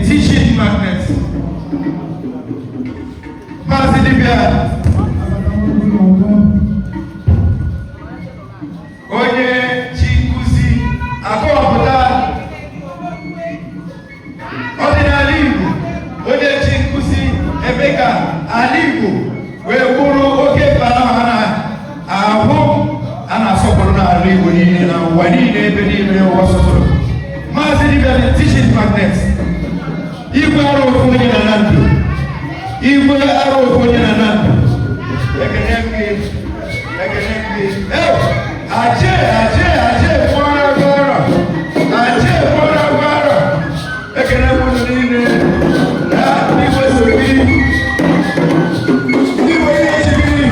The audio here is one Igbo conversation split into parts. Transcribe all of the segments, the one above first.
Teaching magnet. Onye chikuzi akọpụta ọdịnala Igbo, onye chikuzi eme ka ala Igbo wee bụrụ oke mkpara ha na-ahụ a na-asọpụrụ n'ala Igbo niile na ụwa niile ebe niile ụwa sọtụrụ. Maazị dibịa dị teaching magnet. Igwe arụ ofu onye na ndụ. Igwe arụ ofu onye na ndụ. Ekene gị. Aje fọrọ gwara. Aje fọrọ gwara. Ekene mụrụ niile na igwe sobi. Igwe na-echebiri.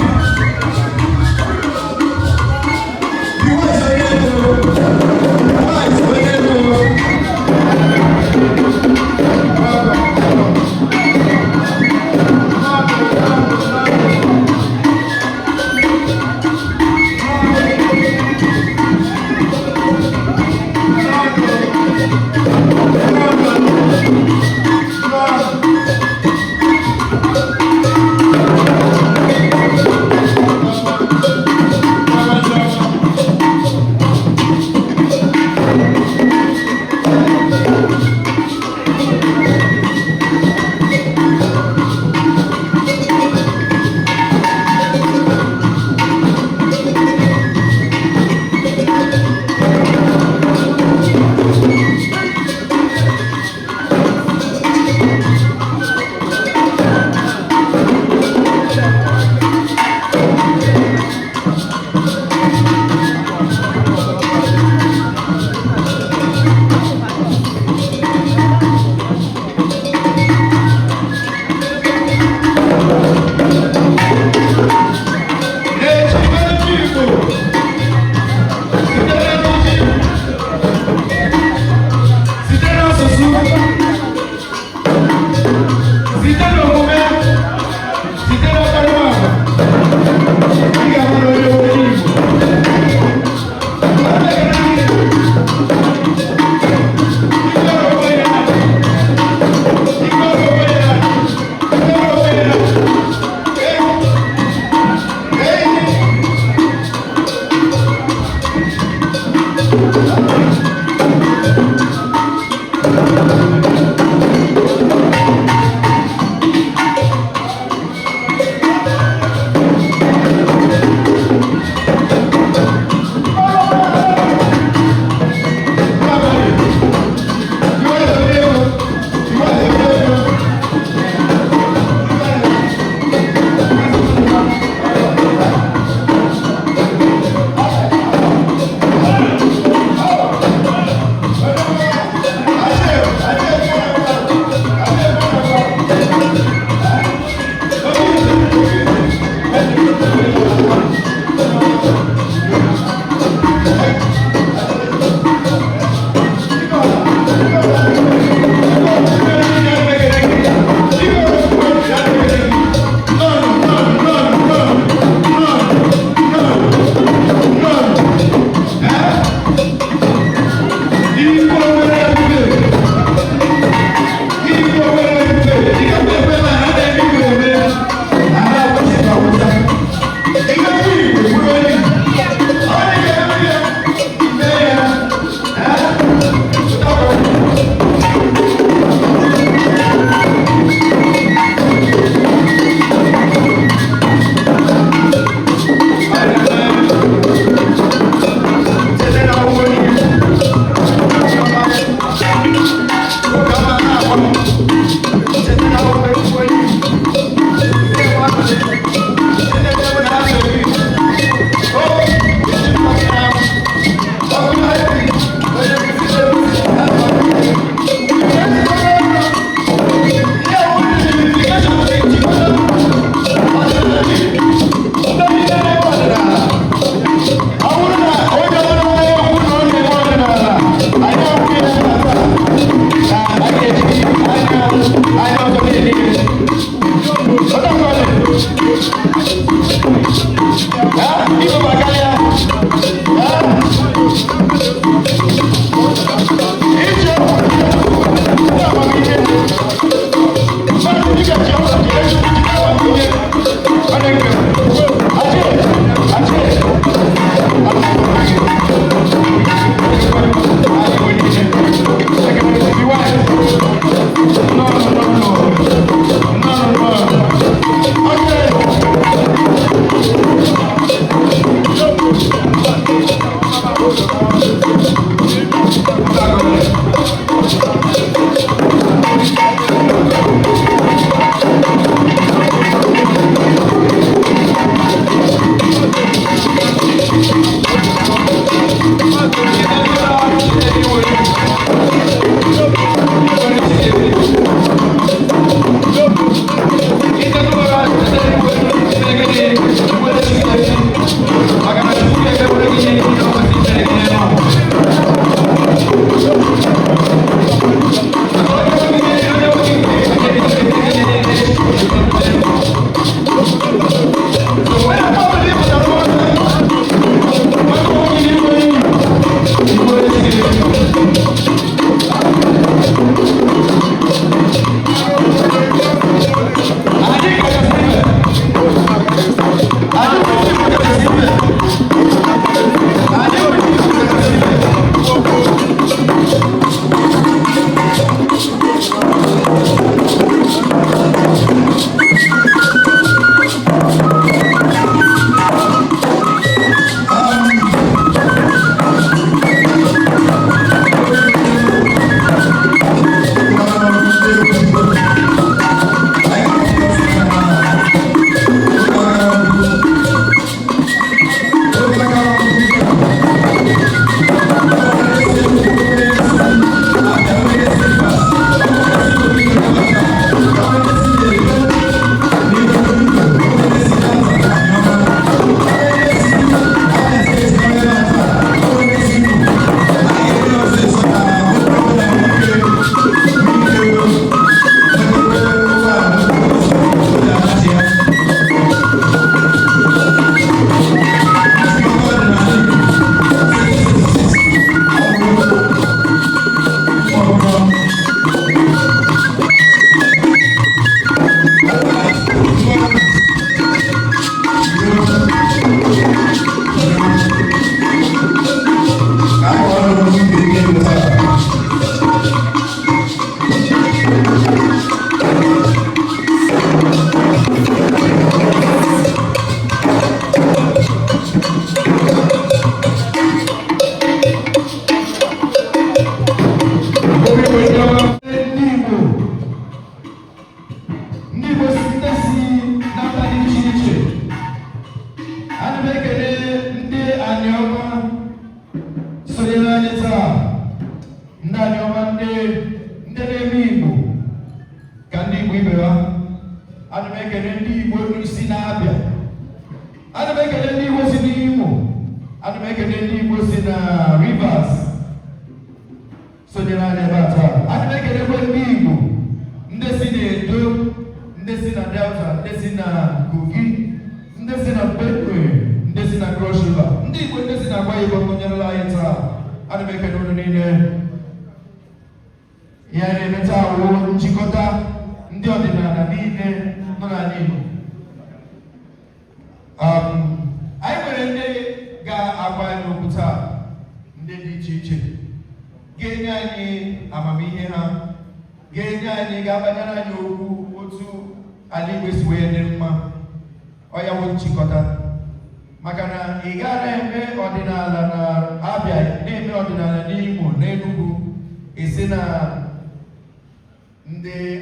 Igwe sobi.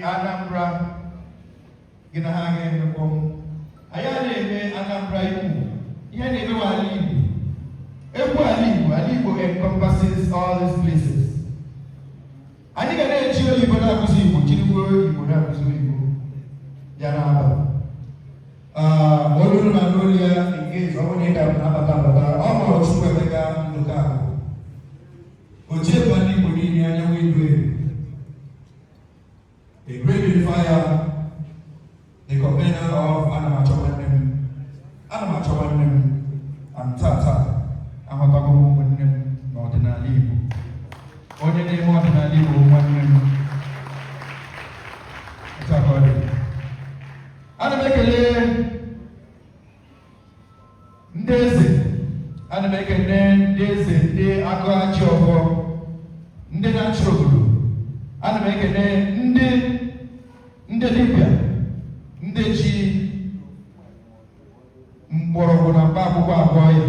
Anambra gina hangin ng pong ayan ihe na-eme ala Igbo. Egwu ala Igbo encompasses all these places. Anyị ga na-eji oyibo na-akụzi Igbo, jirigbo Igbo na-akụzi oyibo ya na-aba. Olu na n'olu ya nke ọ bụrụ na ị ga-abata ọ ma Chukwu Emeka Ndụka Ochie Bani Igbo niile anyanwụ Igwe, a great unifier, the convener of Anamachowanem, and Tata, Amatago Wanem, Ordinary Igbo. Only name Ordinary Igbo, Wanem. It's a body. Anamekele Ndeze, Anamekele Ndeze, De Akachi ndị na-achị obodo, ana m ekene ndị dibịa, ndị ji mgbọrọgwụ na mkpa akwụkwọ abụọ ya.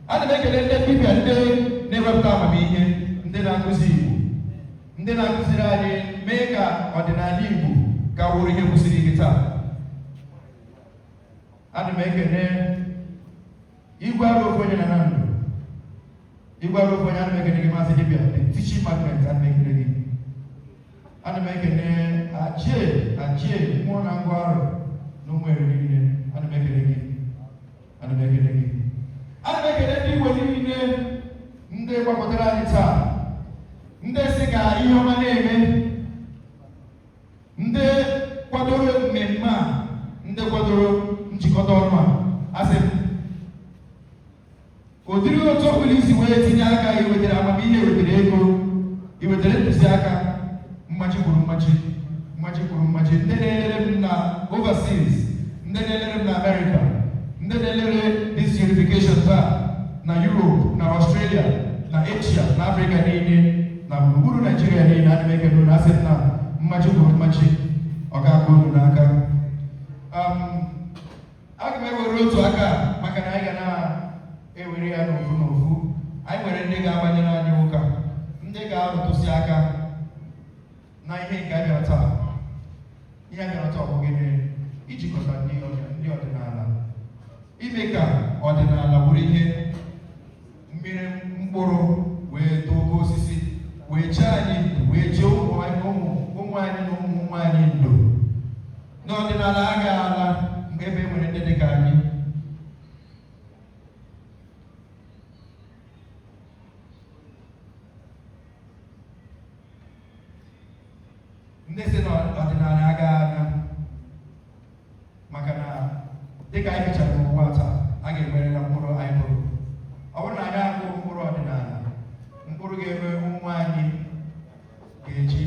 Ana m ekene ndị dibịa, ndị na-ewepụta amamihe, ndị na-akụzi Igbo, ndị na-akụziri anyị mee ka ọdịnala Igbo ka wụrụ ihe kwụsịrị ike taa. Ana m ekene Igwe Arofu onye na ndụ. Igwe Arofu onye ana m ekene gị Maazị Dibịa, the teaching magnet ana m ekene gị. Ana m ekene Ajie mmụọ na ngwa arụ na ụmụ eri niile, ana m ekene gị. Ana m ekene gị. Ana m ekene ndị Igbo niile ndị gbakọtara anyị taa, ndị si ka ihe ọma na-eme, ndị kwadoro mmemme a, ndị kwadoro njikọta ọnụ a. Asị m ụdịrị otu ọ bụla isi wee tinye aka, iwetara amamihe, iwetara ego, iwetara ntụziaka, mmachi kwuru mmachi, ndị na-elere m na overseas, ndị na-elere m na America, ndị na-elere this unification taa na Europe, na Australia, na Asia, na Africa niile, na gburugburu Nigeria niile. Ana m ekene unu, asị na mmachi kwuru mmachi, ọ ga-akụ unu n'aka. Aga m ewere otu aka maka na anyị ga na-ewere ya n'ofu n'ofu. Anyị nwere ndị ga-agbanyere anyị ụka, ndị ga-arụtụsi aka na ihe nke a bịara taa. Ihe a bịara taa ọ bụ gịnị? Ijikọta ndị ọdịnala, ime ka ọdịnala bụrụ ihe mmiri mkpụrụ wee too oke osisi, wee chee anyị ndụ, wee chee ụmụ anyị na ụmụ anyị ndụ. N'ọdịnala agaghị ala mgbe ebe nwere ndị dị ka anyị. Ndị si na ọdịnala agaghị ala maka na dịka anyị mechara n'ụwa taa, a ga-enwere na mkpụrụ anyị bụrụ. Ọ bụrụ na anyị akụ mkpụrụ ọdịnala, mkpụrụ ga-eme ụmụ anyị ga-eji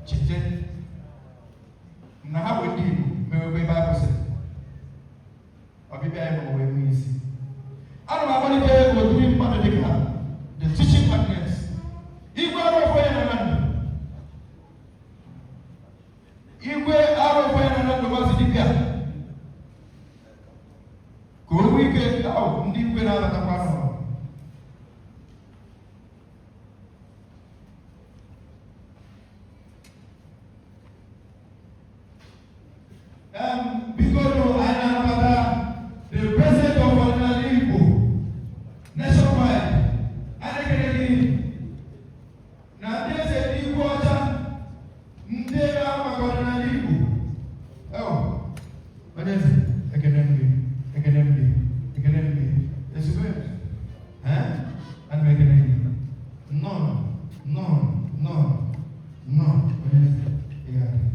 chete na ha bụ ndị Igbo mewebe ebe a kwụsịrị. Ọbịbịa anyị bụ wee nwee isi. Ana m amalite odiri mmadụ dịka the teaching magnets, Igwe Arofu onye na ndụ, Igwe Arofu onye na ndụ, Maazị Dibịa, ka o nwee ike ndị igwe na-abatakwa n'ụlọ. Biko anyị na-anabata the president of ọdịnala Igbo nationwide. Anyị ekele gị na ndị eze ndị Igbo ọcha, ndị na-ahụ maka ọdịnala Igbo. Onye eze, ekele m gị. Ezigbo ana m ekele gị. Nnọọ. Onye eze, ị ga-adị.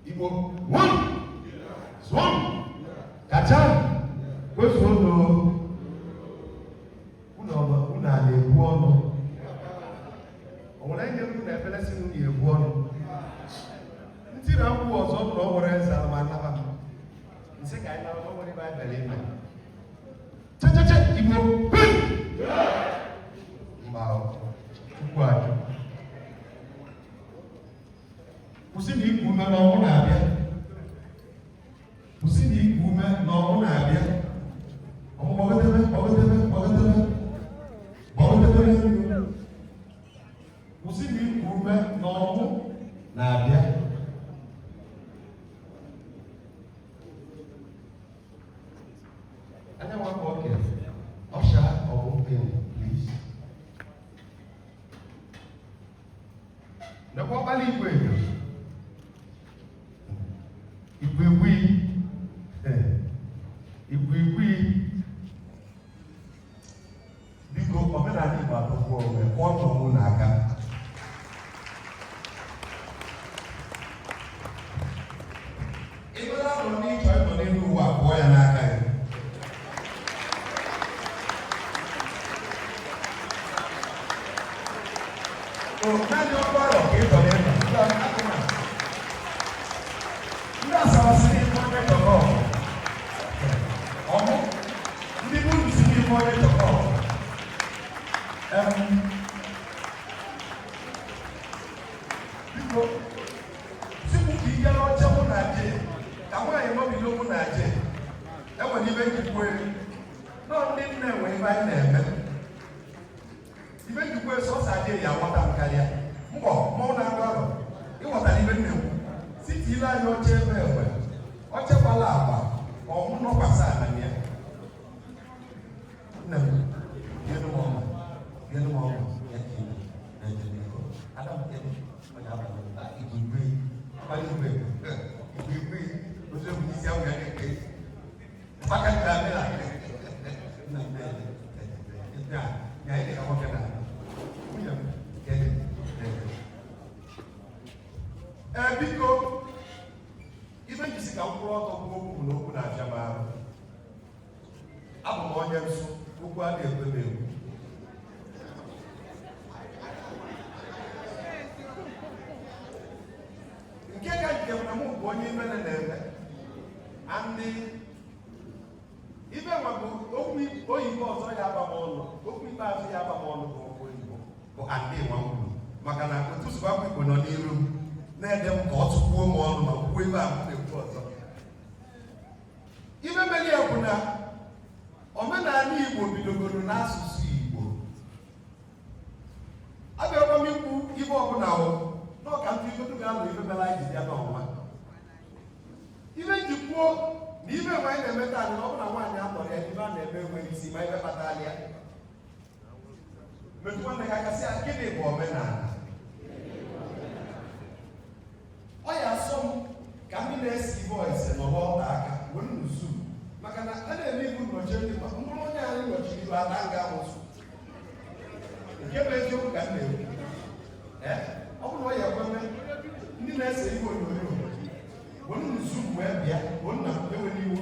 Igbo, one, kacha wezuo unu na-ebu ọnụ o nwere ihe unu na-ebele si unu na-ebu ọnụ ntị na mkpu ọzọ bụ na ọ nwere eze ama anaba nsị ka anyị na ọ nwere baịbụl ime checheche igbo mba chukwu ajụ kwụsị na iku ume na ọnwụ na-abịa kwụsị na iku ume na ọnwụ na-abịa gbọgọdebe kwụsị na iku ume na ọnwụ na-abịa anya nwakọ oke ọsha ọgwụ penny please nekwa ọkpala igwe igwe biko omenala Igbo atụkwu onwe kwụọ ọtọmụ n'aka ịbụla ahụ n'ịchọ ịnọ n'elu ụwa pụọ ya n'aka ya naanị ọkụ arọ ka ịtọ n'elu ndị asawasịrị ịkpọ metọkọ ọmụ ndị bụ isi n'ime onye tọkọ biko tupu ka ị gara ọcha mụ na je ka nwaanyị mọbido mụ na je enwere ibe njikwa nọ ndị nna enwe ibe anyị na-eme ibe njikwa sọsọ adị ya aghọta m karịa mbọ mụ na-agụ arụ ịghọtara ibe nna-ekwu site ile anyị oche ebe enwe ochekwala agba ọmụ nọkwasị ala ya nna m gịnị m ọma gịnị m ọma ya ka ime na njedeko adam gịnị onye abalị igwe abalị igwe ozi egwu isi ahụ ya na-eke maka ndị abịa nna m ya ịdị ka nwoke na nwunye m gịnị biko ibe njisi ka mkpụrụ ọtọ bụ okwu na okwu na-abịa m arụ abụ m onye nsọ okwu a na-ekwe m ekwu nke ka nke m na mụ bụ onye imere na-eme andị ibe nwabụ okwu oyibo ọzọ ya aba m ọnụ okwu ikpeazụ ya aba m ọnụ bụ okwu oyibo bụ andị nwa kwuru maka na ntụzụba akwụ Igbo nọ n'iru m na-ede m ka ọ tụkwuo m ọnụ ma kwuo ebe ahụ na-ekwu ọzọ ibe mere ya bụ na omenala Igbo bidogoro n'asụsụ Igbo abịakwa m ikwu ibe ọbụla n'ọka ntụ igodo ga-alụ ibe mere anyị ji bịa n'ọnwa ibe ji kwuo na ibe nwe anyị na-emeta anyị na ọ bụ na nwaanyị atọrọ ya ibe a na-eme enweghị isi ma ibe kpatara ya metụ nwanne gị aka sị ya gịnị bụ omenala ọ ya asọ m ka ndị na-esi ibe ise n'ọba ọta aka were n'uzu maka na a na-eme ibu nnọchi ndị mkpụrụ onye anyị nọchiri ibu ada nga amụsụ nke bụ eziokwu ka m na-ekwu ọ bụrụ na ọ ya ekweme ndị na-ese ibe onyonyo were n'uzu wee bịa were na enwere iwu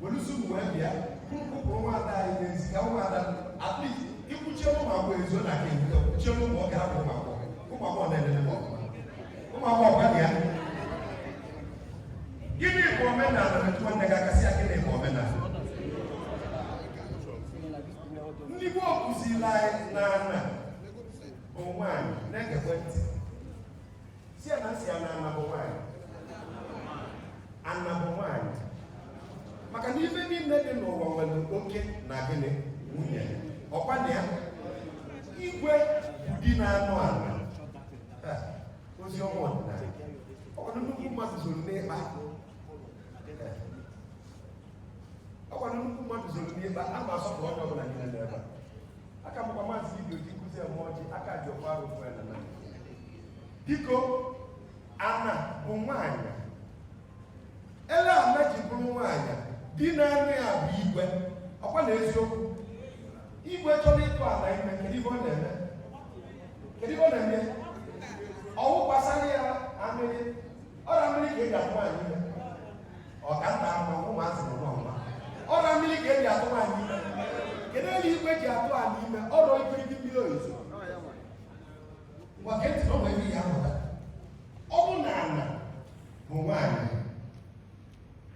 were uzu wee bịa kwụpụrụ nwaada anyị n'ezi ka nwaada atlit ikwuchie ụmụ agbọghọ ezo na aka ebuka kwuchie ụmụ ọ ga-abụ ụmụ agbọghọ na-elele ụmụ agbọghọ gwa ya gịnị bụ omenala metụ nwanne gị aka sị ya gịnị bụ omenala ndị gboo kụziri anyị n'ana bụ nwaanyị na-egekwe ntị si ya na nsị ya na ana bụ nwaanyị ana bụ nwaanyị maka na ife niile dị n'ụwa nwere oke na gịnị nwunye ọkwa na ya igwe bụ di na-anụ ala ozi ọnwa ọdịnala ọkwa nnukwu mmadụ zoro n'ịkpa ọkwa nnukwu mmadụ zoro n'ịkpa a na-asọpụrụ onye ọbụla niile n'ebe aka mụkwa maazị ibi oji nkụzi mmụọ ji aka ji ọkwa arụ ofu ya na biko ana bụ nwaanyị ele ana ji bụrụ nwaanyị di na-anụ ya bụ igwe ọkwa na eziokwu igwe chọrọ ịtụ ala ime kedu ibe ọ na-eme kedu ibe ọ na-eme ọwụ gbasara ya amịrị ọrịa mmiri ka ị ga-atụ nwaanyị ime ọka nta ahụ ụmụazị nọ n'ọnwa eji atụ ala ime ọrụ ikirikiri mmiri oyizo maka ntị na ọ nwere ihe amụta ọ bụ na ana bụ nwaanyị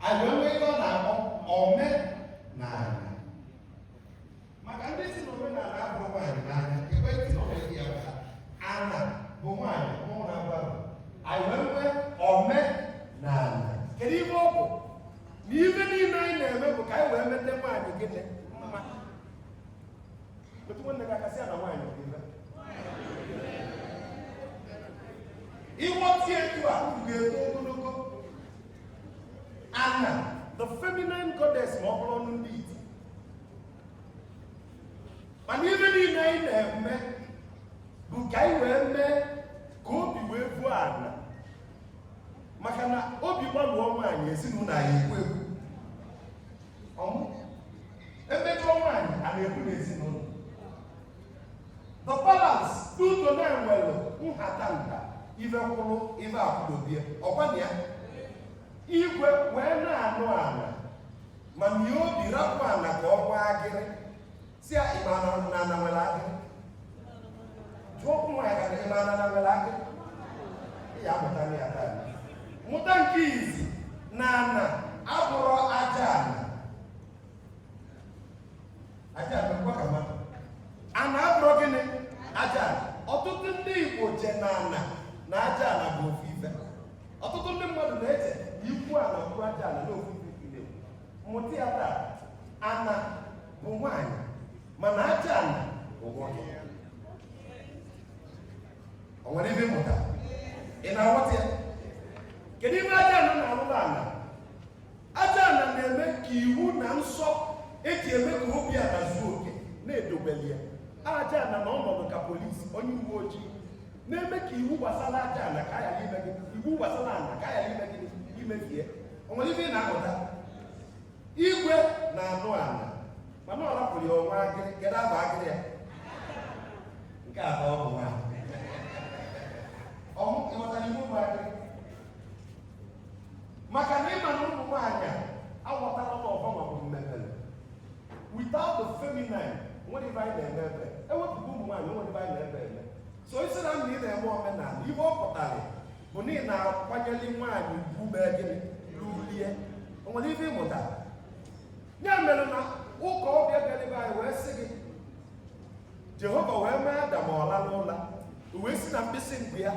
anyị enwe ihe ọ na-akpọ ome na ana maka ndị si na omenala abụrụ nwaanyị n'anya ebe ntị na ọ nwere ihe amụta ana bụ nwaanyị mụrụ agbara anyị enwe ome na ana kedu ihe ọ bụ na ife niile anyị na-eme bụ ka anyị wee mete nwaanyị gịnị mma metụ nwanne gị aka sị ya na nwaanyị ọ ga-eme ịghọtie etu a ga-eto ogologo ana the feminine goddess ma ọ bụrụ ọnụ ndị iti mana ife niile anyị na-eme bụ ka anyị wee mee ka obi wee buo ana maka na obi gbalụọ nwaanyị ezinụlọ anyị ekwu ekwu ọmụ emejọ nwaanyị a na-ekwu n'ezinụlọ the balance n'uto na-enwere nhata nka ife kwụrụ ife akwụdobie ọkwana ya igwe wee na-anụ ala mana ya obi rapụ ala ka ọ gbaa agịrị si ya ịmana na ana nwere agịrị jụọ ụkwụ nwaanyị ka ịmana na nwere agịrị ya amụta ya taa mụta nke izi na ana abụrụ aja ana aja ana kwa ka mmadụ ana abụrụ gịnị aja ana ọtụtụ ndị Igbo je na ana na aja ala bụ ofu ife ọtụtụ ndị mmadụ na-eche ikwu ala bụ aja ala na ofu ife mụta ya taa ana bụ nwaanyị mana aja ala bụ nwoke o nwere ife mmụta ị na-aghọta ya kedu ife aja ala na-arụrụ ala aja ala na-eme ka iwu na nsọ eji eme ka obi ala zuo oke na-edobeli ya aja ala na ọnọdụ ka polisi onye uwe ojii na-eme ka iwu gbasara aja ala ka ya ime gị iwu gbasara ala ka ya ime gị imebie o nwere ife ị na-amụta igwe na-anụ ala mana ọ rapụrụ ya ọnwa agịrị kedu abụ agịrị ya nke atọ ọ bụ nwaanyị ọmụ ịghọtara iwu bụ agịrị maka na ịma na ụmụ nwaanyị aghọtara n'ọba ma bụ mmepere without the feminine nwere ife anyị na-eme ebe ewepụta ụmụ nwaanyị nwere ife anyị na-ebe eme so isi na ị na-eme omenala ihe ọ pụtara bụ na ị na-akwanyeli nwaanyị ugwu mee gịnị rulie o nwere ife ịmụta ya mere na ụka ọbịa bịara ebe anyị wee sị gị Jehova wee mee Adam ọla n'ụla wee si na mkpịsị ngụ ya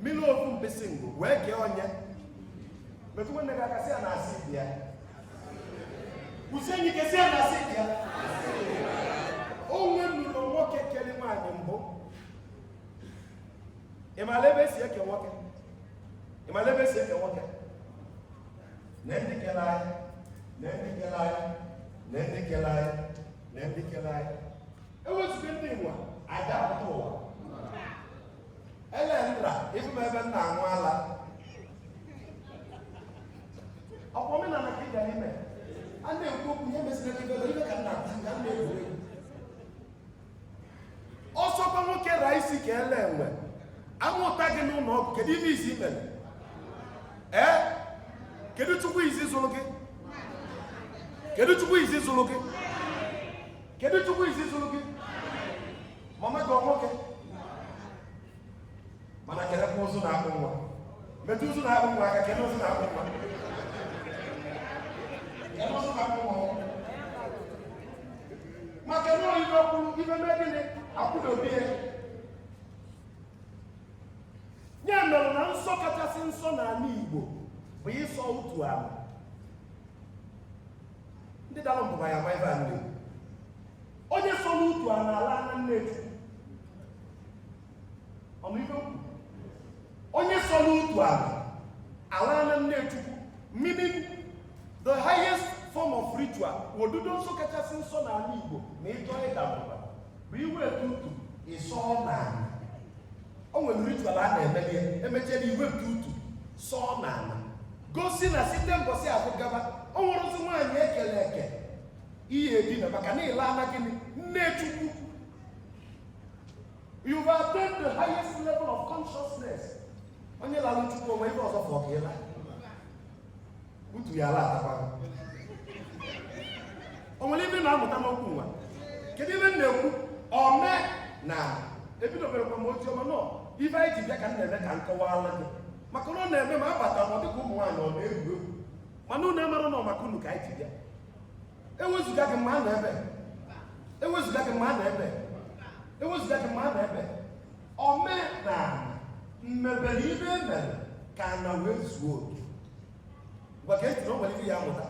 mmiri ofu mkpịsị ngụ wee kee onye metụ nwanne gị aka sị ya na asị dị ya kwụsie enyi ke sị ya na asị dị ya onwe nnụnụ nwoke kere nwaanyị mbụ ị maara ebe esi eke nwoke ị maara ebe esi eke nwoke na ndị kere anyị na ndị kere anyị na ndị kere anyị na ndị kere anyị ewezụga ndị nwa aja apụta ụwa ele ndra ịfụ m ebe m na-aṅụ ala ọkwa omenala ka ị gara ime a na-ekwu okwu ihe mesịrị gị bebe ibe ka m na-ata nga m na-egwu egwu ọsọkwa nwoke ra isi ka ele enwe amụta gị n'ụlọ ọgwụ kedu ibe izi mere kedu chukwu izi zụrụ gị kedu chukwu izi zụrụ gị kedu chukwu izi zụrụ gị mama gị nwoke mana kedekwa ụzụ na-akpụ nwa metụ ụzụ na-akpụ nwa aka kedu ụzụ na-akpụ nwa kedu ụzụ na-akpụ nwa maka na oyibo kwuru ibe mee gịnị akwụdobe ya mere na nsọ kachasị nsọ n'ala Igbo bụ ịsọ otu ala ndị dara mbụba ya ma ebe a ndị onye sọ n'otu ala ala na Nnechukwu ọnụ ibe okwu onye sọ n'otu ala ala na Nnechukwu meaning the highest form of ritual odudo nsọ kachasị nsọ n'ala Igbo ma ịchọ ịda mbụba bụ iwe tutu ịsọ n'ala o nwere ritual a na-emeli emechela iwe tutu sọọ n'ala gosi na site mbọsị abụ gaba o nwere ozi nwaanyị ekele eke ihe edina maka na ile ana gịnị Nnechukwu you've attained the highest level of consciousness onye lalụ Chukwu onwe ebe ọzọ fọ ka ịla utu ya ala atakwa o nwere ibe na-amụta n'okwu nwa kedu ibe na-ekwu ome na ebidobere kwa m ozi ọma nọ ibe anyị ji bịa ka m na-eme ka nkọwala gị maka na ọ na-eme ma abata ma dịka ụmụ nwaanyị ọ na-egwu egwu mana unu emere nọ maka unu ka anyị ji bịa ewezụga gị mma na ebe ewezụga gị mma na ebe ewezụga gị mma na ebe ome na mmebere ibe emere ka na wee zuo oke maka eti na ọ nwere ibe ya mụta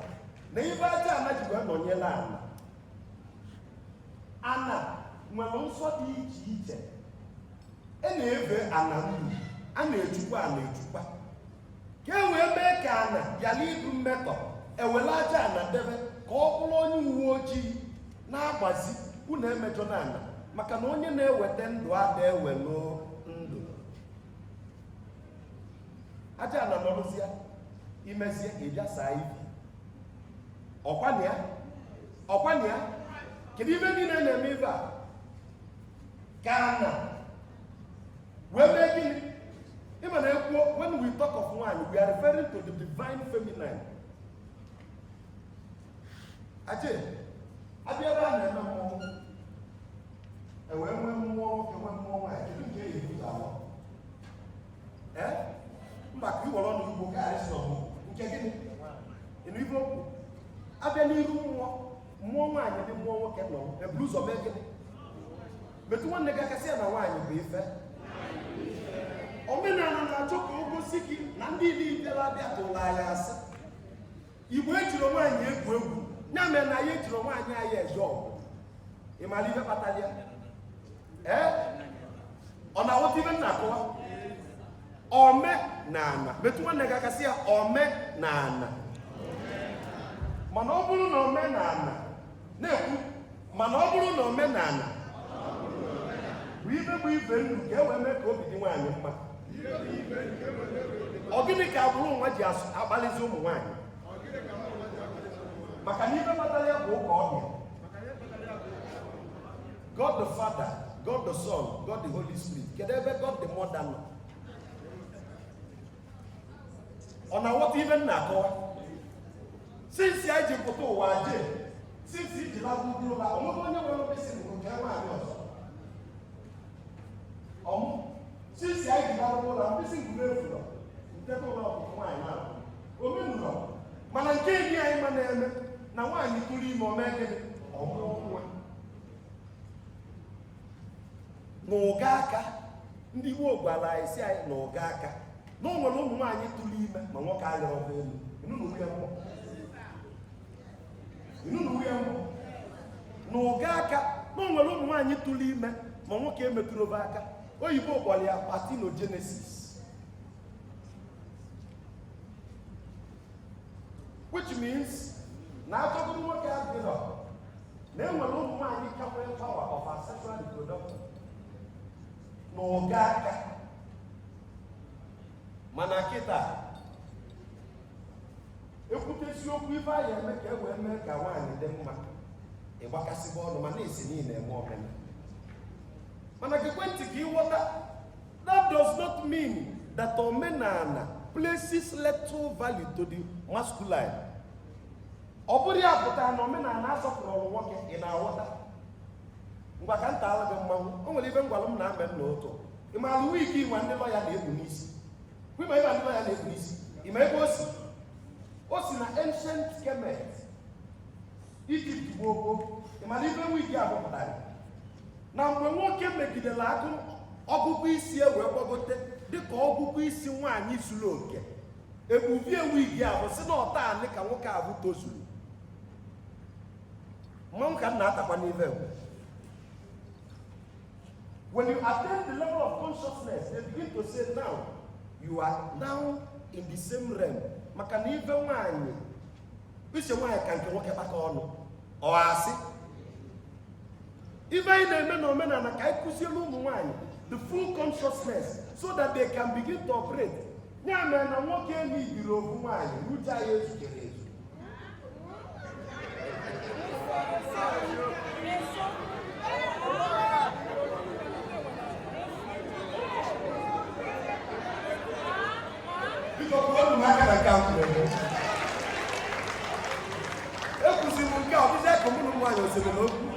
na ibe aja ana ji wee nọnyela ala ana nwere nsọ dị iche iche e na-ebe ana uru a na-ejukwa ana ejukwa ka e wee mee ka ana bịala ibu mmetọ ewele aja ana debe ka ọ bụrụ onye uwe ojii na-agbazi unu emejọ na ana maka na onye na-eweta ndụ ada ewelu ndụ aja ana nọrụzie imezie ịbịa saa ibi ọkwana ya kedu ibe niile na-eme ibe a ka ana wee mee gịnị ịma na ekwuo when we talk of nwaanyị we are referring to the divine feminine aje abịara a na-eme mmụọ ewee nwee mmụọ nwoke nwee mmụọ nwaanyị kedu nke eyi ụzọ abụọ mba ka iwere ọnụ igbo gaarị si ọmụ nke gịnị ịnụ ibe okwu abịa n'iru mmụọ nwaanyị dị mmụọ nwoke nọ eburu ụzọ mee gịnị metụ nwanne gị akasị ya na nwaanyị bụ ife omenala na-achọ ka o gosi gị na ndị niile abịa tụrụ anyị asị igbo ejiri nwaanyị egwu egwu ya mere na ya ejiri nwaanyị anyị eje ọgụ ịmara ife kpatara ya ọ na-aghọta ibe nna akọwa ome na ana metụ nwanne gị akasị ya ome na ana mana ọ bụrụ na omenala na-ekwu mana ọ bụrụ na omenala bụ ibe ndụ ka e wee mee ka obi dị nwaanyị mma ọ gịnị ka agbụrụ nwa ji akpalizi ụmụ nwaanyị maka na ibe kpatara ya bụ ụka ọbịa God the Father, God the Son, God the Holy Spirit kedu ebe God the Mother nọ ọ na-aghọta ibe nna akọwa since anyị ji pụta ụwa je since iji lagbugoro ha ọmụgụ onye nwere obesi bụ nke nwaanyị ọzọ ọmụ since anyị ji lagbugoro ha mkpịsị ngwuru efuro nketa ụlọ ọkụkụ nwaanyị na omenụlọ mana nke enyi anyị ma na-eme na nwaanyị tụrụ ime ome gịnị ọmụrụ nwa n'ụga aka ndị gboo gwara anyị si anyị n'ụga aka na o nwere ụmụ nwaanyị tụrụ ime ma nwoke alịrị ọbụ elu ịnụnụ ya mmụọ n'ụga aka na o nwere ụmụ nwaanyị tụrụ ime ma nwoke emetụrụ obe aka oyibo kpọrọ ya parthenogenesis which means na achọgoro nwoke adịrọ na enwere ụmụ nwaanyị ka nwere power of sexual reproduction n'ụga aka mana kịta ekwutesi okwu ife anyị eme ka e wee mee ka nwaanyị dị mma ịgbakasịba ọnụ ma na-esi niile eme ọmena mana ekwentị ka ịghọta that does not mean that omenala places little value to the masculine ọ bụrụ ya pụtara na omenala asọpụrụ ọrụ nwoke ị na-aghọta ngwa ka nta ala gị mmanwụ o nwere ibe ngwalụ m na-ame nna ụtụ ị maara wiki ịma ndị lọya na-egbu n'isi ịma ịma ndị lọya na-egbu n'isi ịma ebe o si na ancient Kemet Egypt gboo ịmara ibe wiki a pụtara na mgbe nwoke megidere agụ ọgụgụ isi e wee gbagote dịka ọgụgụ isi nwaanyị zuru oke ebuvie wigi ahụ si na ọta anị ka nwoke ahụ tozuru mmanwụ ka m na-atakwa n'ibe when you attain the level of consciousness they begin to say now you are now in the same realm maka na ibe nwaanyị ise nwaanyị ka nke nwoke kpaka ọnụ ọ asị ibe anyị na-eme na omenala ka anyị kụziere ụmụ nwaanyị the full consciousness so that they can begin to operate ya mere na nwoke n'ibiri ofu nwaanyị uche anyị ezukere ezu ekwụsịrị m nke a ọbụzi aka mụ na nwaanyị osiri n'okwu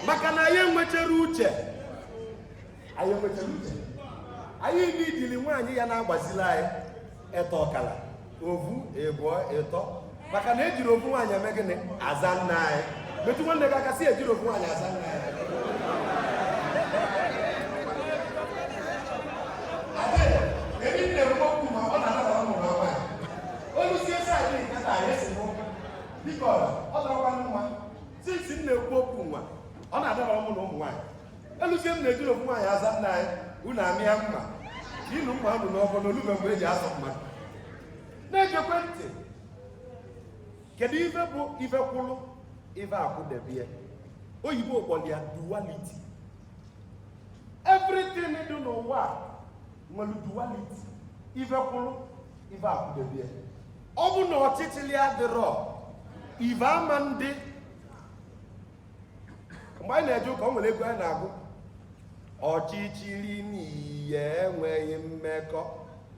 maka na anyị enwechara uche anyị n'idili nwaanyị ya na-agbazili anyị eto ọkala ovu ịbụọ ịtọ maka na ejiri ovu nwaanyị eme gịnị aza nna anyị metụ nwanne gị aka sị ejiri ovu nwaanyị aza nna anyị ebe nne m okwu ma ọ na-anabara ụmụ nwaanyị olusie saịdị nkata anyị si mụ biko ọ dọrọkwa nwa sinsi m na-ekwu okwu nwa ọ na-adabara ụmụ na ụmụ nwaanyị elusie m na-ejiri ovu nwaanyị aza nna anyị unu amịa mma ịnụ mma unu n'ọbụ n'olube mgbe eji azọ mmadụ na-egekwe ntị kedu ife bụ ife kwụlụ ife akwụdebie oyibo kpọrọ ya duality everything dị n'ụwa nwere duality ife kwụlụ ife akwụdebie ọ bụ na ọchịchịrị adịrọ ife ama ndị mgbe anyị na-eje ụka o nwere ego anyị na-agụ ọchịchịrị n'ihe enweghị mmekọ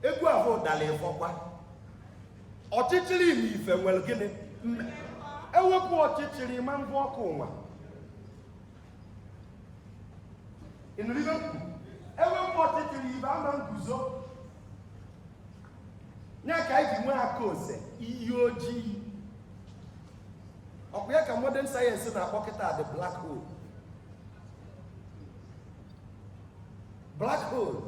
egwu ahụ ụdala ịfọkwa ọchịchịrị na ife nwere gịnị ewepụ ọchịchịrị ma ngwa ọkụ nwa ewepụ ọchịchịrị ibe ama nguzo nye ka anyị ji nwee aka ose ihe ojii ọkwa ya ka modern sayensị na-akpọ kịta the black hole black hole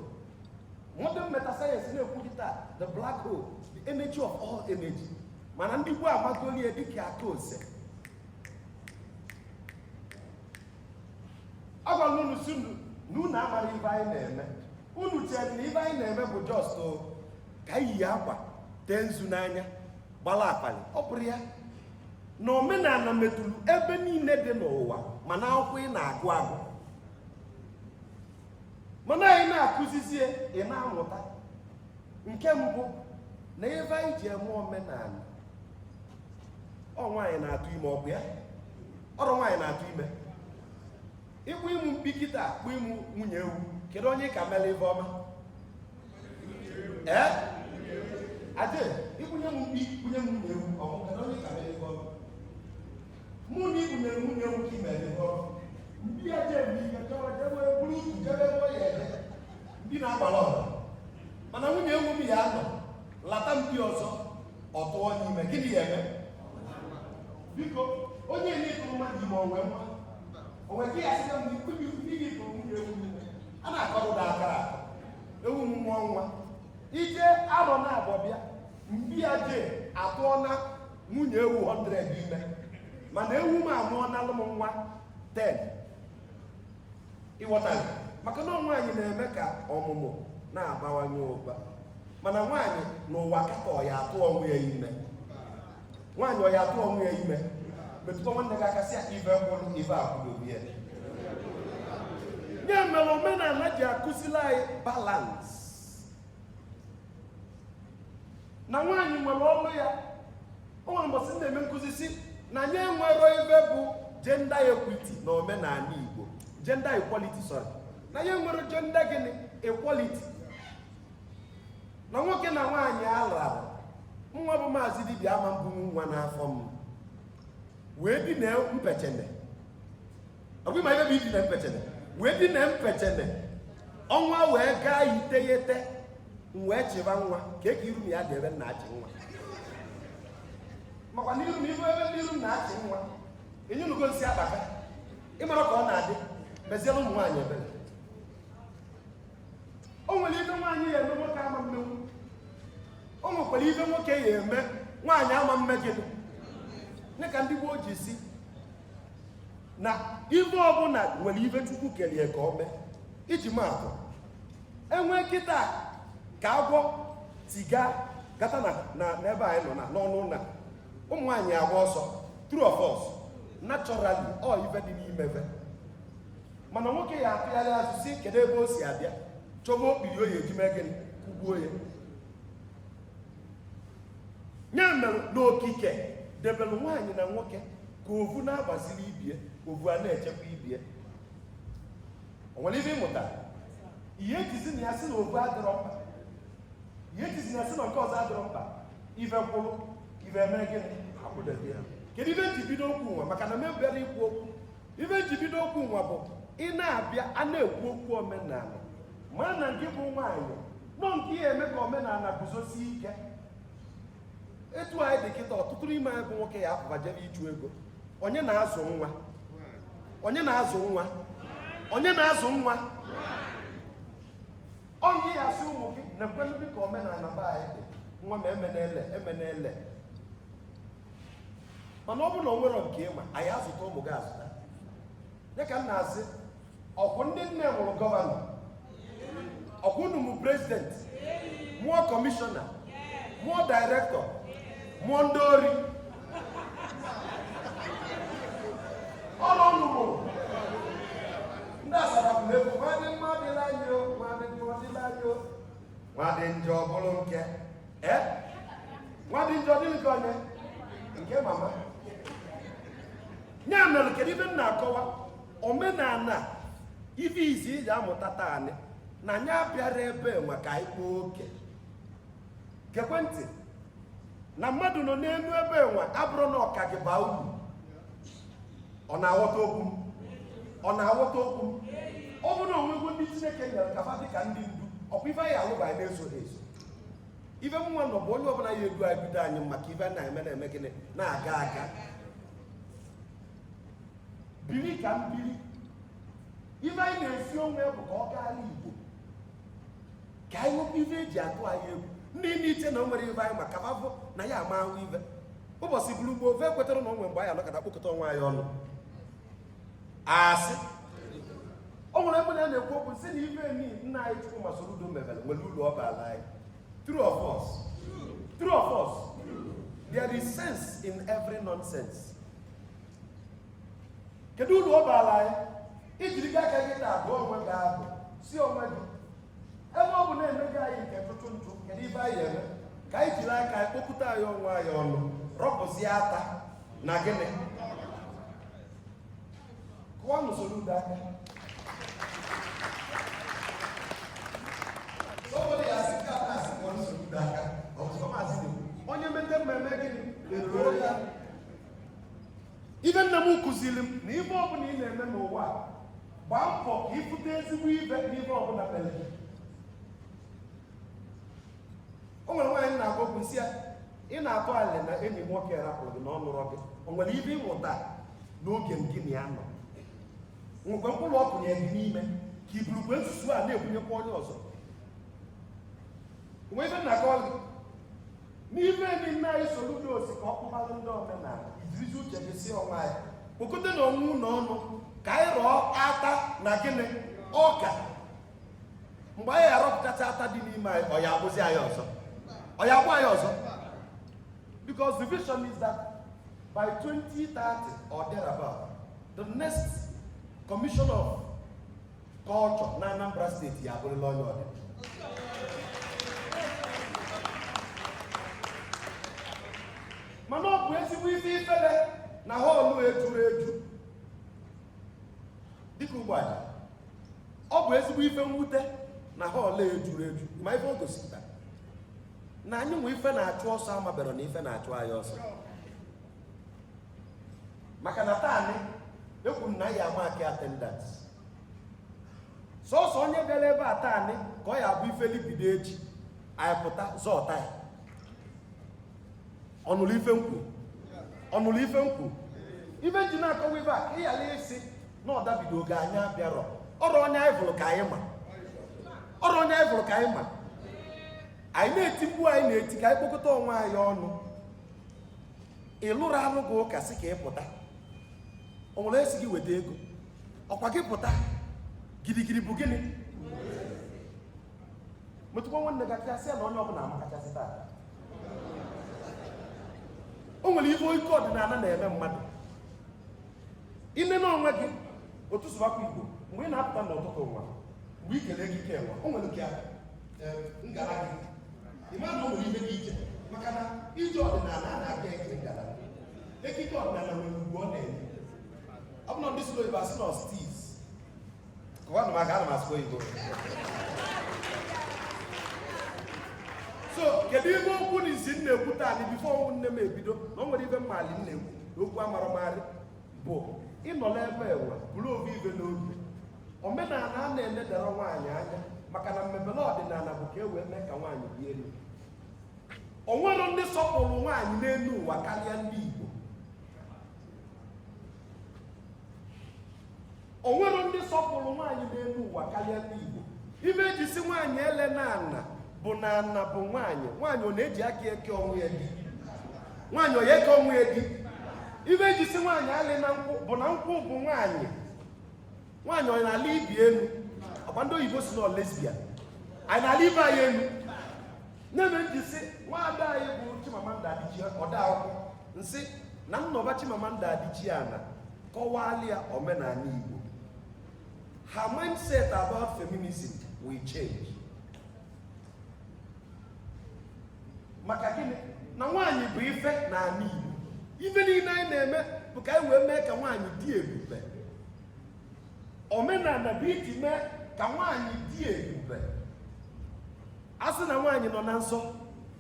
modern metascience na-ekwu kịta the black hole the energy of all energy mana ndị gboo amagolie dịka aka ose agwala unu si na unu amara ibe anyị na-eme unu chere na ibe anyị na-eme bụ just ka anyị yi akwa tee nzu n'anya gbala akpali ọ bụrụ ya na omenala metụrụ ebe niile dị n'ụwa mana akwụkwọ ị na-agụ agụ mana anyị na-akụzizie ị na-amụta nke mbụ na ebe anyị ji eme omenala ọ nwaanyị na-atụ ime ọkụ ya ọrụ nwaanyị na-atụ ime ịkpụ ịmụ mkpi kịta akpụ ịmụ nwunye ewu kedu onye ka mere ife ọma aje ịkpụnye m mkpi kpụnye m nwunye ewu ọmụ kedu onye ka mere ife ọma mụ na ịkpụnyere nwunye ewu ka imere ife ọma mkpi aje bụ ike chọrọ jebe buru utu jebe ebe ya eje ndị na-agbara ọra mana nwunye ewu m ya anọ lata mkpi ọzọ ọ tụọ n'ime gịnị ya eme biko onye na-ekuru mmadụ ime onwe nwa onwe gị asị na mgbe ikpebi ihe ikuru nwunye ewu a na-akọrọ ụda akara akọ ewu m mụọ nwa ije arọ na-abọ bịa mkpi ya jee atụọ na nwunye ewu 100 ime mana ewu m amụọ na alụm nwa 10 ịghọtara maka na nwaanyị na-eme ka ọmụmụ na-abawanye ụba mana nwaanyị n'ụwa kata ọya atụ onwe ya ime nwaanyị ọya atụ onwe ya ime metụta nwanne gị aka sị ibe mkpụrụ ibe akwụdobi ya nye mere omenala ji akụzili anyị balans na nwaanyị nwere ọlụ ya o nwere mbọsị na-eme nkụzi si na nye nwere ibe bụ gender equity na omenala Igbo gender equality sorry na nye nwere gender gịnị equality na nwoke na nwaanyị alụrụ nwa bụ maazị dibịa ama mbụ nwa n'afọ m wee dị na mpechene ọbụ ma ebe bụ ịdị na mpechene wee dị na mpechene ọnwa wee gaa iteghete wee chịba nwa ka eke iru m ya dị ebe nna achị nwa makwa n'iru m ibu ebe ndị iru m na-achị nwa enyenugo nsị akpaka ịmara ka ọ na-adị meziela ụmụ nwaanyị ebere o nwere ibe nwaanyị ya eme nwoke ama mmenwu o nwekwara ibe nwoke ya eme nwaanyị ama mme gịnị nye ka ndị gboo ji si na ibe ọbụla nwere ibe Chukwu kelie ka o mee iji maatụ enwe kịta ka agwọ tiga gata n'ebe anyị nọ na n'ọnụ ụlọ ụmụ nwaanyị agba ọsọ true of us naturally ọ ibe dị n'ime ebe mana nwoke ya atụgharị azụ si kedu ebe o si abịa chọba okpiri oyi ejime gịnị kugbuo ya nye mere n'okike debelụ nwaanyị na nwoke ka ovu na-agbaziri ibie ovu a na-echekwa ibie o nwere ibe ịmụta ihe ejizi na ya si na ovu adịrọ mkpa ihe ejizi na ya si na nke ọzọ adịrọ mkpa ife kwụrụ ife mere gịnị akwụdebe ya kedu ibe nji bido okwu nwa maka na mebere ikwu okwu ife ji bido okwu nwa bụ ị na-abịa a na-ekwu okwu omenala ma na nke bụ nwaanyị nọ nke ihe eme ka omenala guzosie ike. Etu anyị dị kịta ọtụtụ n'ime anyị bụ nwoke ya apụbajebe ịchụ ego. Onye na-azụ nwa? Onye na-azụ nwa? Onye na-azụ nwa? Onye ya asị ụmụ gị na-ekwelu dị ka omenala be anyị dị nwa ma emenele. Mana ọ bụrụ na o nwere nke ịma anyị azụta ụmụ gị azụta. Dịka m na-asị ọkwụ ndị nne mụrụ gọvanọ, ọkwụ unu mụ prezidenti, mụọ kọmishọna, mụọ dairektọ, mụọ ndị ori. Ọnụ mụrụ ndị asarapụ na-ekwu nwadị mma dịla anyị o, nwadị njọ dịla anyị o, nwadị njọ bụrụ nke nwadị njọ dị nke onye nke mama. Nya mere kedu ibe m na-akọwa omenala ife izi iji amụta taanị na nya bịara ebe maka ikpo oke gekwentị na mmadụ nọ n'elu ebe nwa abụrụ na ọka gị baa uru. Ọ na-aghọta okwu m? Ọ na-aghọta okwu m? Ọ bụrụ na onwegwu ndị Chineke nyere kafa dị ka ndị ndu ọkwa ife anyị alụba anyị na-esoghị eso. Ife m nwa nọ bụ onye ọbụla ya edu anyị bido anyị maka ife na-eme gịnị na-aga aga. Biri ka m biri. Ife anyị na-esi onwe bụ ka ọ gaala Igbo ka anyị nwekwa ife eji atụ anyị egwu. Ndị n'iche na o nwere ife anyị maka fafụ na ya ama ahụ ife. Ụbọchị buru ugbo ofe ekwetara na onwe mgbe anyị anọkọta kpokọta onwe anyị ọnụ asị. O nwere ebe na-ekwu okwu si na ife nna anyị Chukwu Masoludo mebere nwere ụlọ ọ baala anyị. True of us. True of us. There is sense in every nonsense. Kedu ụlọ ọ baala anyị? Ijiri gị aka gị taa gụọ onwe gị abụ si onwe gị ebe ọ bụ na-eme gị anyị nke ntụtụ ntụ kedu ibe anyị eme ka anyị jiri aka anyị kpokọta anyị onwe anyị ọnụ rọpụzie ata na gịnị kụwa n'usoro udo aka. Onye mete mmemme gịnị eruo ya. Ibe nna m kụziri m na ibe ọbụla ị na-eme n'ụwa gbaa mbọ ka ịpụta ezigbo ibe n'ibe ọbụla mere. O nwere nwaanyị na-agwa okwu nsị ya ị na-atụ alị na enyi nwoke rapụrụ gị na ọ nụrụ gị. O nwere ibe ịmụta n'oge gị na ya nọ nwekwe mkpụrụ ọkụ nye gị n'ime ka iburukwe nsusu a na-ebunyekwa onye ọzọ. Nwe ibe na-akọwa gị n'ife ndị nna anyị Soludo osi ka ọ kpụbalụ ndị omenala ijirizi uche gị si onwe anyị kpokọta na onwe ụlọ ọnụ ka anyị rọọ ata na gịnị ọka. Mgbe anyị arọpụtacha ata dị n'ime anyị ọ ya abụzi anyị ọzọ, ọ ya abụ anyị ọzọ. Because the vision is that by 2030 or thereabout, the next Commission of Culture na Anambra State ya abụrụla onye ọdị. Mana ọ bụ ezigbo ife ifele na họọlụ ejuru eju dịka ụgbọala. Ọ bụ ezigbo ife mwute na họọlụ ejuru eju ma ife o gosipụtara na anyị nwe ife na-achụ ọsọ amabere na ife na-achụ anyị ọsọ. Maka na taanị ekwu na ya ama aka attendance sọsọ onye bịara ebe a taanị ka ọ ya abụ ife libido echi anyị pụta zọọta ya. Ọnụlụ ife nkwu ọnụlụ ife nkwu ife ji na-akọwa ife a ka ị ghara isi na ọdabido oge anyị abịarọ. Ọrụ onye anyị vụrụ ka anyị ma ọrụ onye anyị vụrụ ka anyị ma anyị na-eti mkpu anyị na-eti ka anyị kpokọta onwe anyị ọnụ. Ị lụrụ anụ gị ụka sị ka ị pụta o nwere esi gị weta ego ọkwa gị pụta gidigidi bụ gịnị metụkwa nwanne gị akasị ya na onye ọbụla amakachasị taa. O nwere ife ike ọdịnala na-eme mmadụ ine na onwe gị otu sụbakwa Igbo mgbe ị na-apụta n'ụtụtụ nwa mgbe ikele gị ike nwa o nwere ike ngara gị ịma na o nwere ihe dị iche maka na ije ọdịnala a na-aga eke ngara ekike ọdịnala nwere ugwu ọ na-enye. Ọ bụ na ndị sụrụ Igbo asị na ọstis kụwa na maka ana m asụkwa Igbo. So kedu ibe okwu na isi m na-ekwu taa dị bifo ọnwụ nne m ebido na o nwere ibe mmali m na-ekwu n'okwu amaramari bụ ịnọ n'ebe enwe bụrụ obi ibe n'obi. Omenala a na-enedara nwaanyị anya maka na mmemme ọdịnala bụ ka e wee mee ka nwaanyị dị elu. O nwere ndị sọpụrụ nwaanyị n'elu ụwa karịa ndị Igbo. O nwere ndị sọpụrụ nwaanyị n'elu ụwa karịa ndị Igbo. Ibe eji si nwaanyị ele na ana bụ na ana bụ nwaanyị. Nwaanyị ọ na-eji aka eke onwe ya di? Nwaanyị ọ ya eke onwe ya di? Ibe eji si nwaanyị alị na nkwụ bụ na nkwụ bụ nwaanyị. Nwaanyị ọ na-ala ibi elu. Ọkwa ndị oyibo si na lesbian. Anyị na-ala ibe anyị elu. Nne m ji si nwaada anyị bụ Chimamanda Adichie ọda akwụkwọ nsị na nnọba Chimamanda Adichie ana kọwalị ya omenala Igbo. Her mindset about feminism will change. Maka gịnị? Na nwaanyị bụ ife n'ala Igbo. Ife niile anyị na-eme bụ ka anyị wee mee ka nwaanyị dị ebube. Omenala bụ iji mee ka nwaanyị dị ebube. A sị na nwaanyị nọ na nsọ,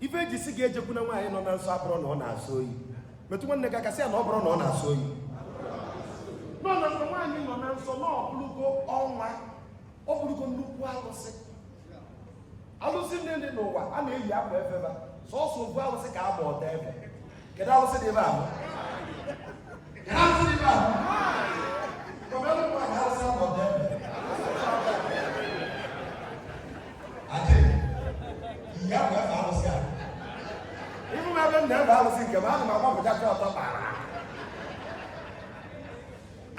ife eji si ga-ejekwu na nwaanyị nọ na nsọ abụrụ na ọ na-asọ oyi. Metụ nwanne gị aka sị ya na ọ bụrụ na ọ na-asọ oyi. Nọ na nwaanyị nọ na nsọ na ọbụlụgo ọnwa, ọ bụrụgo nnukwu alụsị. Alụsị ndị dị n'ụwa a na-eyi akwa efeba, sọsọ ofu alụsị ka agba ọta ebe. Kedu alụsị dị ebe ahụ? Kedu alụsị dị ebe ahụ? Kọmelu nwaanyị alụsị agba ọta ebe. Adị, iyi akwa efe alụsị a. Ibu m ebe m na-ebe alụsị nke m, ana m agbapụta ka ọtọ kpara.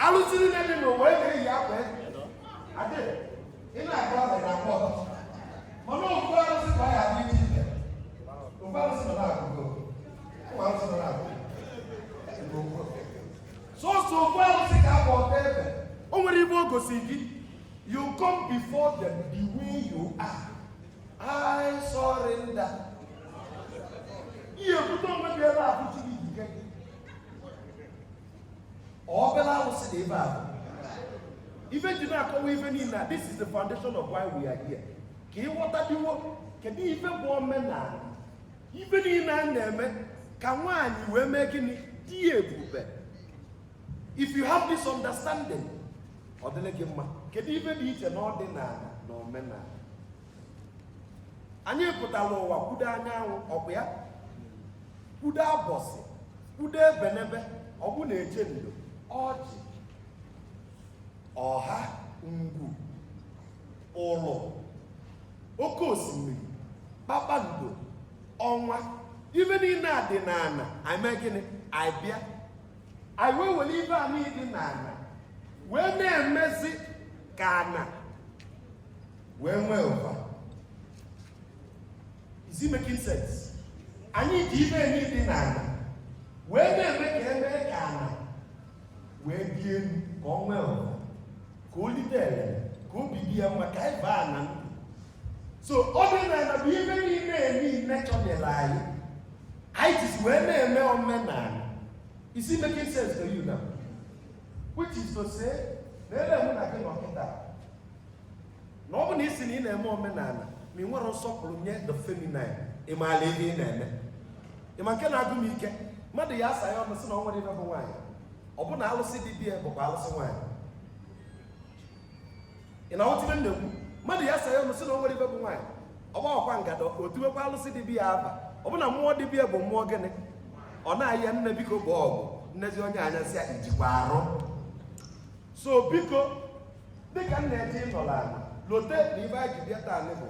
Alụsị niile dị n'ụwa na-eyi akwa efe. Adị, ị na-agba ọzọ na-akwa ọtọ. Mana ofu alụsị ka ọ ya adị iche iche. Ofu alụsị nọ na-akụgo. Ụmụ alụsị nọ na-akụgo. Sọsọ ofu alụsị ka agba ọtọ ebe. O nwere ibe o gosi gị. You come before them the way you are. I surrender. Ihe pụta onwe gị ebe a bụchi gị ike gị. Ọ bịala alụsị dị ebe a. Ife ji na-akọwa ife niile, this is the foundation of why we are here. Ka ịghọta diwo, kedu ife bụ omenala? Ife niile a na-eme ka nwaanyị wee mee gịnị dị ebube. If you have this understanding, ọ dịle gị mma. Kedu ife dị iche na ọdịnala na omenala? Anyị pụtara ụwa kwudo anyanwụ, ọkwa ya? Kwudo abọsị, kwudo ebenebe, ọbụ na-eche ndo, ọjị, ọha, ngwu, ụlọ, oke osimiri, kpakpando, ọnwa. Ife niile a dị n'ana, anyị mee gịnị? Anyị bịa. Anyị wee were ife a niile dị n'ana wee na-emezi ka ana wee nwee ụba. Is it making sense? Anyị ji ife niile dị n'ana wee na-eme ka eme ka ana wee dị elu ka ọ nwee ụba, ka o lite ele, ka obi dị ya mma, ka anyị baa na ndụ. So ọdịnala bụ ife niile chọnyere anyị. Anyị jizi wee na-eme omenala. Is it making sense to you now? Which is to say, na ele mụ na gị nọkịta na ọ bụ na isi na ị na-eme omenala ma ị nwere nsọpụrụ nye the feminine, ị maala ebe ị na-eme. Ị ma nke na-agụ m ike, mmadụ ya asa ya ọnụ sị na ọ nwere ibe bụ nwaanyị. Ọ bụ na alụsị dibịa bụkwa alụsị nwaanyị. Ị na-aghọta ibe m na-ekwu? Mmadụ ya asa ya ọnụ sị na ọ nwere ibe bụ nwaanyị. Ọ gbawakwa ngada, o tiwekwa alụsị dibịa aba. Ọ bụ na mmụọ dibịa bụ mmụọ gịnị? Ọ na-ahịa nne biko bụ ọgụ, nnezi onye anya sị ya ijikwa arụ. So biko, dịka m na-eje ịnọrọ ala, lote na ibe anyị ji bịa taa bụ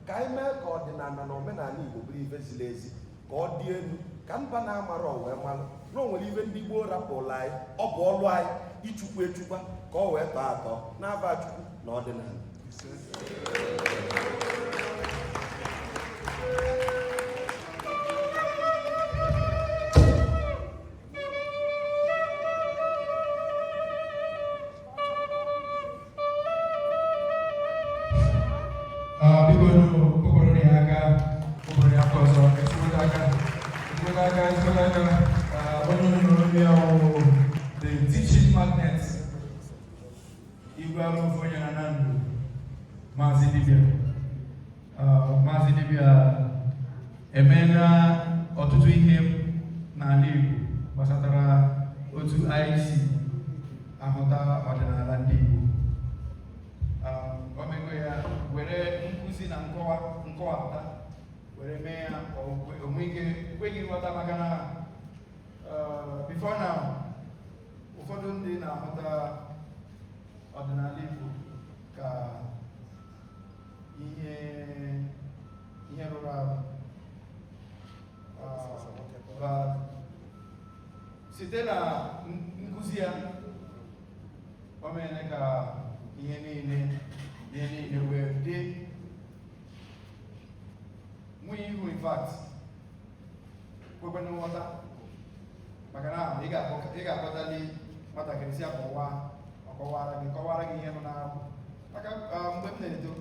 ka anyị mee ka ọdịnala na omenala Igbo bụrụ ife ziri ezi, ka ọ dị elu, ka mba na-amara wee malụ na o nwere ife ndị Gboo rapụrụ anyị. Ọ bụ ọlụ anyị ichukwu echukwa ka ọ wee tọọ atọ n'aba Chukwu na ọdịnala. The teaching magnet, Igwe Fonya Nandu, Mazi Dibia, Emena, ọtụtụ ihe n'ala Igbo gbasatara otu anyị si nghọta ọdịnala ndị Igbo. Omego ya were nkụzi na nkọwapụta were mee ya onwe ike ekweghị nghọta maka na before now ụfọdụ ndị na-ahụta ọdịnala Igbo ka ihe rụrụ arụ. Site na nkụzi ya o mere ka ihe niile wee dị nwunye ihu. In fact, kwekwe na nghọta maka na ị ga-akpọtali nwatakịrị si kọwara gị ihe nọ n'abụ. Maka mgbe m na-eto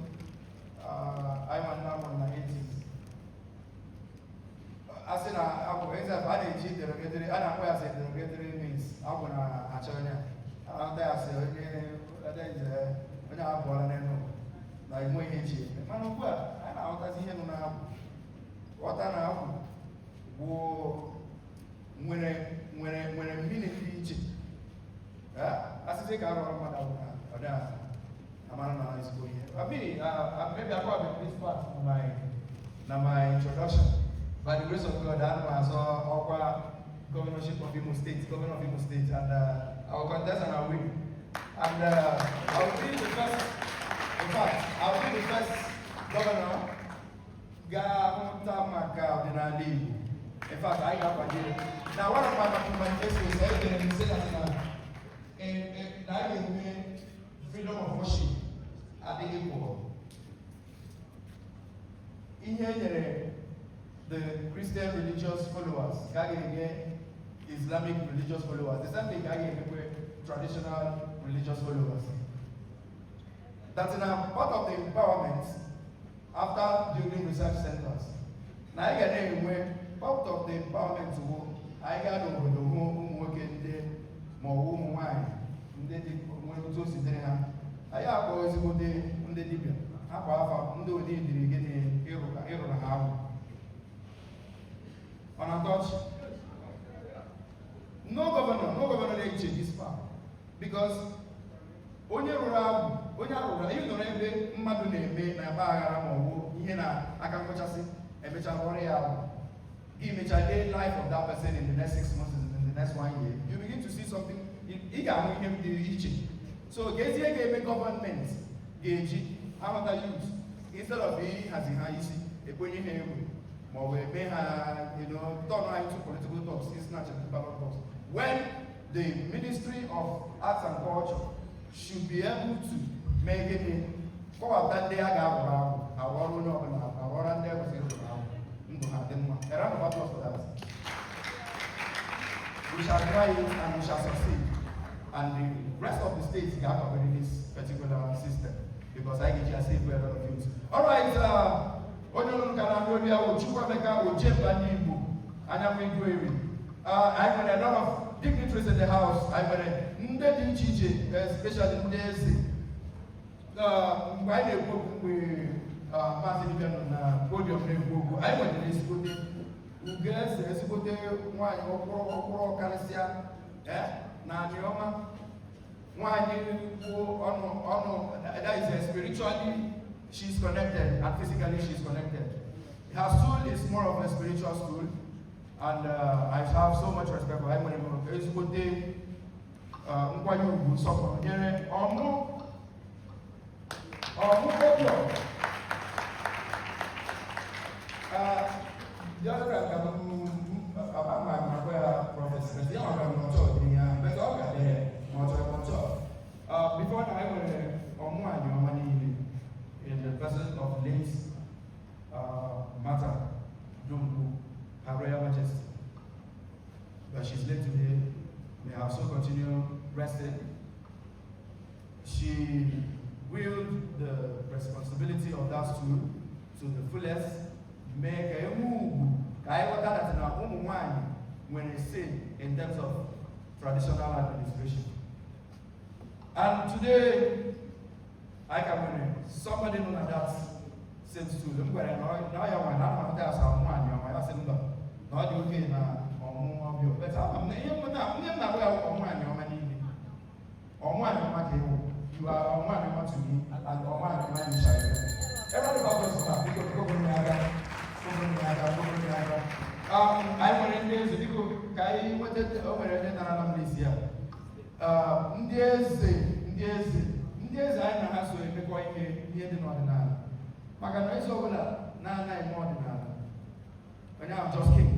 anyị nwanne amụ na 80s, a sị na abụ eze a na-eji derogatory, a na-akpọ ya sị derogatory means abụ na-achọ onye a na-ahụta ya sị onye abụọla n'elu na enwe ihe echi eme. Mana ugbu a anyị na-ahụtazi ihe nọ n'abụ. Ghọta na abụ bụ nwere mmiri dị iche. Asịsị ka arụrụ mmadụ abụ na ọdị amara na ezigbo ihe. Maybe I probably this part na my introduction. By the grace of God, I'm also governorship of Imo State, governor of Imo State, and I will contest and I will win. And I will be the first. In fact, I will be the first governor. In fact, I got one here. Now, one of my manifestos is that freedom of worship at the Igbo. In here, the Christian religious followers, Islamic religious followers, the same thing traditional religious followers. That's in a part of the empowerment after building research centers. Now I get anywhere, part of the empowerment to I got over the home working there, more wine, when those in there. I have always go there on the Libya. However, no need to get a hero. On a touch, no governor they change this part because onye rụrụ even though ebe mmadụ na-eme na ebe aghara ma ọ bụ ihe na aka nkọchasị emecha ọrụ ya ahụ imecha day life of that person in the next 6 months, in the next 1 year, you begin to see something. Ị ga-ahụ ihe dị iche. So ga-ezie ga-eme gọọmenti ga-eji amata youth instead of hazi ha isi ekwenye ha egwu ma ọ bụ eme ha turn into political talks, it's not just ballot talks. When the Ministry of Arts and Culture should be able to make it forward that they are going to a round of applause for that. We shall try it and we shall succeed. And the rest of the states got already this particular system because I get you a safe way a lot of things. All right, I have a lot of dignitaries in the house. I have especially in this. Why they book with Martin on podium, I went to this podium. Guess as you go there, why or Calicia, Nanioma, why you that is spiritually she's connected and physically she's connected. Her school is more of a spiritual school, and I have so much respect for her. When you go there, the other about my professor, before I went on in the presence of late Mata Dumbu, Her Royal Majesty. But she's late today, may her soul continue resting. She wielded the responsibility of that stool to the fullest. Make a move. When it's said in terms of traditional administration. And today, I can win somebody known as that same stool. Now you want to tell someone, you might say, no, not you can, or more of your better. I'm not nwere ndị nara na n'isi ya. Ndị eze anyị na ha so emekọ ihe dị n'ọdịnala. Maka na eze ọbụla na-anaghị eme ọdịnala. Onye ahụ just king.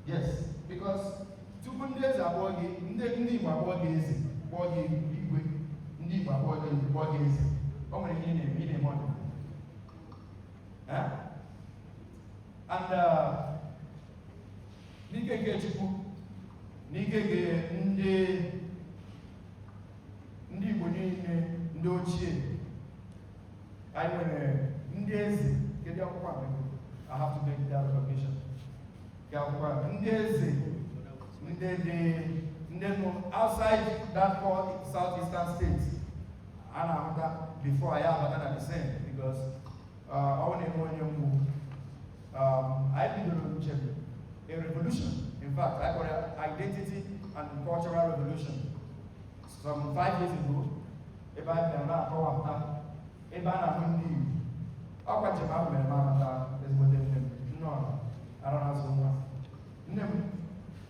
Yes, because tupu ndị eze abụọ gị, ndị Igbo abụọ gị eze, kpọọ gị igwe, ndị Igbo abụọ gị eze, kpọọ gị eze. O nwere ihe na-eme ọdịnala. And n'ike nke Chukwu, n'ike nke ndị Igbo niile, ndị ochie, anyị nwere ndị eze. Kedu akwụkwọ a? I have to make that recognition. Ndị eze, ndị nọ outside that four southeastern states. And before I have another descent, because I want to know you. I did a revolution. In fact, I call it identity and cultural revolution. Some 5 years ago, if I can not go after, if I don't need, I'll watch a man with a man is with him. No, I don't have someone. No,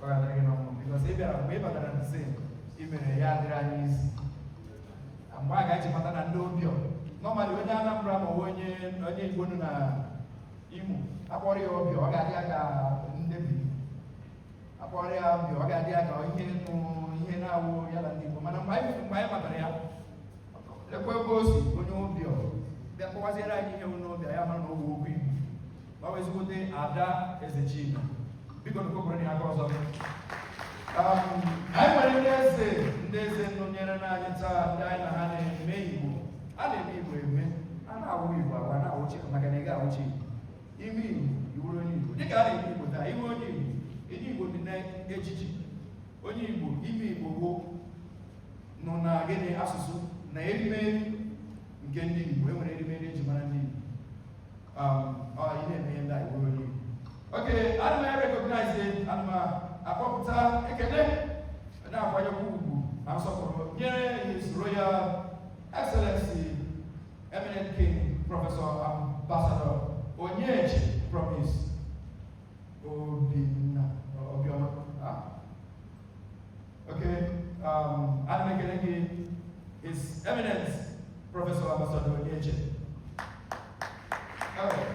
because if you are way better than the same, even a yard is. And why I get better than no. Normally, when I'm not when you go to Imu, I bought you up your Gadiaga in the bee. I bought you up your Gadiaga, here now, Yalan, Madam, my mother. The purpose when you know, there was a right you know the Yaman who will always good day, Ada is a cheat. Because of the cause of it. I want to say, there's a Nunana, it's a Diana, and Maybu. I didn't with me, and I will be one hour, like a nega. You mean you will need to get it with that. You won't need it would be neck HG. When you will give me no nagene asusu, na edime, Gendi, women edimate Jimani. You didn't that will need. Okay, I don't recognize it. I'm a popular, and now for your boo. I'm so here is Royal Excellency, Eminent King, Professor Ambassador Onyechi from his Obiona. Okay, I'm His Eminence, Professor Ambassador Onyechi. Okay.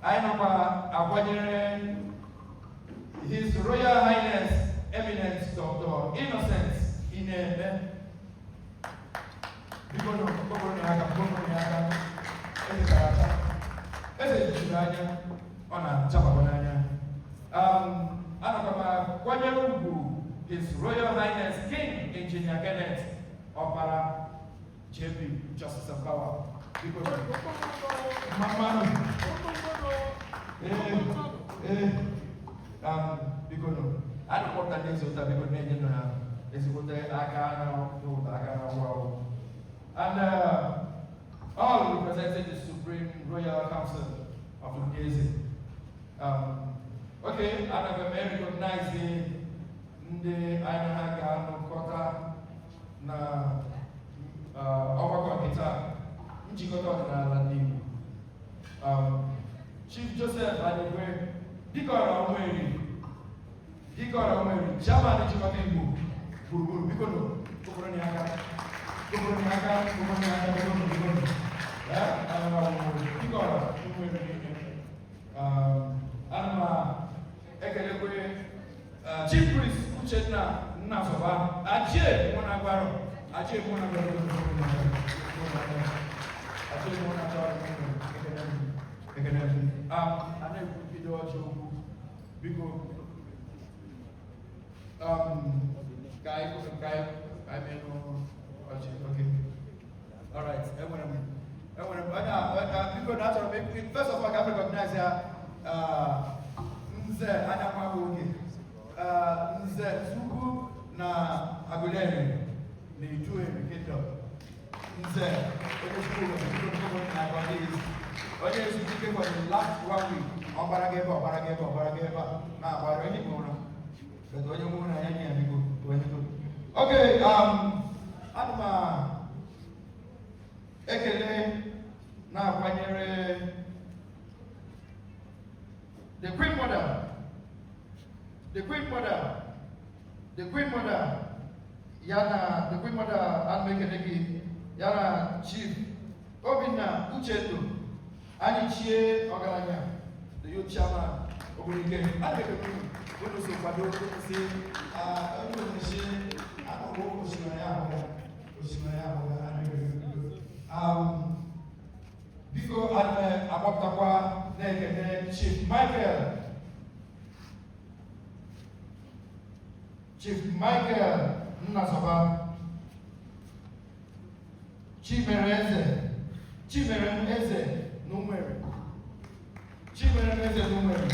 I know His Royal Highness Eminence Dr. Innocence Inebe. Because of His Royal Highness King Engineer Kenneth Opara JP Justice and Power. Because I don't want that name that because they didn't have. It's what they wow. And all represented the Supreme Royal Council of Uganda. Okay, and I've recognized the Ainahaga no Kota na Overcomputer, Njikoto na Landi. Chief Joseph Adegwe, Dikora Omeri, Jama Chimatembu, Buru, Bikono, Kukuraniaka, Dikora, Anama, Ekelekwe, Chief Priest, Uchetna, Nasoba, Ache, Monagaro, Ache Monagaro, okay. All right. First of all, I recognize Nze Adamawoge, Nze Zugu na Agulere, the two educator. Nze, for the last 1 week. Okay, Anuma Ekele na kwanyere the Queen Mother, the Queen Mother, the Queen Mother, Yana, the Queen Mother, Anmekenegi, Yana Chief, Obina, Uchendo, Anichie, Ogalanya, the youth chairman, Obinike, Anmekenegi, Unusu Pado, say, Biko Abaptakwa, Chief Michael, Chief Michael Nasaba, Chimereze Numeri, Chimereze Numeri,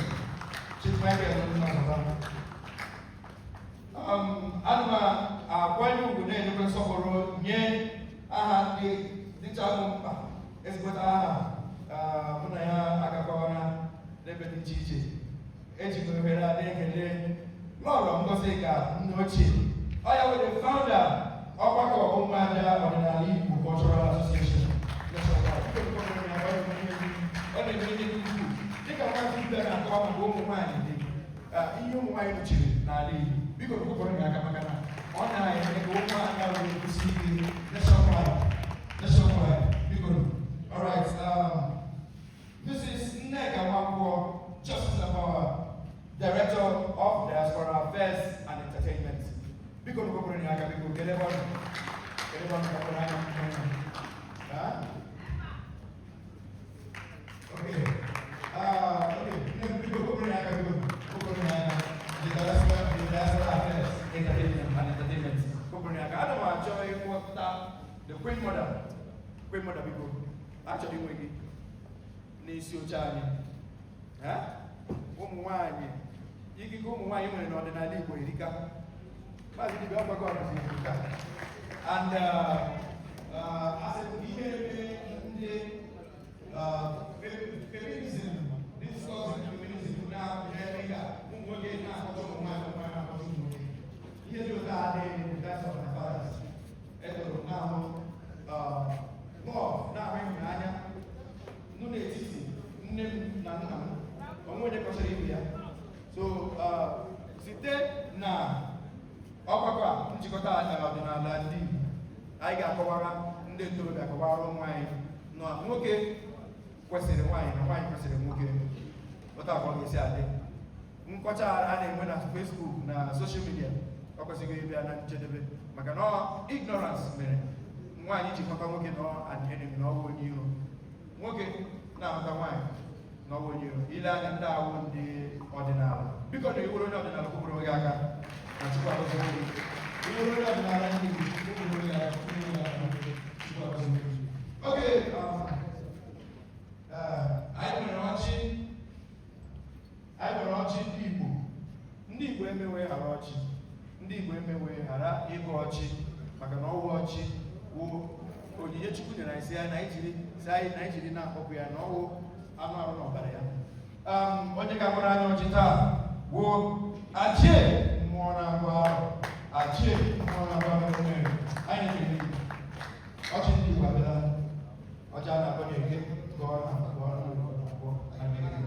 Chief Michael Nasaba. Alma Aquanu Gune Sokoro, Nye, Aha, the Chalumpa, Esbota, Munaya, Akawana, Deputy Chichi, Ejimera, Dekele, Laura Ngoseka, Nochi. I am the founder of Wako Omada Ordinary Cultural Association. Take a man that I come and go mind. You might Nali, because we're going to Akamakana. On I go and see the nationwide. All right. This is Nega Wampo, Justice Abawa, Director of Diaspora Affairs and Entertainment. Because we're going to get everyone. Okay. The Queen Mother people. Actually, we need to charge. Umuwanyi. Yiki kumuwanyi mwe no ordinary ko irika. Basi ndi baba kwa kuzika. And as a feminism, this is feminism now in America. Mungoje na kwa mwana. Here you are that's of my fathers. Eto now more now when nanya nune titi nnem na nna onwede kwesịrị ibu ya. So site na ọgbakọ nchịkọta ọdịnala ndị anyị ga-akọwara ndị ntorobịa akọwara ụmụ anyị na nwoke kwesịrị nwaanyị na nwaanyị kwesịrị nwoke ụta akọ ga-esi adị. Nkọcha a na-enwe na Facebook na social media ọ kwesịghị ịbịa na njedebe maka na ignorance mere nwaanyị jikọta nwoke na enemy na ọwụ onye iro, nwoke na-ahụta nwaanyị na ọwụ onye iro. Ile anya ndị awụ ndị ọdịnala, biko na iwere onye ọdịnala kwụrụ gị aka na Chukwu agọzie gị. Iwere onye ọdịnala ndị kwụrụ gị aka Chukwu agọzie gị. Okay, anyị nwere ọchị ndị Igbo. Ndị Igbo emewe ghara ọchị. Ndị Igbo emewe ghara ịgụ ọchị maka na ọwụ ọchị wụ onyinye Chukwu nyere anyị si ya na anyị jiri na-akpọkwu ya na ọwụ anụ arụ na ọbara ya. Onye ga-agbara anyị ọchị taa wụ Achie mmụọ na-agụ arụ. Achie mmụọ na-agụ arụ mere anyị jiri ọchị ndị Igbo abịala. Ọchị a na-akpọ na-eke gụọ na abụọ na abụọ na mmiri.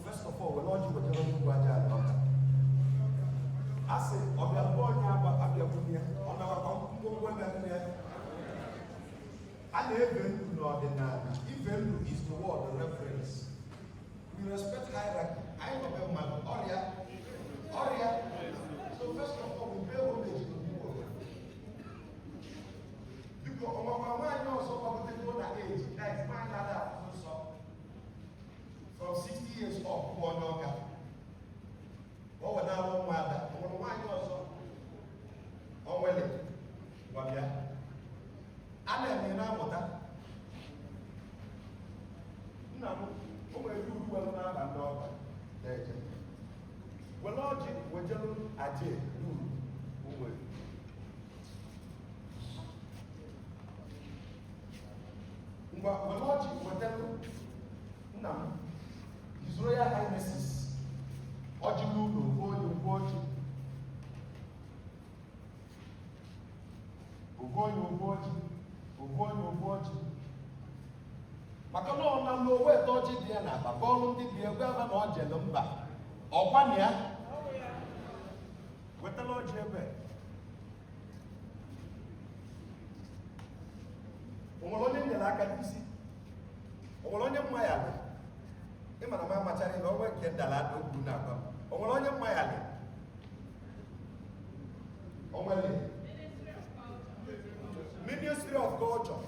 First of all, we're not going to do I say, of your boy, on our and even even is the word, the reference. We respect hierarchy. I know my Oria. So first of all, we pay homage to people. Because my mind also comfortable that age. That is my ladder. From 60 years up, one younger. What would now one mother? One also. ngwa were ọjị wetalụ nna m His Royal Highnesses ọjị n'ụlọ ogwu ọjị ogwu ọjị maka na ọ na lụ weta ọjị dị ya n'akpa ka ọrụ ndị bi egwe ama na ọ jelụ mba ọkwa na ya wetala ọjị ebe o nwere onye nyere aka n'isi o nwere onye mma ya dị ịma na m amachara ihe onwe nke ndala ogwu na-agba o nwere onye mma ya dị o nwere Ministry of Culture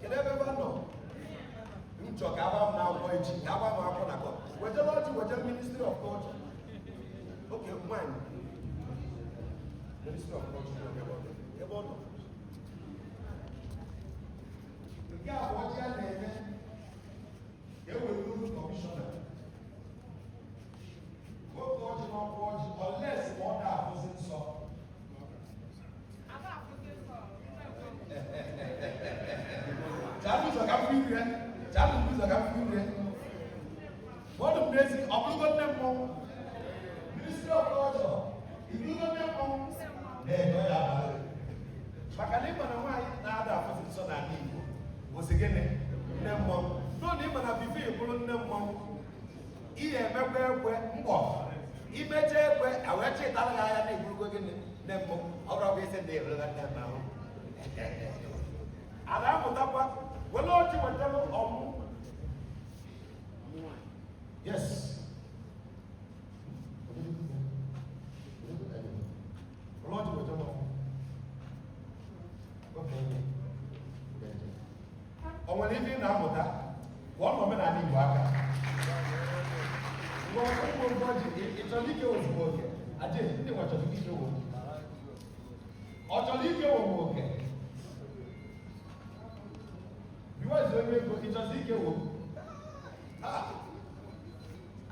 kedu ebe ebe nọ nchọ ka agba m na-akwọ echi ka agba m akwọ na kọ wetala ọjị wetala Ministry of Culture oke nwanyị Ministry of Culture ebe ọ nọ nke a bụ ọjị a na-eme ewere uru kọmishọna nwoke ọjị n'ọkwa ọjị ọles ma ọ na-abụzi nsọ Chalụ ụzọ ka m iri ya chalụ ụzọ ka m iri ya bọdụ m n'ezi ọ bụrụgo nne mmọnwụ Ministry of Culture ibugo nne mmọnwụ na-ego ya abalị maka na ịma na nwaanyị na-ada afụzi nsọ n'ala Igbo bụzi gịnị nne mmọnwụ n'ụlọ ịma na bife bụrụ nne mmọnwụ ihe emekwa ekwe mgbọ imecha ekwe awee chịtara gị anya na-eburugo gịnị nne mmọnwụ ọ bụrụ bụ isi ndị eruga nne mmọnwụ a na-amụtakwa were ọjị wetara ọmụ yes were ọjị wetara ọmụ o nwere ibe ị na-amụta bụ ọ n'omenala Igbo aka mgbe ụmụ ọjị ị chọrọ ike ozugbo oke aje ndị nwa chọrọ ike wo ọ chọrọ ike wo m oke biwazi onye ego ị chọrọ ike wo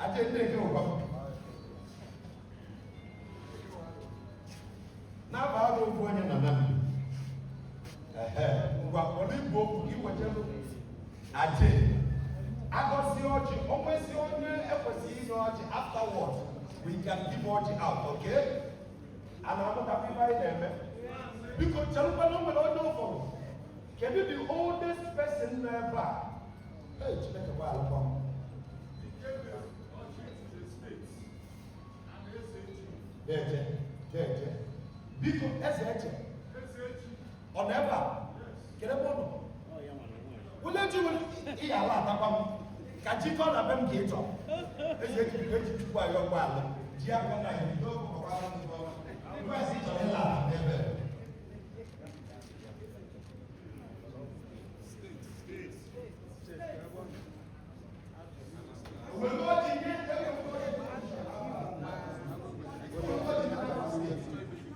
aje ndị eke ụkwa na-aba agụ okwu onye na na ngwa ọdụ Igbo okwu ka iwetelu aje agọzie ọjị onwezi onye ekwesịghị inye ọjị afterward we can give ọjị out okay a na-amụtakwa ibe anyị na-eme biko cherukwana o nwere onye ụfọdụ kedu the oldest person nọ ebe a Chineke gba alụkwa m jeje biko eze eche ọ nọ ebe a kedu ebe ọ nọ wole ji wele ihe ala atakwa m ka jikọ na be m ga-ịchọ eze eji chukwu ayọ gba ala ji akwa na ya bido ọkwara ndị ezi chọrọ ịla ala n'ebe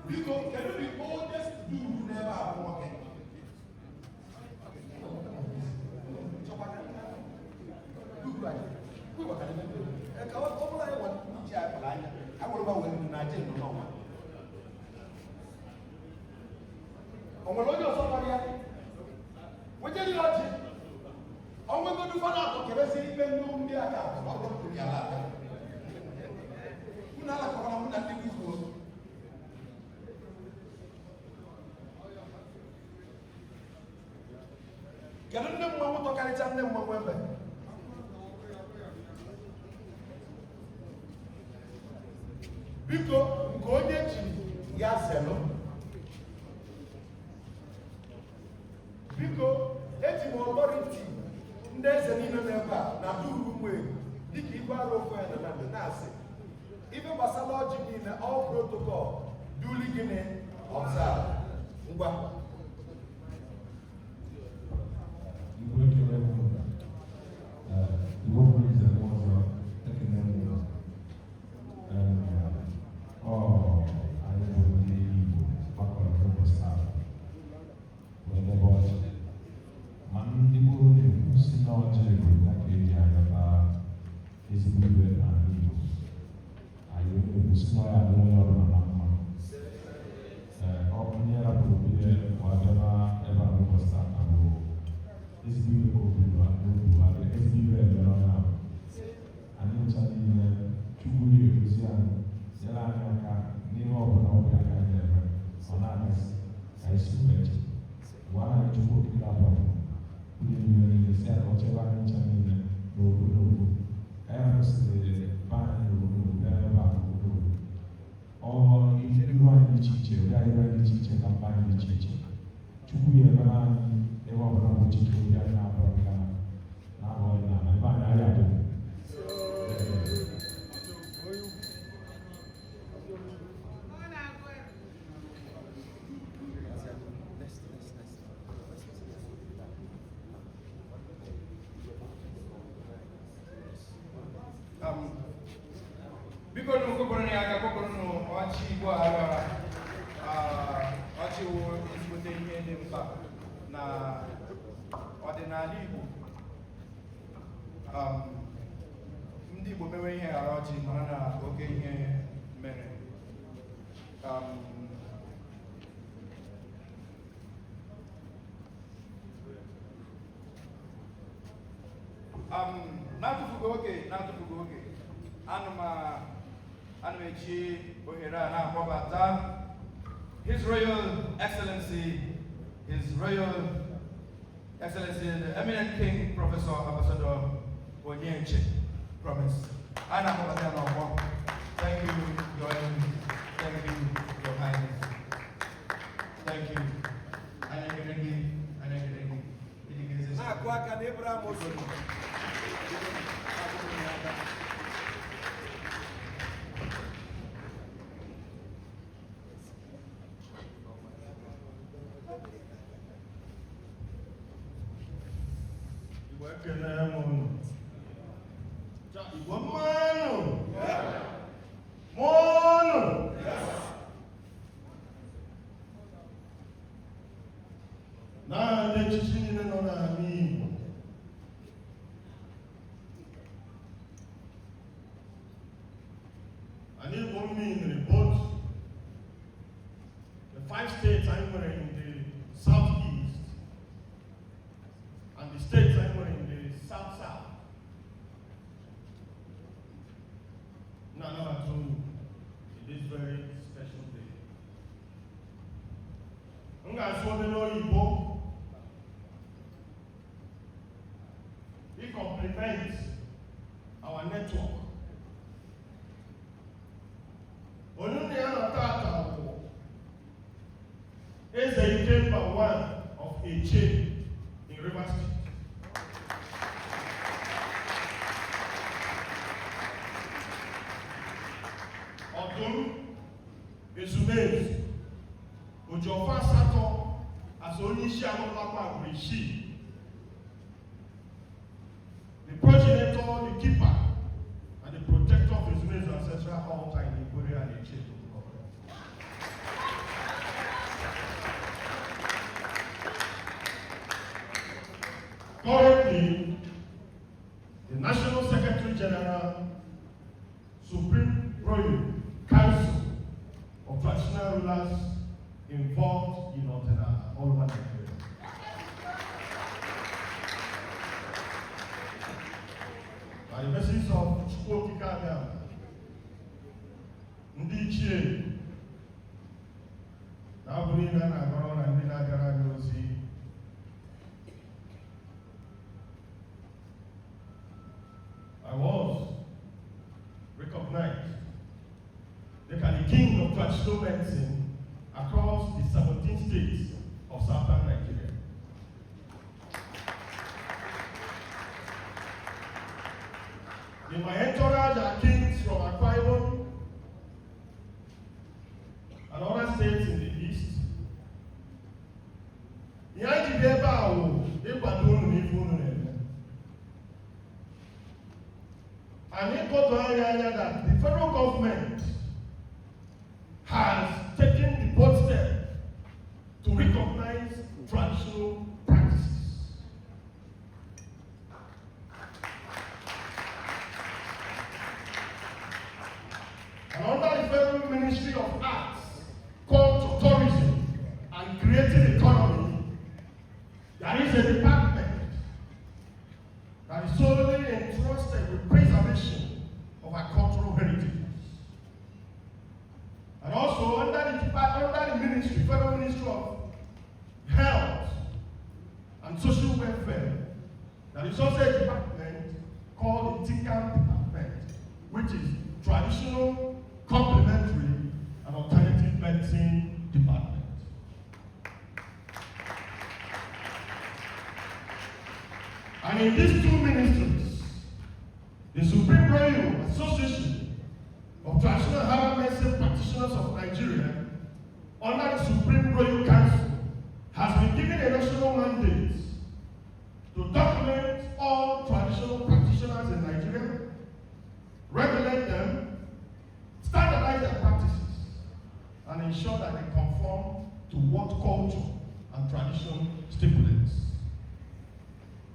biko kedu the oldest dude n'ebe a bụ nwoke onwere onye ọzọ gbara ya wejere ya ọjị onwegodu fana atọ kerezi ikpe ndị aka ọgụrụ ya ala unu alakọrọ mụ na ndị Igbo kedu ndị mmanwụ tọkarịcha ndị mmanwụ ebe biko nke onye ji ya zelụ biko eji m ọtọriti ndị eze niile n'ebe a na duru ụmụ egwu dịka igwe arụ ofe ya na ndị na-asị ife gbasara ọjị niile all protocol duly gịnị observe ngwa Ọ bụ nye ya bụ Aisubeche. Wana ichukua kila hapo. Kuli nimeelezea kwa chakula cha nini ndogo. Aya msile bana ndogo baba ndogo. Oh, ilikuwa ni chiche, ndio ni chiche kampani ni chiche. Chukuye bana ewa bana mchiche ndio na hapo na hapo na bana hapo. Biko no ko bono ya ka ko no wachi go ara wachi wo isbote ihe dị mkpa na ọdịnala Igbo. Ndị Igbo mewe ihe ara ọchị mara na oge ihe mere. N'atụfughị oge ana m eji ohere a na-akpọbata His Royal Excellency, the eminent King Professor Ambassador Onyenche Promise. Ana akpọbata n'ọgbọ. Thank you, Your Eminence. Thank you, Your Highness. Thank you. Anyị ekele gị. Na-akụ aka na Abraham Osoro. Igbo mmanụ mọnụ naanị echichi niile nọ n'ala Igbo and Igbo mean both the 5 states I were in the southeast and the states I were in the south. Number 2, it is very special day. I'm going to show you it complements our network. Is a chamber one of a chain in Rivers State. Ezumez Ojofa Sato as Onishi Alolapa Rishi, the progenitor, the keeper, and the protector of Ezumez ancestral altar in Igoria and Eche. Currently, the National Secretary General, Supreme Royal Council of Traditional Rulers involved in Otena, all over Nigeria. By the message of Chukwokika Dam, Ndichie, Naburina Nagoro and Nina Garanosi, I was recognized the king of traditional medicine across the 17 states of southern Nigeria. In my entourage are kings from Akwa Ibom and other states in the east. And it got to that the federal government has taken the bold step to recognize traditional practices. And under the Federal Ministry of Arts, Culture, Tourism, and Creative Economy, there is a department that is solely entrusted with preservation of our cultural heritage. And also under the Federal Ministry of welfare, there is also a department called the TICAM department, which is Traditional, Complementary, and Alternative Medicine Department. And in these two ministries, the Supreme Royal Association of Traditional Herbal Medicine Practitioners of Nigeria, under the Supreme Royal Council, has been given a national mandate to document all traditional practitioners in Nigeria, regulate them, standardize their practices, and ensure that they conform to what culture and tradition stipulates.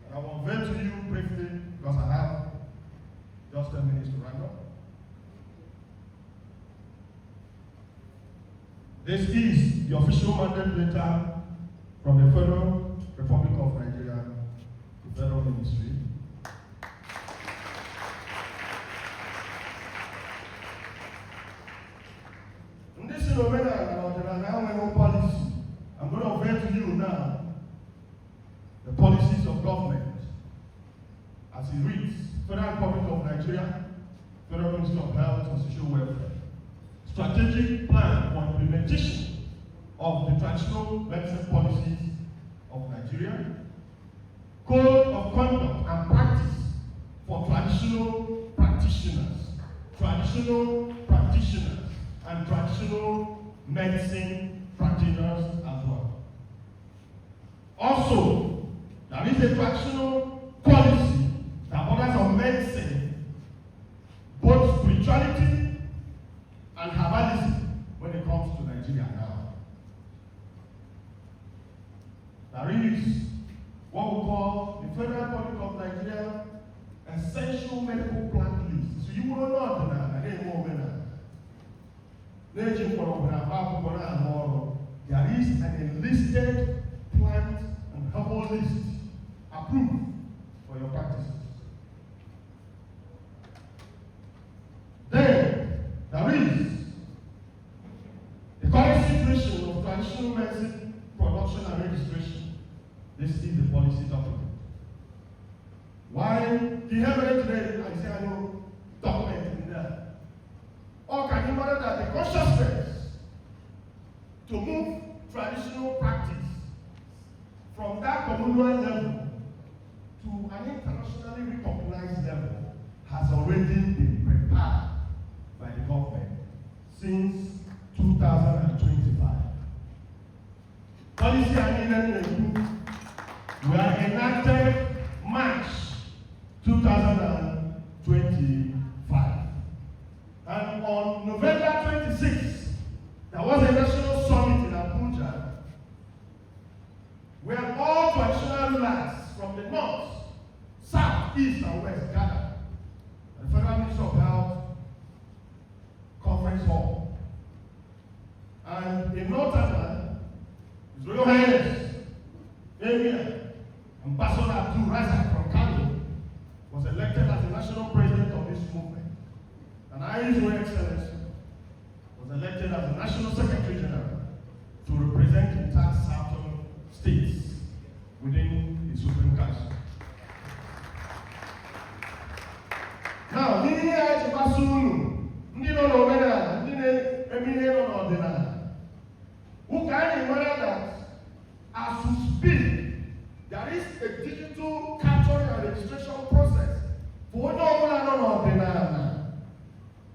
And I will unveil to you briefly, because I have just 10 minutes to round up. This is the official mandate letter from the Federal Republic of Nigeria, the Federal Ministry. And this is a policy. I'm going to unveil to you now the policies of government as it reads: Federal Republic of Nigeria, Federal Ministry of Health and Social Welfare. Strategic plan for implementation of the traditional medicine policies of Nigeria. Code of conduct and practice for traditional practitioners, and traditional medicine practitioners as well. Also, there is a traditional policy that borders on medicine, both spirituality and herbalism when it comes to Nigeria now. There is what we call the Federal Republic of Nigeria Essential Medical Plant List. So you will not know that. There is an enlisted plant and herbal list approved for your practices. Then there is the current situation of traditional medicine production and registration. This is the policy document. Why do you have it today? I say I know document in there. Or can you imagine that the consciousness to move traditional practice from that communal level to an internationally recognized level has already been prepared by the government since 2025. Policy and we are enacted March 2025. And on November 26th, there was a national summit in Abuja where all traditional rulers from the north, south, east, and west gathered at the Federal Ministry of Health Conference Hall. And in no time, His Royal Highness, Emir Ambassador Abdul Razak from Kano, was elected as the national president of this movement. And I, His Royal Excellency, was elected as the National Secretary General to represent entire southern states within the Supreme Council. Now, ndị a ji gbasa unu, ndị nọ n'omenala, ndị na-eme ihe nọ n'ọdịnala. Ụka anyị nwere that as we speak, there is a digital capturing and registration process for onye ọbụla nọ n'ọdịnala,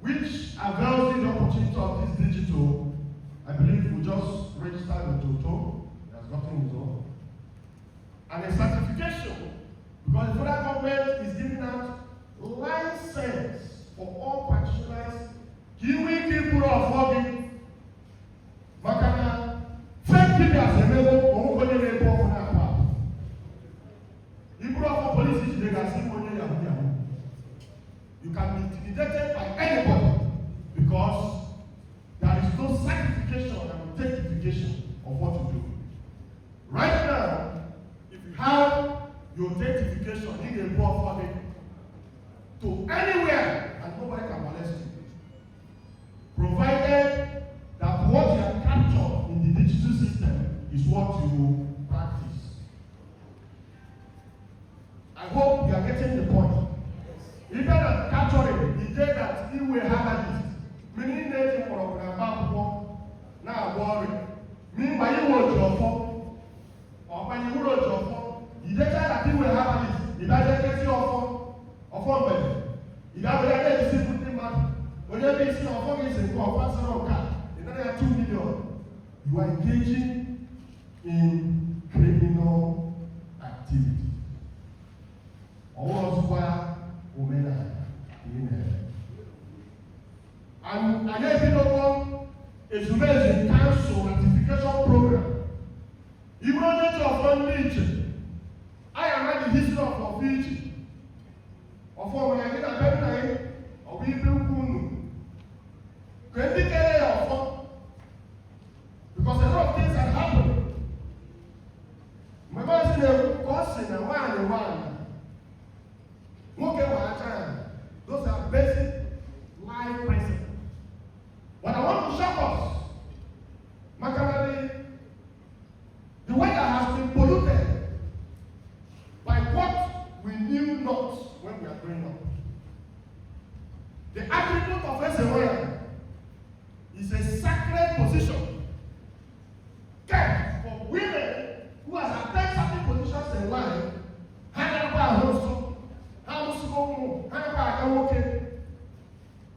which avails the opportunity of this digital. I believe we just registered with Toto, he has gotten his own. And a certification, because the federal government is giving out license for all practitioners. Giving people of working, Makana, fake people as a member, or who they report on that part. People of police, they can see money Yahoo. You can be intimidated by anybody because there is no certification and authentication of what you do. Right now, if you have your authentication in a report to anywhere and nobody can molest you, provided that what you have captured in the digital system is what you practice. getting the point. Even at capturing, the day that he will have it, meaning native for a Bible, now worry. Meanwhile, you will draw for, or when you will draw for, the day that he will have it, the budget gets you of one. If I will get a simple man, whenever you see a phone is in personal car, another 2 million, you are engaging in criminal activity. All why women are in there. And I guess you know a Juvenile Council ratification program. Even though of one region, I am at the history of Fiji. Of all when I get a better night, or we will kunu. Can we get a offer? Because a lot of things have happened. My boss in a question and one. Look at what time. Those are basic life principles. What I want to shock us, Macaroni, the weather has been polluted by what we knew not when we are growing up. The attribute of Ezekiel is a sacred position kept for women who have attained certain positions in life.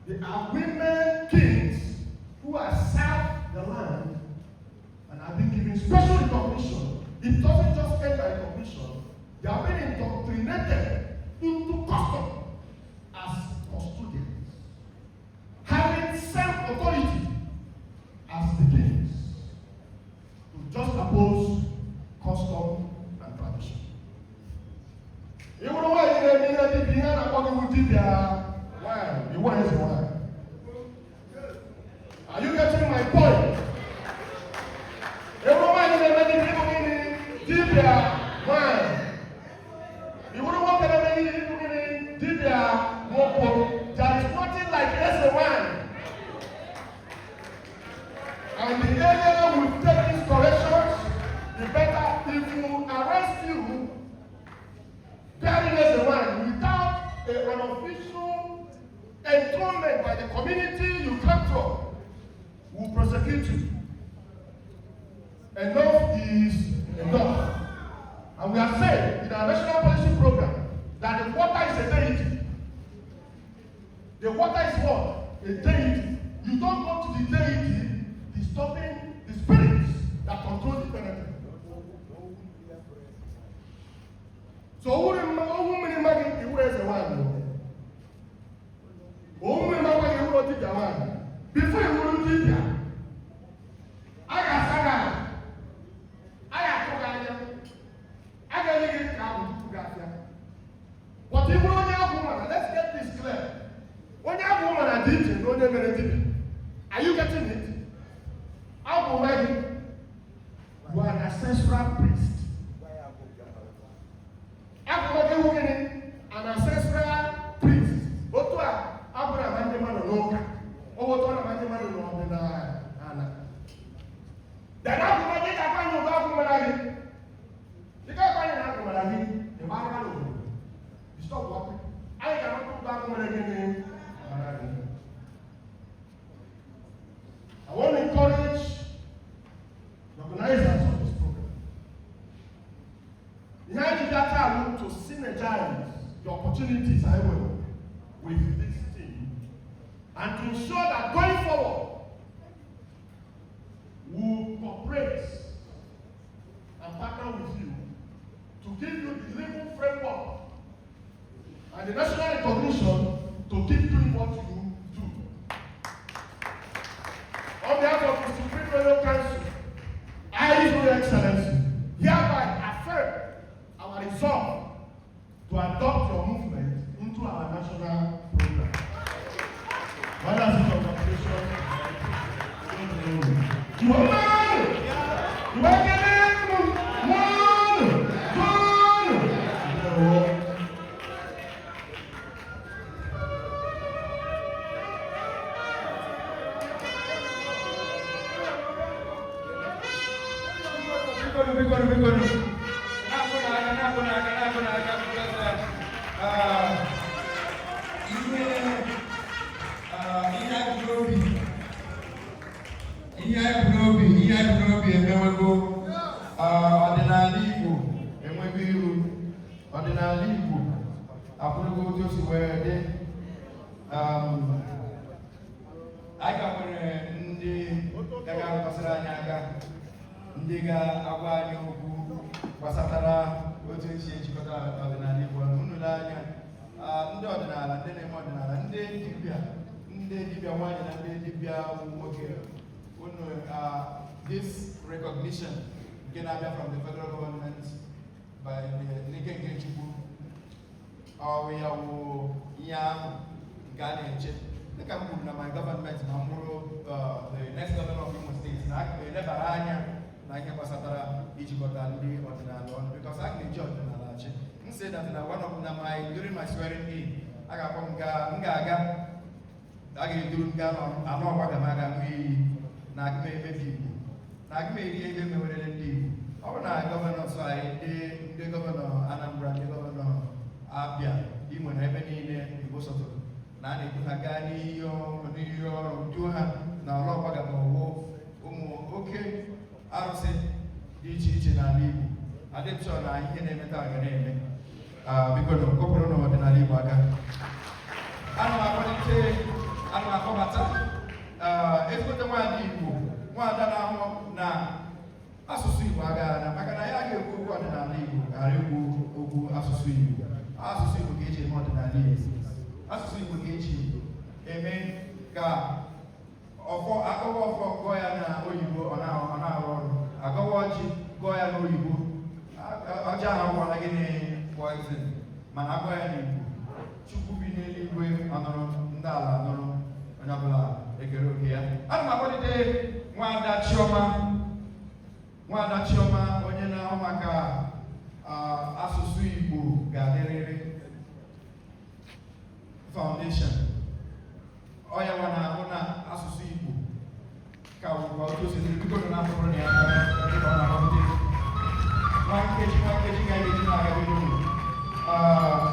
They are women kings who have served the land and have been given special recognition. It doesn't just end by recognition. They are being indoctrinated into custom as custodians, having self-authority as the kings to just oppose custom and tradition. You know why you need why? You want to why? Are you getting my point? Everyone in the many people in why? You wouldn't want to have any people in there is nothing like S1. And the area will take these corrections. The better if you arrest you, carrying S1 without an official enthronement by the community you come from, will prosecute you. Enough is enough. And we have said in our national policy program that the water is a deity. The water is what? A deity. You don't go to the deity disturbing the spirits that control the planet. So who many maggie you wear the one? Who many maggie you wrote the one? Before you wrote it, I got Saga. I got Togaya. I got to get out to but if you don't have woman, let's get this clear. When you have woman and DJ, don't have any. Are you getting it? How woman, you are an ancestral priest. How woman, an ancestral priest. What do I? Abraham and the man of Loka. Or what one of the man of Loka? The argument is I find you back woman. You can't find an argument. The man of Loka. Stop walking. I cannot put back woman again. I want to encourage the organizers of this program. In Nigeria, to synergize the opportunities I will with this team and to ensure that going forward, we will cooperate and partner with you to give you the legal framework and the national recognition to keep doing what you do. On behalf of the Supreme Federal Council, I, His Royal Excellency, hereby affirm our resolve to adopt your movement into our national program. What does it congratulation? ihe anyị bụ n'obi emewego ọdịnala Igbo enwego iru, ọdịnala Igbo akwụrụgo otu o si wee dị. Anyị ka nwere ndị ga-arụtasịrị anyị aka, ndị ga-agwa anyị okwu gbasatara otu esi ejikọta ọdịnala Igbo. Unu n'anya ndị ọdịnala, ndị na-eme ọdịnala, ndị dibịa nwaanyị na ndị dibịa nwoke, unu this recognition nke na-abịa from the federal government by n'ike nke Chukwu, ọrụ ya wụ ihe ahụ nke a na-eche. Dịka m kwuru na my government ma mụrụ the next governor of Imo State, na aka elebara anya na ihe gbasatara ijikọta ndị ọdịnala ọnụ, because a ga-eji ọdịnala achị. M say that na one of during my swearing in, a ga-akpọ m ga-aga, a ga-eduru m gaa anụ ọgbagamaga m iyi na agụm emebi Igbo, na agụm eri ego emewerele ndị Igbo. Ọ bụ na gọvanọ so anyị ndị gọvanọ Anambra, ndị gọvanọ Abia, Imo na ebe niile Igbo sọtụrụ, na a na-ebu ha gaa n'iyi ọrụ duo ha na ọrụ ọgbagamaọwụ ụmụ oke arụsị dị iche iche n'ala Igbo. Adịpụchọ na ihe na-emeta aga na-eme. Biko na kọpụrụ n'ọdịnala Igbo aka. Ana m akpọbata ezigbote nwaanyị Igbo, nwaada na-ahụ na asụsụ Igbo agaghara, maka na ya ga-ekwu okwu ọdịnala Igbo ghara ikwu okwu asụsụ Igbo. Asụsụ Igbo ga-eji eme ọdịnala Igbo. Asụsụ Igbo ga-eji eme ka akọwa ọfọ gụọ ya na oyibo ọ na-arụ ọrụ, agọwa ọjị gụọ ya n'oyibo, ọjị ahụ gwara gị poison, mana agụọ ya n'Igbo. Chukwu bi n'eluigwe anụrụ, ndị ala anụrụ, onye ọbụla ekere oke ya. Ana m akpọlite Nwaada Chioma, onye na-ahụ maka asụsụ Igbo ga-adịrịrị Foundation. Ọ ya nwa na-ahụ na asụsụ Igbo ka ụwa otu osiri biko na afọrọ na ya dịka ọ na-ahụte nwa nkeji ga-eji na-aga bido.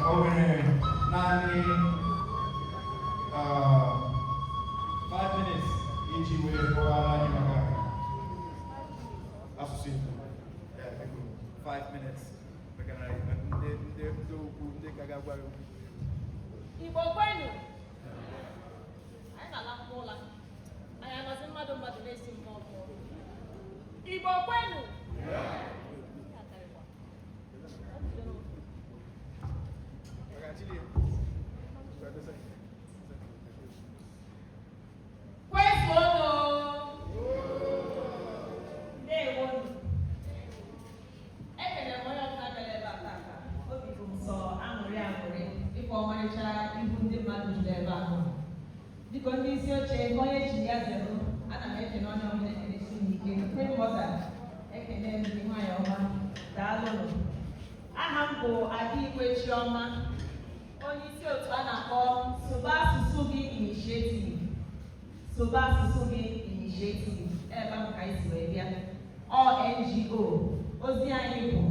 O nwere naanị 5 minutes iji wee kọwara anyị maka asụsụ Igbo. 5 minutes maka na ndị okwu ndị ka ga-agwa okwu. Igbo kwenu, anyị na-alakwa ụla, anyị anọzi mmadụ na-esi mmụọ mmụọ. Igbo kwenu, kwezuonu, ndewonu. Ekele m onye ọbụla bịara ebe a tata, obi bụ m sọ aṅụrị ịkwa ọmarịcha ihu ndị mmadụ juru ebe ahụ. Dịka ndị isi oche onye ji ya zero, ana m ekele onye ọbụla ekelesi n'ike. Kwemọda ekele m gị nwanyị ọma, daalụnụ. Aha m bụ Adịgwe Chioma, onye isi otu a na-akpọ Soba Asụsụ Gị Initiative. Soba Asụsụ Gị Initiative, ebe ahụ ka anyị si wee bịa. NGO, ozi anyị bụ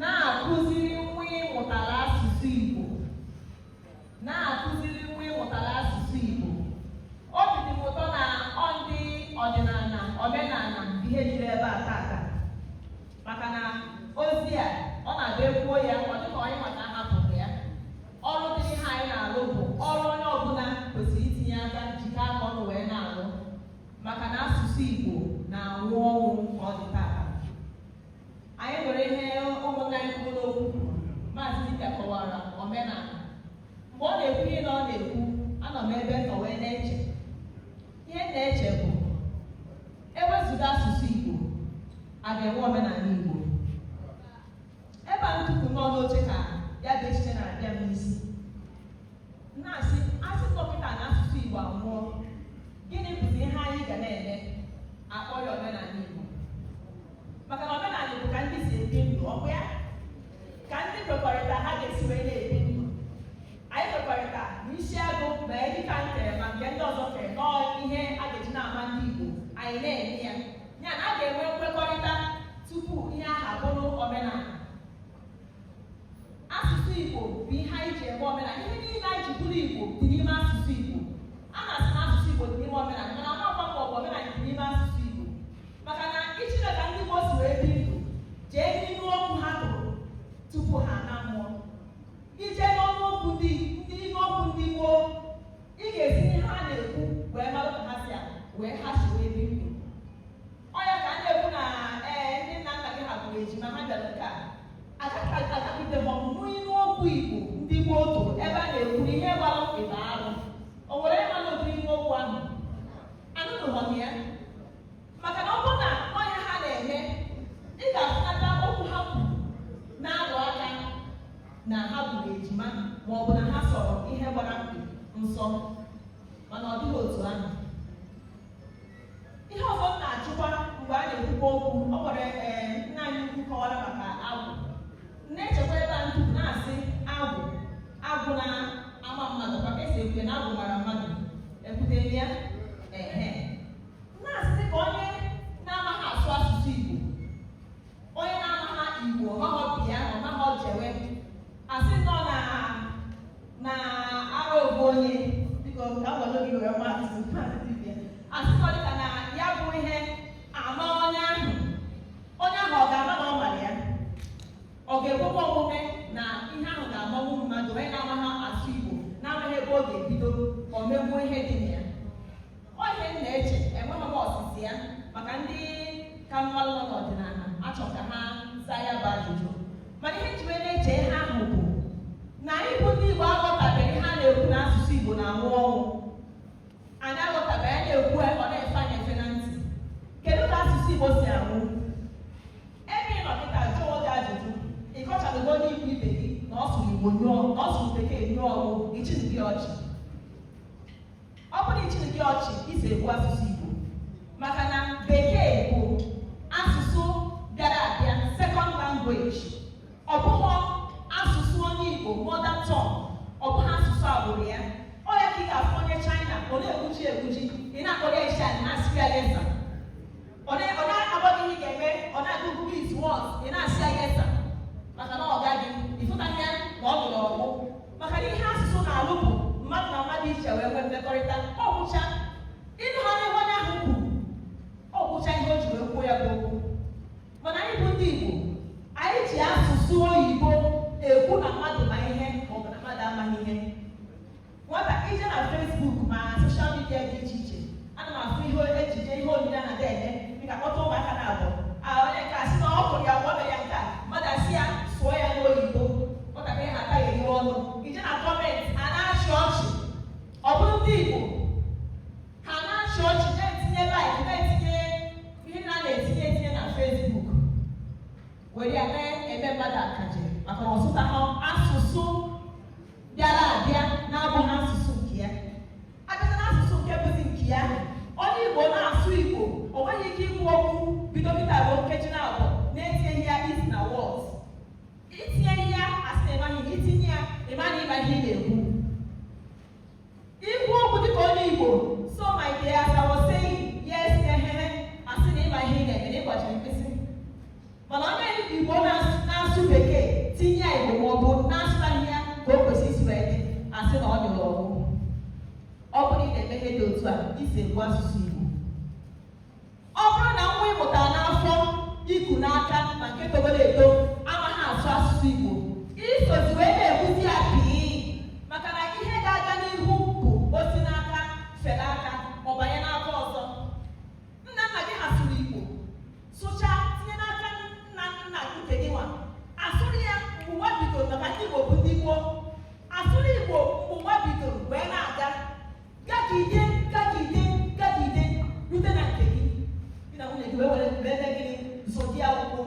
na-akụziri nwa ịmụtara asụsụ Igbo, na-akụziri nwa ịmụtara asụsụ Igbo. Obi dị m ụtọ na ndị ọdịnala omenala ihe jiri ebe a tata, maka na ozi a ọ na-abịa ekwuo ya ọ dịka onye maka ahapụrụ ya. Ọrụ dịrị ha anyị na-alụ bụ ọrụ onye ọbụla kwesịrị itinye aka njikọ aka ọnụ wee na-alụ, maka na asụsụ Igbo na-anwụ ọnwụ ka ọ dị tata. Anyị nwere ihe ụmụnna anyị kwuru n'okwu, Maazị Dibia kọwara omenala. Mgbe ọ na-ekwu ihe na ọ na-ekwu, anọ m ebe nọ wee na-eche. Ihe na-eche bụ ewezụga asụsụ Igbo, a ga-enwe omenala Igbo. Ebe a ntụpụ n'ọnụ oche ka ya bụ echiche na-abịa m n'isi. Na-asị asị dọkịta na asụsụ Igbo anwụọ, gịnị bụzi ihe anyị ga na-eme akpọ ya omenala Igbo? Maka na omenala Igbo ka ndị si ebi ndụ, ọ bụ ya ka ndị kwekọrịta ha ga-esi wee na-ebi ndụ. Anyị kwekọrịta n'isi agụ ma edika ntere ma nke ndị ọzọ tere nọọ ihe a ga-eji na-ama ndị Igbo, anyị na-eme ya. Ya na a ga-enwe nkwekọrịta tupu ihe ahụ abụrụ omenala. Asụsụ Igbo bụ ihe anụbeghị ọmụmụ ilu okwu Igbo ndị gboo toro ebe a na-ekwu ihe gbara ịba arụ. O nwere ịma na otu ilu okwu ahụ anụbeghị m ya, maka na ọ bụrụ na ọnya ha na-eme, ị ga-afụnata okwu ha kwuru na-alụ aka na ha gburu ejima ma ọ bụ na ha sọrọ ihe gbara mkpi nsọ, mana ọ dịghị otu ahụ. Ihe ọzọ m na-achịkwa mgbe a na-ekwukwa okwu, ọ nwere nna anyị ukwu kọwara maka agwụ. Na-echekwa ebe a ntupu na-asị agwụ na-ama mmadụ kwa ka esi ekwe na agwụ mara mmadụ ekwutere ya na-asị ka onye na-amaghị asụ asụsụ Igbo, onye na-amaghị Igbo ọmaghị bịa ọmaghị jewe asị nọ na ara obu onye dịka ka gwado gị were mma asụsụ asị nọ dịka na ya bụ ihe ama onye ahụ ọ ga-ama na ọ mara ya, ọ ga-ekwekwa omume na ihe ahụ ga-agbanwu mmadụ onye na-amaghị asụ Igbo na-amaghị ebe ọ ga-ebido o megbuo ihe dị na ya. Ọ ihe m na-eche, enweghị m ọsịsị ya maka ndị ka mmalụ nọ n'ọdịnala achọ ka ha zaa ya bụ ajụjụ, mana ihe njiwe na-eche ihe ahụ bụ na ịbụ ndị Igbo aghọtabeghị ha na-ekwu na asụsụ Igbo na-anwụ ọnwụ. Anyị aghọtabeghị, anyị na-ekwu ọ na-efe anyị efe na ntị. Kedu ka asụsụ Igbo si anwụ? Ebe ị nọ dịka jụọ gị ajụjụ, ị kọchadogo onye Igbo ibe gị na ọ sụrụ Igbo nyụọ, na ọ sụrụ Bekee nyụọ ọgwụ, ichiri gị ọchị. Ọ bụrụ ichiri gị ọchị, isi ekwu asụsụ Igbo, maka na Bekee bụ asụsụ bịara abịa, second language. Ọ bụghị asụsụ onye Igbo mother tongue, ọ bụghị asụsụ agbụrụ ya. Ọ ya ka ị ga-afụ onye China ọ na-ekwuji ị na-akpọrọ ya isi anyị na-asị ya yesa. Ọ na-agbaghị ihe ị ga-eme, ọ na-agụ please once ị na-asị ya yesa, maka na ọ gaghị ịfụtaghị ya na ọ gụrụ ọgwụ. Maka na ihe asụsụ na-alụ bụ mmadụ na mmadụ iche wee nwee mmekọrịta. Ọ gwụcha ịnụ ha n'ihe onye ahụ kwuru, ọ gwụcha ihe o ji wee kwuo ya bụ okwu. Mana anyị bụ ndị Igbo, anyị ji asụsụ oyibo ekwu na mmadụ ma ihe ma ọ bụ na mmadụ amaghị ihe. Nwata ije na Facebook ma soshal midia dị iche iche, ana m afụ ihe ejije ihe onyinye na dede dịka kpọta ụmụaka na-abụ onye nke asị na ọ kụrụ ya gwọbe ya nke a, mmadụ asị ya sụọ ya n'oyibo, nwatakịrị ha ataghị ehiwe ọnụ. Ije na kọmentị ha na-achị ọchị. Ọ bụrụ ndị Igbo, ha na-achị ọchị na-etinye laik, na-etinye ihe na-etinye na Facebook, were ya na-eme mmadụ akaje maka na ọsụta ha asụsụ bịara abịa na-abụghị asụsụ nke ya. Abịa na asụsụ nke bụzi nke ya, onye Igbo na-asụ Igbo o nweghị ike ikwu okwu bido kịta bụ nkeji na abụọ na-etinyeghị ya is na words. Itinye ya asị na ịmaghị, itinye ya ịmaghị ịma ihe ị na-ekwu. Ikwu okwu dịka onye Igbo, so my dear, as I was saying, yes, asị na ịma ihe ị na-eme na ịgbachi mkpịsị. Mana onye Igbo na-asụ Bekee tinye ya Igbo ma ọ bụ na-asụtaghị ya ka o kwesịrị isi wee dị, asị na ọ dịrị ọgwụ. Ọ bụrụ ị na-eme ihe dị otu a, isi ekwu asụsụ Igbo. Ọ bụrụ na nwa ịmụta n'afọ iku n'aka ma nke togoro eto amaghị asụ asụsụ Igbo, isozi wee na-ekwuzi ya pii, maka na ihe ga-aga n'ihu bụ osi n'aka fere aka ọ banye n'aka ọzọ. Nna nna gị asụrụ Igbo, sụcha tinye n'aka nna nke gị nwa, asụrụ ya mgbe ụwa bidoro, maka ndị Igbo bụ ndị gboo. Asụrụ Igbo mgbe ụwa bidoro wee na-aga gagide rute na nke gị, gị na nwunye gị wee were ebe gịnị zodi akwụkwọ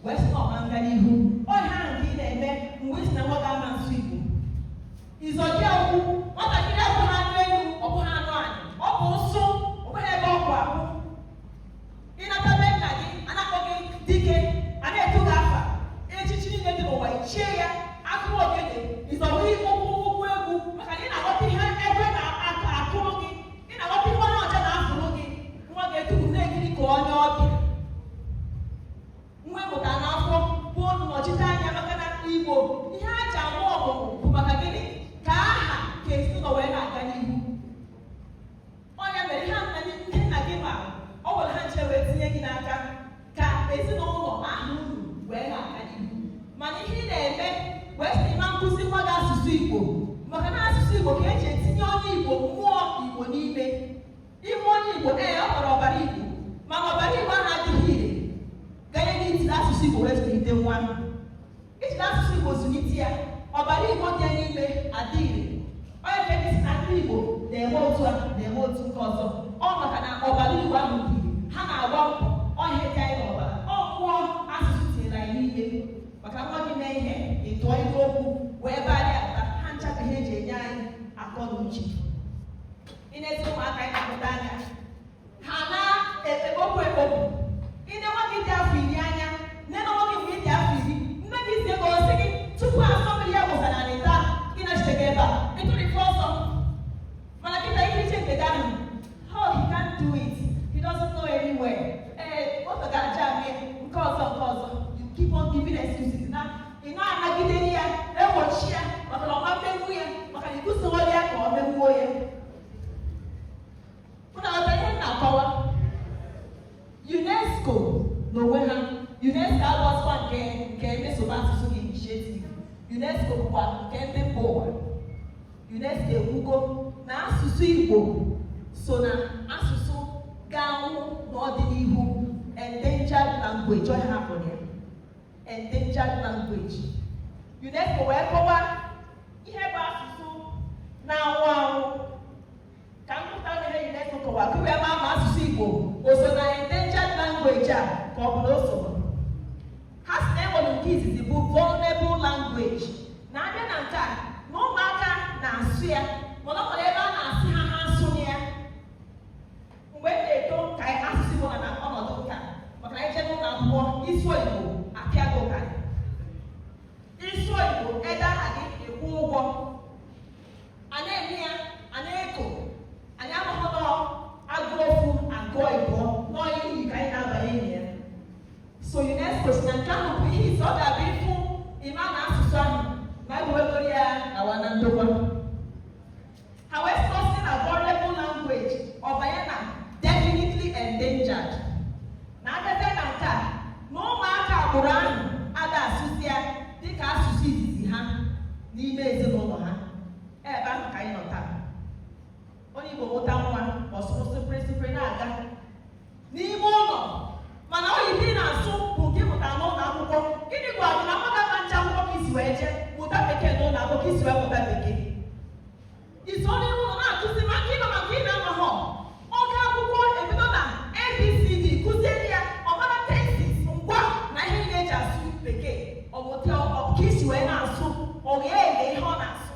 wee sị na ọma nga n'ihu. Ọhịa ahụ ka ị na-eme mgbe ị si na nwa ga-ama nsụ Igbo. Izodi akwụkwọ, nwatakịrị abụghị anụ elu, ọ bụghị anụ anyị, ọ bụ ụsụ, ọ bụghị ebe ọ bụ ahụ. Ịnatabe nna gị anakpọ gị dike, a na-etu gị afa, echichi niile dị n'ụwa ichie ya, akụrụ ogede, ịzọrọ ụkwụ egwu, maka na ị na-aghọta ihe egwe na-akụrụ gị, ị na-aghọta ihe onye ọcha na-afụrụ gị. Nwa ga-etupu na-ekiri ka onye ọbịa. Nwa ịmụta n'afọ bụ nnọchite anya, maka na Igbo ihe a ji amụ ọmụmụ bụ maka gịnị? Ka aha ka ezinụlọ wee na-aga n'ihu. Ọnya mere ihe ndị nna gị ma ọ nwere ha nche wee tinye gị n'aka ka ezinụlọ aha unu wee na-aga n'ihu. Mana ihe ị na-eme wee sị na nkụzi nwa gị asụsụ Igbo, maka na asụsụ Igbo ka eji etinye onye Igbo mmụọ Igbo n'ime. Ime onye Igbo ọ gbara ọbara Igbo, mana ọbara Igbo ahụ adịghị ire ganye n'itiri asụsụ Igbo wee zụlite nwa. Iji ijiri asụsụ Igbo zụlite ya, ọbara Igbo dị n'ime adịghị. Onye ka esi na ndị Igbo na-eme otu a na-eme otu nke ọzọ. Ọ maka na ọbara Igbo ahụ dị, ha na-agba mbọ ọhịa dị anyị n'ọbara. Ọ mmụọ asụsụ tinyere anyị n'ime. Maka nwa gị mee ihe, ịtụọ ihe okwu wee barịa ata, ha ncha ka ihe eji enye anyị akọ na uche. Ị na-ezi ụmụaka anyị na-apụta anya, ha na-ekpokwu ekpokwu. Ị na-enwe gị dị afọ 10 anya, nne na nwa gị mgbe ị dị afọ 10, nne gị si ego osi gị tupu asọmpi ya gwụsara na ịta ị na-echete ebe a, ịtụrịfe ọsọ. Mana kịta ihe iche nke gị ahụ, how he can't do it, he doesn't know anywhere. Otu ga-aja mee nke ọzọ. You keep on giving excuses na ị na-anagide ya, egbochi ya maka na ọma mmegbu ya, maka na ikwusowere ya ka ọ megbuo ya. Mụna ọta ihe m na-akọwa, UNESCO n'onwe ha, UNESCO abụọsịkwa nke emesoba asụsụ gị initiative. UNESCO bụkwa nke ndị mba ụwa. UNESCO ekwugo na asụsụ Igbo so na asụsụ ga-anwụ n'ọdịnihu, endangered language. Ọ ha hapụrụ ya, endangered language. UNESCO wee kọwaa ihe bụ asụsụ na-anwụ anwụ. Ka m pụta ihe UNESCO kọwaa ka wee maa ma asụsụ Igbo o so na endangered language a ka ọ bụ na o so. Ha si na enwere nke izizi bụ vulnerable language. Na-abịa na nke a, na ụmụaka na-asụ ya, mana ọ nwere ebe a na-asị ha asụ ya. Mgbe m na-eto ka asụsụ Igbo na ọnọdụ nka, maka na ije n'ụlọ akwụkwọ ịsụ Igbo apịa gị ụka. Ịsụ Igbo ede aha gị ekwu ụgwọ. A na-eme ya, a na-eko, anyị amaghị agụ ofu agụọ Igbo n'ọya iyi ka anyị na-abanye enyi ya. So UNESCO si na nke ahụ bụ ihe isi ọ ga-abịa ịfụ ịma na asụsụ ahụ na ewegoro ya awa na ndokwa. Ha wee sọsị na vulnerable language ọ banye na definitely endangered. Na abịazie na nke a, na ụmụaka agbụrụ ahụ ada asụsụ ya dịka asụsụ izizi ha n'ime ezinụlọ ha. Ebe ahụ ka anyị nọ taa. Onye Igbo mụta nwa ọsụrụ sụpịrịsụpịrị na-aga n'ime ụlọ, mana oyibo ị na-asụ bụ nke mụta n'ụlọ akwụkwọ. Gịnị bụ agụ na mmadụ ama ncha akwụkwọ ka isi wee jee mụta bekee n'ụlọ akwụkwọ ka isi wee mụta bekee? Isi onye ụlọ na-akụzi maka ịnọ maka ị na-amahọ oge akwụkwọ ebido na ABCD kụziere ya ọmara tesis ngwa na ihe ị na-eji asụ bekee ọmụta ka isi wee na-asụ oghe eghe ihe ọ na-asụ.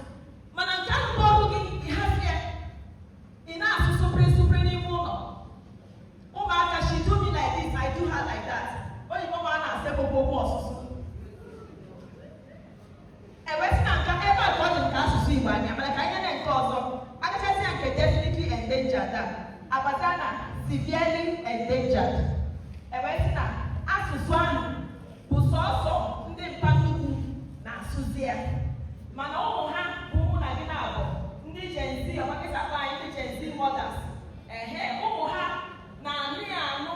Mana nke ahụ bụ ọrụ gị, ịhazi ya, ị na-asụ sụpịrịsụpịrị n'ime ụlọ. Ụmụaka, she do me like this, I do her like that. Oyibo ma na-asa okpokpo ọsụsụ. Ewesị na nke ebe a ka ọ dị nke asụsụ Igbo anya, mana ka anyị na nke ọzọ, agachasị na nke definitely endangered a, abata na severely endangered. Ewesị na asụsụ ahụ bụ sọsọ ndị mpa nnukwu na-asụzi ya, mana ụmụ ha bụ ụmụ na gị na-abụ ndị Gen Z, ọgbakịta akpa anyị ndị Gen Z mothers. Ụmụ ha na-anụ ya anụ,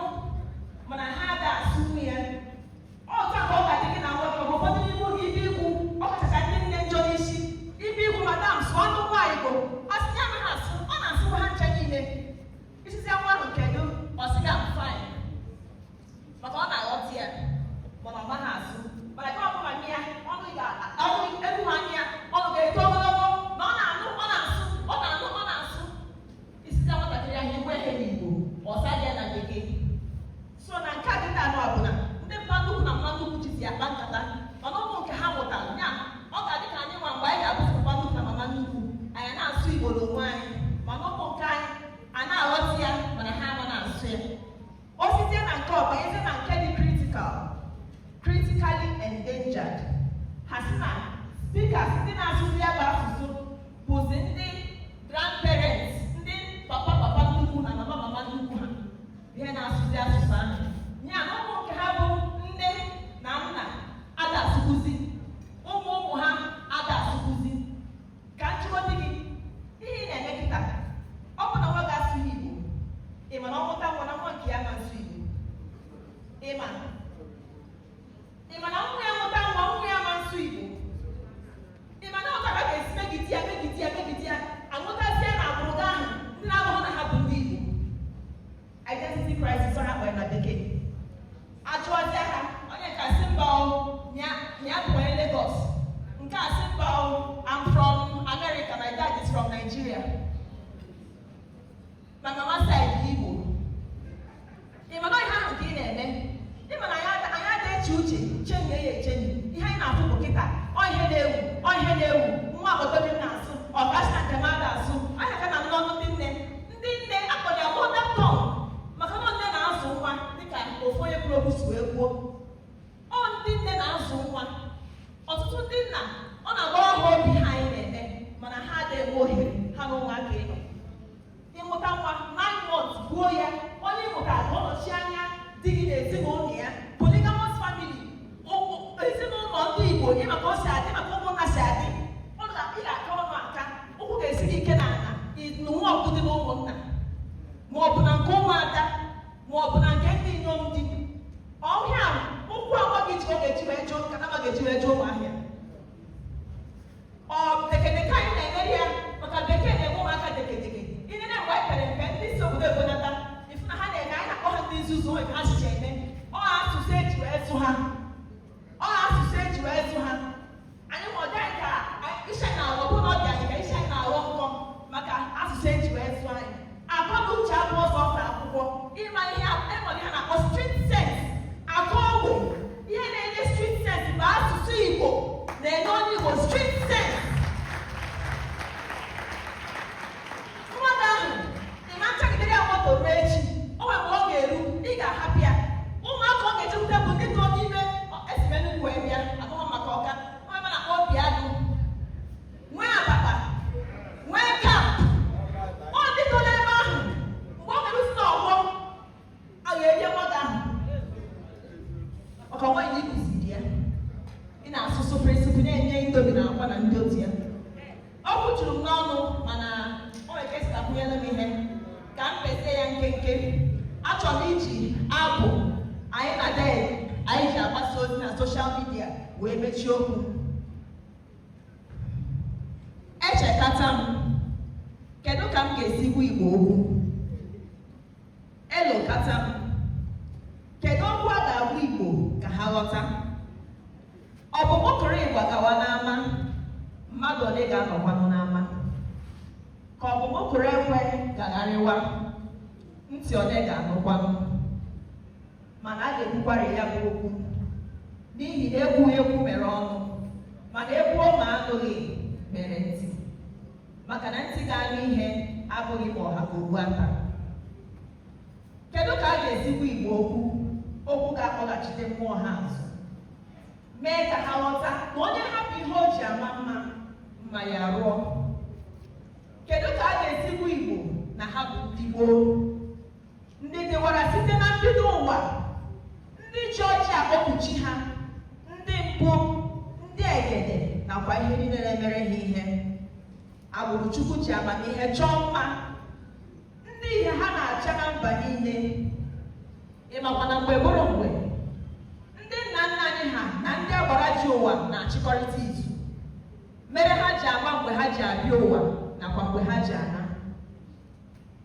mana ha ada asụ ya. Ọzọ ka ọ ga-adị gị na nwoke, ọ bụ ụfọdụ n'ime ụlọ ibe ikwu, ọ kachacha ndị nne njọ n'isi. Ibe ikwu madam sụọ ọnụ nwa Igbo, ọ sị ya anaghị asụ, ọ na-asụkwa ha ncha niile. Isizi nwa ahụ kedu, ọ sị ga fine, maka ọ na-aghọta ya, mana ọ maghị asụ. Mana ka ọ bụ ma ya, ọnụ elu ha anya, ọnụ ga-eto ogologo, na ọ na-anụ, ọ na-asụ, ọ na-anụ, ọ na-asụ. Isizi nwatakịrị ahụ igwe ihe n'Igbo, ọsa dị ya na bekee. So na nke a dịta anụ ọbụla ndị mma nnukwu na mma nnukwu jizi akpa nkata, mana ụmụ nke ha mụtara ya, ọ ga-adị ka anyị nwa mgbe anyị ga-abụzi mma nnukwu na mama nnukwu, anyị na-asụ Igbo n'onwe anyị, mana ụmụ nke anyị a na-aghọta ya, mana ha ama na-asụ ya. O sizie na nke ọba eze na nke dị critically endangered. Ha si na speakers ndị na-asụzi ya bụ asụsụ bụzi ndị grandparents, ndị papa nnukwu na mama nnukwu ha, ihe na-asụzi asụsụ ahụ. Ya na ụmụ nke ha bụ nne na nna ada asụkwuzi, ụmụ ha ada asụkwuzi. Ka nchịkọta gị, ihe ị na-eme kịta, ọ bụ na nwa ga-asụghị Igbo, ị ma na ọ mụta nwa na nwa nke ya na-asụ Igbo. Ị ma na nwa ya mụta nwa ya na-asụ Igbo. Ị ma na ọ ka ga-esi megide ya, anwụtasịa na agbụrụ ahụ ndị na-abụghị na ha bụ ndị Igbo. Identity crisis ọ ha kpere na nke a simple. I'm from America. My dad is from Nigeria. My mama side Igbo. Ị ma na ihe ahụ ka ị na-eme. Ị ma na anyị ada-eche uche chenye ya echenye. Ihe anyị na-afụ bụ kịta ọ ihe na-ewu nwa agbata obi m na-asụ ọkacha nke m ga-asụ anyị aka na n'ọnụ ndị nne akpọrọ ya mother tongue maka na nne na-azụ nwa dịka ofu onye bụrụ okwu si wee kwuo ọ ndị nne na-azụ nwa ọtụtụ ndị nna ọ na-agba ọhụ obi ha anyị na-eme mana ha adịghị ohere ha na ụmụaka ịnọ ịmụta nwa 9 months gbuo ya onye ịmụta ka ọ nọchi anya di gị na ezinụlọ ya polygamous family ezinụlọ ndị Igbo ị maka o si adị maka ụmụnna si adị ị ga-aka ọnụ aka ụkwụ ga-esi gị ike n'ala nwa ọgụ dị na ụmụnna ma ọ bụ na nke ụmụada ma ọ bụ na nke ndị inyom di ọhịa ụkwụ agwa gị ji ọ ga-eji wee jụọ ka nama ga-eji wee jụọ ụmụahịa ọ dekedeke anyị na-emeri ya maka bekee na-enwe ụmụaka dekedeke ihe na mgbe anyị pere mpe ndị si obodo ebonata ifu na ha na-eme anyị na-akpọ ha ndị nzuzu onwe ka ha sicha eme ọ asụsụ eji wee zụ ha anyị ma ọ dị anyị ka isi anyị na-aghọ bụ na ọ dị anyị ka isi anyị na-aghọ nkọ maka asụsụ eji wee zụ anyị akọdụ uche abụ ọzọ ọfere akwụkwọ ịma ihe enwere ihe na-akpọ street sense akọ ọgwụ ihe na-enye street sense bụ asụsụ Igbo na-enye onye Igbo street sense mmadụ ahụ ị ma nchagidere ya moto ruo echi o nwere mgbe ọ ga-eru ị ga-ahapụ ya ụmụaka ọ ga-echepụta bụ ndị tọ n'ime esimenugwu wee bịa agụma maka ọka onye ma na-akpọ obi agụ nwee ababa nwee kap ọ dịtọ n'ebe ahụ mgbe ọ ga-erusi n'ọgbọ a ga-erie mmadụ ahụ maka ọnwa ihe ikuziri ya ị na-asụsụ prịnsịpụ na-enye indomi na akwa na ndị otu ya ọkụ juru m n'ọnụ mana o nwere ka esi akwụnyere m ihe ka m pezie ya nkenke achọrọ m iji abụ anyị na dee anyị ji agbasa ozi na soshal midia wee mechie okwu echekata m kedu ka m ga-esi gwa Igbo okwu elokata m kedu okwu a ga-agwa Igbo ka ha ghọta ọ bụ mụtụrụ Igbo gawa n'ama mmadụ ole ga-anọkwanụ n'ama ka ọ bụ mụtụrụ ekwe gagharịwa ntị ole ga-anụkwanụ mana a ga-ekwukwara ya bụ okwu n'ihi na ekwu mere ọnụ mana ekwu ma anụghị mere ntị maka na ntị ga-anụ ihe abụghị ma ọha ka ogbu aka kedu ka a ga-esikwa Igbo okwu ga-akpọghachite mmụọ ha azụ mee ka ha ghọta na onye hapụ ihe o ji ama mma ya rụọ kedu ka a ga-esikwa Igbo na ha bụ ndị gboo ndị dịwara site na mbido ụwa ndị ji ọjị akpọkpuchi ha ndị mpụ ndị egede nakwa ihe niile na-emere ha ihe agbụrụ Chukwu ji amamihe chọọ mma ndị ihe ha na-acha na mba niile ịmakwa na mgbe bụrụ mgbe ndị nna nna anyị ha na ndị agbara ji ụwa na-achịkọrịta izu mere ha ji ama mgbe ha ji abịa ụwa nakwa mgbe ha ji ana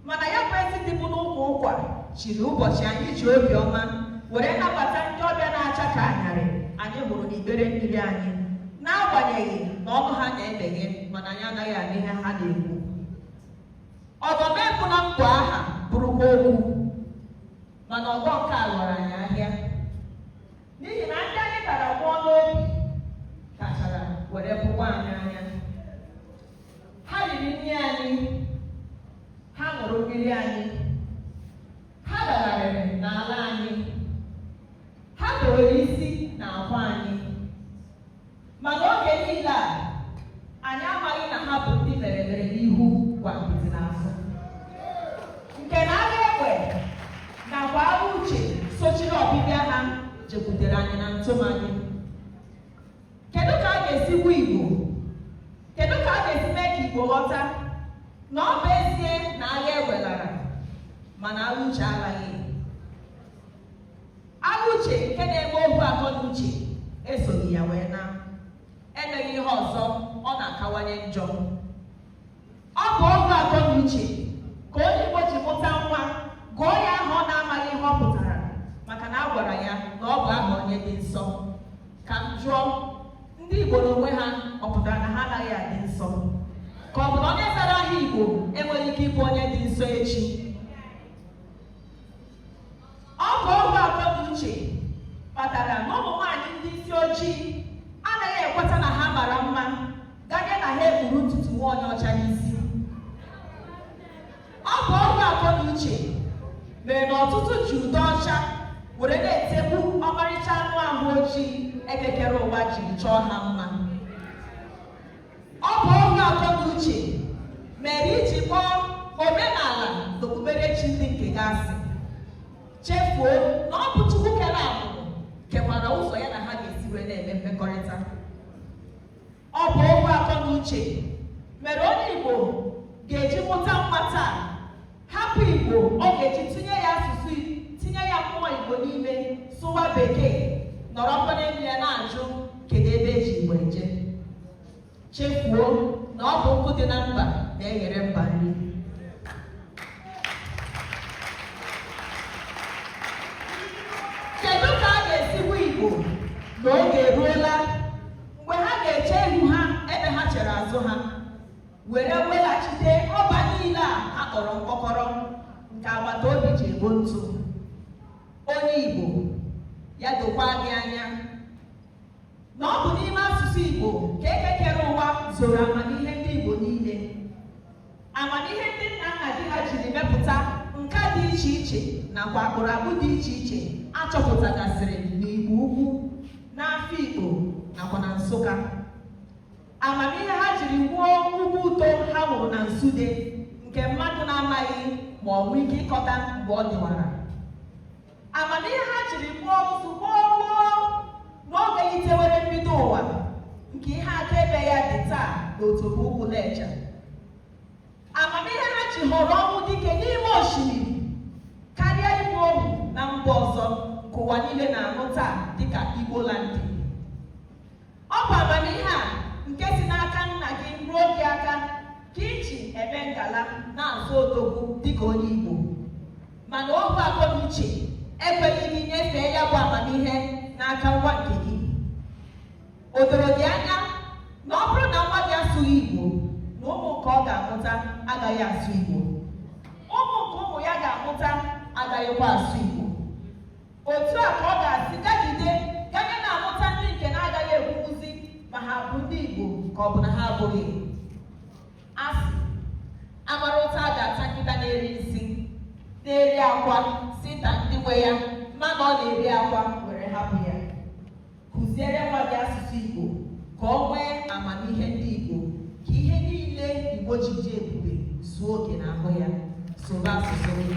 mana ya bụ ezi dị bụ n'ụmụ ụkwa chiri ụbọchị anyị ji obiọma were nabata ndị ọbịa na-acha ka anyarị anyị hụrụ n'ikpere mmiri anyị n'agbanyeghị na ọnụ ha na-emeghe mana anyị anaghị anụ ihe ha na-ekwu ọgọmegbu na mkpu aha bụrụkwa okwu mana ọgọ nke a ghọrọ anyị ahịa n'ihi na ndị anyị tara gwụọ n'obi kachara were bụkwa anyị anya ha riri nri anyị ha ṅụrụ mmiri anyị ha dagharịrị n'ala anyị ha dowere isi n'ahụ anyị mana oge niile a anyị amaghị na ha bụ ndị mere n'ihu gwa nkịtị n'azụ nke na agha egbe nakwa agha uche sochiri ọbịbịa ha jekwutere anyị na ntụmanyị kedu ka a ga-esi gwa Igbo kedu ka a ga-esi mee ka Igbo ghọta na ọ bụ ezie na agha egbe lara mana agha uche alaghị agha uche nke na-eme ohu akọ na uche esoghị ya wee na emeghị ihe ọzọ ọ na-akawanye njọ ọ bụ ohu akọ na uche ka onye Igbo ji mụta nwa gụọ ya aha ọ na-amaghị ihe ọ pụtara maka na a gwara ya na ọ bụ aha onye dị nsọ ka m jụọ ndị Igbo n'onwe ha ọ ka ọ bụ na onye zara aha Igbo enweghị ike ịbụ onye dị nsọ echi. Ọ bụ ohu akọnuche kpatara na ụmụ nwaanyị ndị isi ojii anaghị ekweta na ha mara mma ganye na ha ekpuru ntutu nwa onye ọcha n'isi. Ọ bụ ohu akọnuche mere na ọtụtụ ji ude ọcha were na-etegbu ọmarịcha anụ ahụ ojii ekekere ụwa jiri chọọ ha mma. Ọ bụ ohu akọnuche mere iji kpọọ omenala na okpukperechi ndị nke gasị, chefuo na ọ bụ Chukwu kere agbụrụ kekwara ụzọ ya na ha ga-esi wee na-eme mmekọrịta. Ọ bụ ohu akọnuche mere onye Igbo ga-eji mụta nwa taa, hapụ Igbo ọ ga-eji tinye ya mmụọ Igbo n'ime, sụwa Bekee, nọrọkwa n'elu ya na-ajụ kedu ebe eji Igbo eje. Chefuo na ọ bụ nkụ dị na mba na-eghere mba nri. Kedu ka a ga-esi hụ Igbo na oge eruola mgbe ha ga-eche ihu ha ebe ha chere azụ ha, were weghachite ọba niile a kpọrọ mkpọkọrọ nke agbata obi ji ebo ntụ. Onye Igbo ya dokwa gị anya na ọ bụ n'ime asụsụ Igbo ka ekekere ụwa zoro amamihe ndị Igbo niile. Amamihe ndị nna nna di ha jiri mepụta nka dị iche iche nakwa akpụrụakpụ dị iche iche achọpụtagasịrị n'Igbo Ukwu, n'Afikpo nakwa na Nsụka. Amamihe ha jiri wuo ugwu uto ha hụrụ na Nsude nke mmadụ na-amaghị ma ọ nwee ike ịkọta mgbe ọ dịwara. Amamihe ha jiri gbuo ụzụ gboo n'oge yitewere mbido ụwa nke ihe akaebe ya dị taa n'otobo ugwu Leja. Amamihe ha ji họrọ ọnwụ dike n'ime osimiri karịa igbu ohu na mba ọzọ nke ụwa niile na-anụ taa dịka Igbolandị. Ọ bụ amamihe a nke si n'aka nna gị ruo gị aka ka iji eme ngala na-azụ odogwu dịka onye Igbo, mana ohu akọnuche ekweghị gị nyefee ya bụ amamihe n'aka nwa nke gị. O doro gị anya na ọ bụrụ na nwa gị asụghị Igbo na ụmụ nke ọ ga-amụta agaghị asụ Igbo, ụmụ nke ụmụ ya ga-amụta agaghịkwa asụ Igbo. Otu a ka ọ ga-asị gagide ganye na-amụta ndị nke na-agaghị ekwuzi ma ha bụ ndị Igbo ka ọ bụ na ha abụghị. Asị amara ụta a ga-ata nkịta na-eri nsị, na-eri akwa sita ndị nwe ya mmadụ ọ na-eri akwa were hapụ ya. Kụziere nwa gị asụsụ Igbo ka ọ nwee amamihe ndị Igbo, ka ihe niile Igbo ji dị ebube zuo oke n'ahụ ya. Soro asụsụ gị.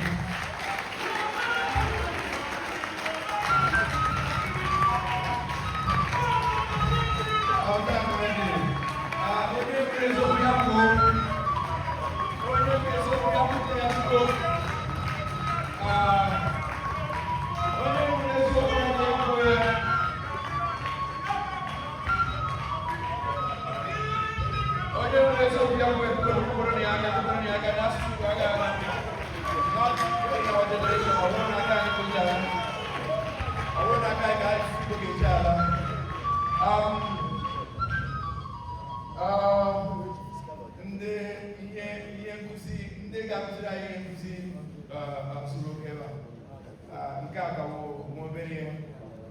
nke a gawo nwobere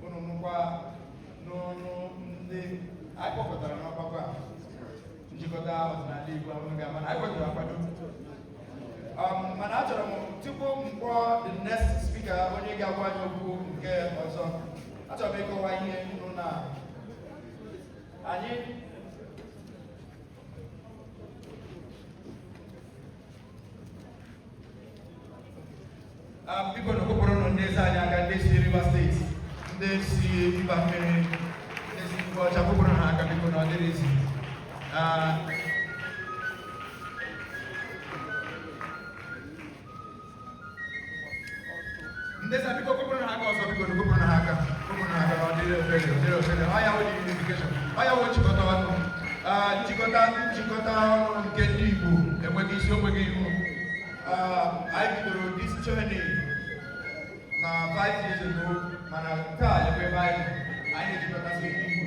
ụnụ nụkwa n'ọnụ ndị anyị kpọkọtara n'ọgbakọ a njikọta ọdịnala Igbo ahụ ga-ama na anyị kwadoro akwado. Mana achọrọ m tupu m kpọọ the next speaker onye ga-agwa anyị okwu nke ọzọ, achọrọ m ịkọwa ihe nụ na anyị biko na okpokporo nọ ndị eze anyị aka, ndị si Rivers steeti, ndị si Mba Mmiri, ndị si Mba Ọcha, okpokporo ha aka biko na ọ dịrị ezi. Ndị sa biko okpokporo ha aka ọzọ, biko na okpokporo ha aka, okpokporo ha aka na ọ dịrị ofere. Ọ ya wụ unification, ọ ya wụ nchịkọta ọnụ. Nchịkọta ọnụ nke ndị Igbo enweghị isi, onweghị ihu. I bidoro this journey na 5 years ago, mana taa ebe anyị na-ejikọtasị Igbo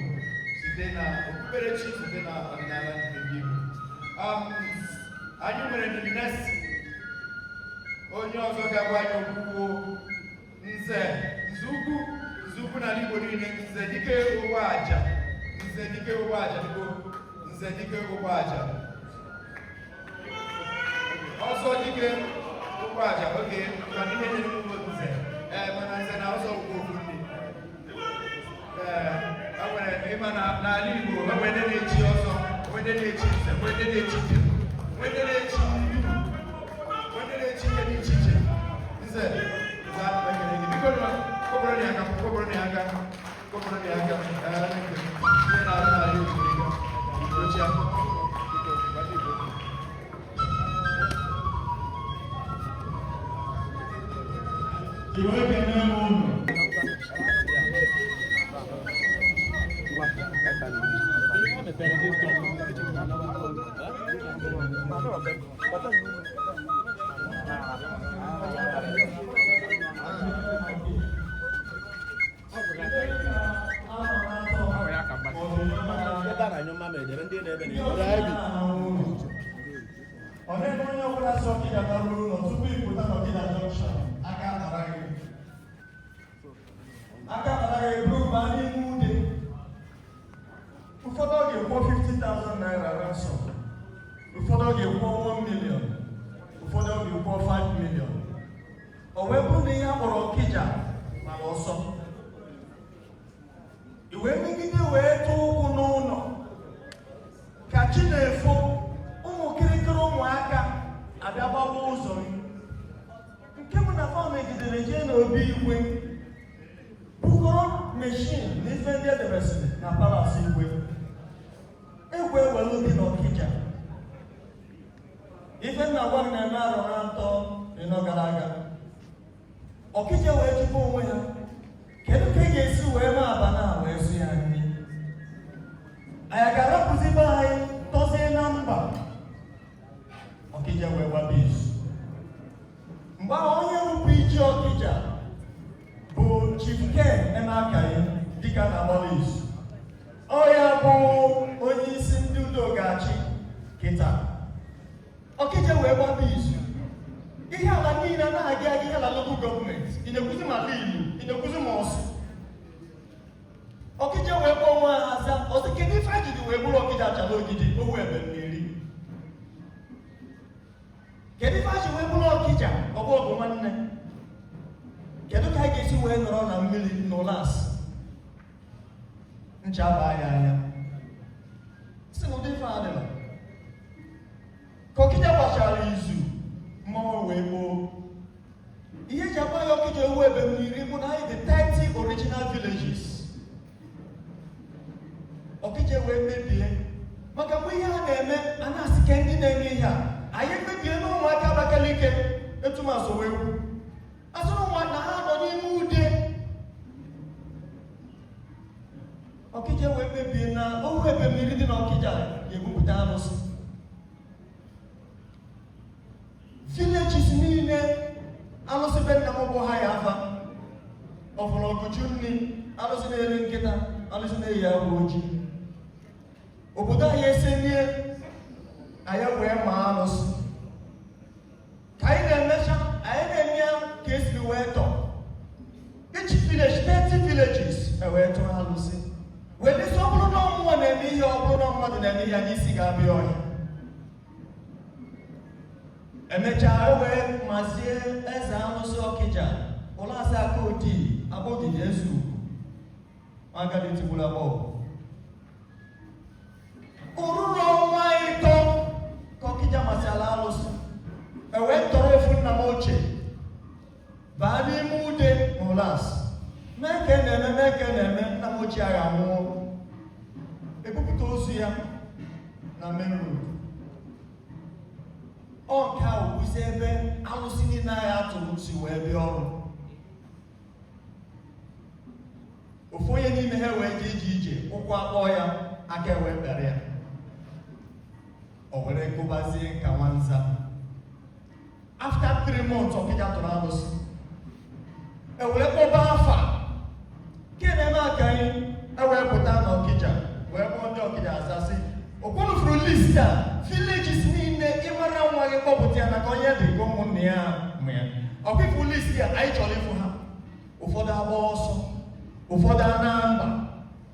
site na okpukperechi, site na ọdịnala nke ndị Igbo. anyị nwere the next onye ọzọ ga-agwa anyị okwu nze ukwu n'ala Igbo niile, nze dike Ụgbọaja, nze dike Ụgbọaja, nze dike Ụgbọaja, ọzọ dike Ụgbọaja. Oge mana ihe nyere m nze mana nze na ọzọ ugbo okwu ndị enwere ịma n'ala Igbo enwere ndị na-echi ọzọ, nwere ndị na-echi nze, nwere ndị na-echi nze, nwere ndị na-echi ndu, nwere ndị na-echi ihe dị iche iche. Nze onye ọbụla si Ọkịja gara ụlọ tupu ịpụta n'Ọkịja junction, aka nara gị buru baa n'ime ude. Ụfọdụ ọ ga-ekwo 50,000 naira ransom, ụfọdụ ọ ga-ekwo 1 million, ụfọdụ ọ ga-ekwo 5 million. O wee bụrụ na ihe a kpọrọ Ọkịja mara ọsọ, i wee megide wee tụọ ụkwụ n'ụlọ ka chi na-efo, ụmụ kirikiri ụmụaka abịa gbawa ụzọ nke bụ na fa megidere jee n'obi igwe bukọrọ meshin na ife ndị edebesịrị na palas igwe ewelu dị n'Ọkịja. Ife nna gwa m na-eme arọ na 3 ịnọ gara aga, Ọkịja wee jụkwa onwe ha kedu ka ị ga-esi wee ma aba na wee sụ ya nri. Anyị ga-arapụzi be anyị tọzie na mba. Ọkịja wee gbaba izu. Mgbe onye rụpụ iji Ọkịja bụ Chief Ken Emeakayi dịka na Molis, ọ ya bụ onye isi ndị udo ga-achị kịta. Ọkịja wee gbaba izu. Ihe ala niile na-aga ihe ala local gọọmenti, ị na-ekwuzi ma ilu, ị na-ekwuzi ma ọsụ. Ọkịja wee kpọọ nwa aza, ọsị kedu ife ajidi wee bụrụ Ọkịja achala ogidi owu ebe mmiri. Kedu ife aji wee bụrụ Ọkịja ọbụ ọgụ nwanne? Kedu ka anyị ga-esi wee nọrọ na mmiri n'ụlas ncha baa ya anya? Si n'ụdị ife adịla ka Ọkịja gbachara izu, mmọnwụ wee gboo. Ihe eji agba ya Ọkịja owu ebe mmiri bụ na anyị dị 30 original villages. Ọkịja wee mebie maka mgbe ihe a na-eme a na-asị ka ndị na-eme ihe a anyị mebie na ụmụaka Abakaliki etu maso wee kwu asụrụ ụmụaka ha nọ n'ime ude. Ọkịja wee mebie na owu ebe mmiri dị n'Ọkịja ga-ebupụta arụsị. Villages niile alụsị be nna m bụ ha ya afa ọfụrụ ọgụju nri, alụsị na-eri nkịta, alụsị na-eyi agwa ojii. Obodo anyị esenye anyị wee ma alụsị ka anyị na-emecha anyị na-eme ya ka esiri wee tọọ each village 30 villages wee tụọ alụsị wee dịsị ọ bụrụ na ọmụnwa na-eme ihe, ọ bụrụ na mmadụ na-eme ihe n'isi ga-abịa ọhịa. Emechaa wee mazie eze alụsị Ọkịja ụlọasị Akodi Agbogidi Ezu agadi tigburu agbọghọ. Oruru ọnwa 3 ka Ọkịja masịala alụsị ewee tọrọ ofu nna m ochie baa n'ime ude n'ụlasị mee ka na-eme nna m ochie agha nwụọ, ebupụta ozu ya na main road. Ọ nke ahụ bụzi ebe alụsị niile agha atụrụ si wee bịa ọrụ. Ofu onye n'ime ha wee jee ije ụkwụ akpọọ ya aka wee bịara ya, o were gụbazie nka nwanza. After 3 months Ọkịja tụrụ alụsị ewere kpọba afa nke na-eme aka anyị ewee pụta n'Ọkịja wee kpọọ ndị Ọkịja azasị okwenufuru list a villages niile ịmara nwa gị kpọpụta ya maka onye dị ka ụmụnne ya ma ya. Ọkpụkpụ list ya anyị chọrọ ịfụ ha. Ụfọdụ agba ọsọ, ụfọdụ ana mba,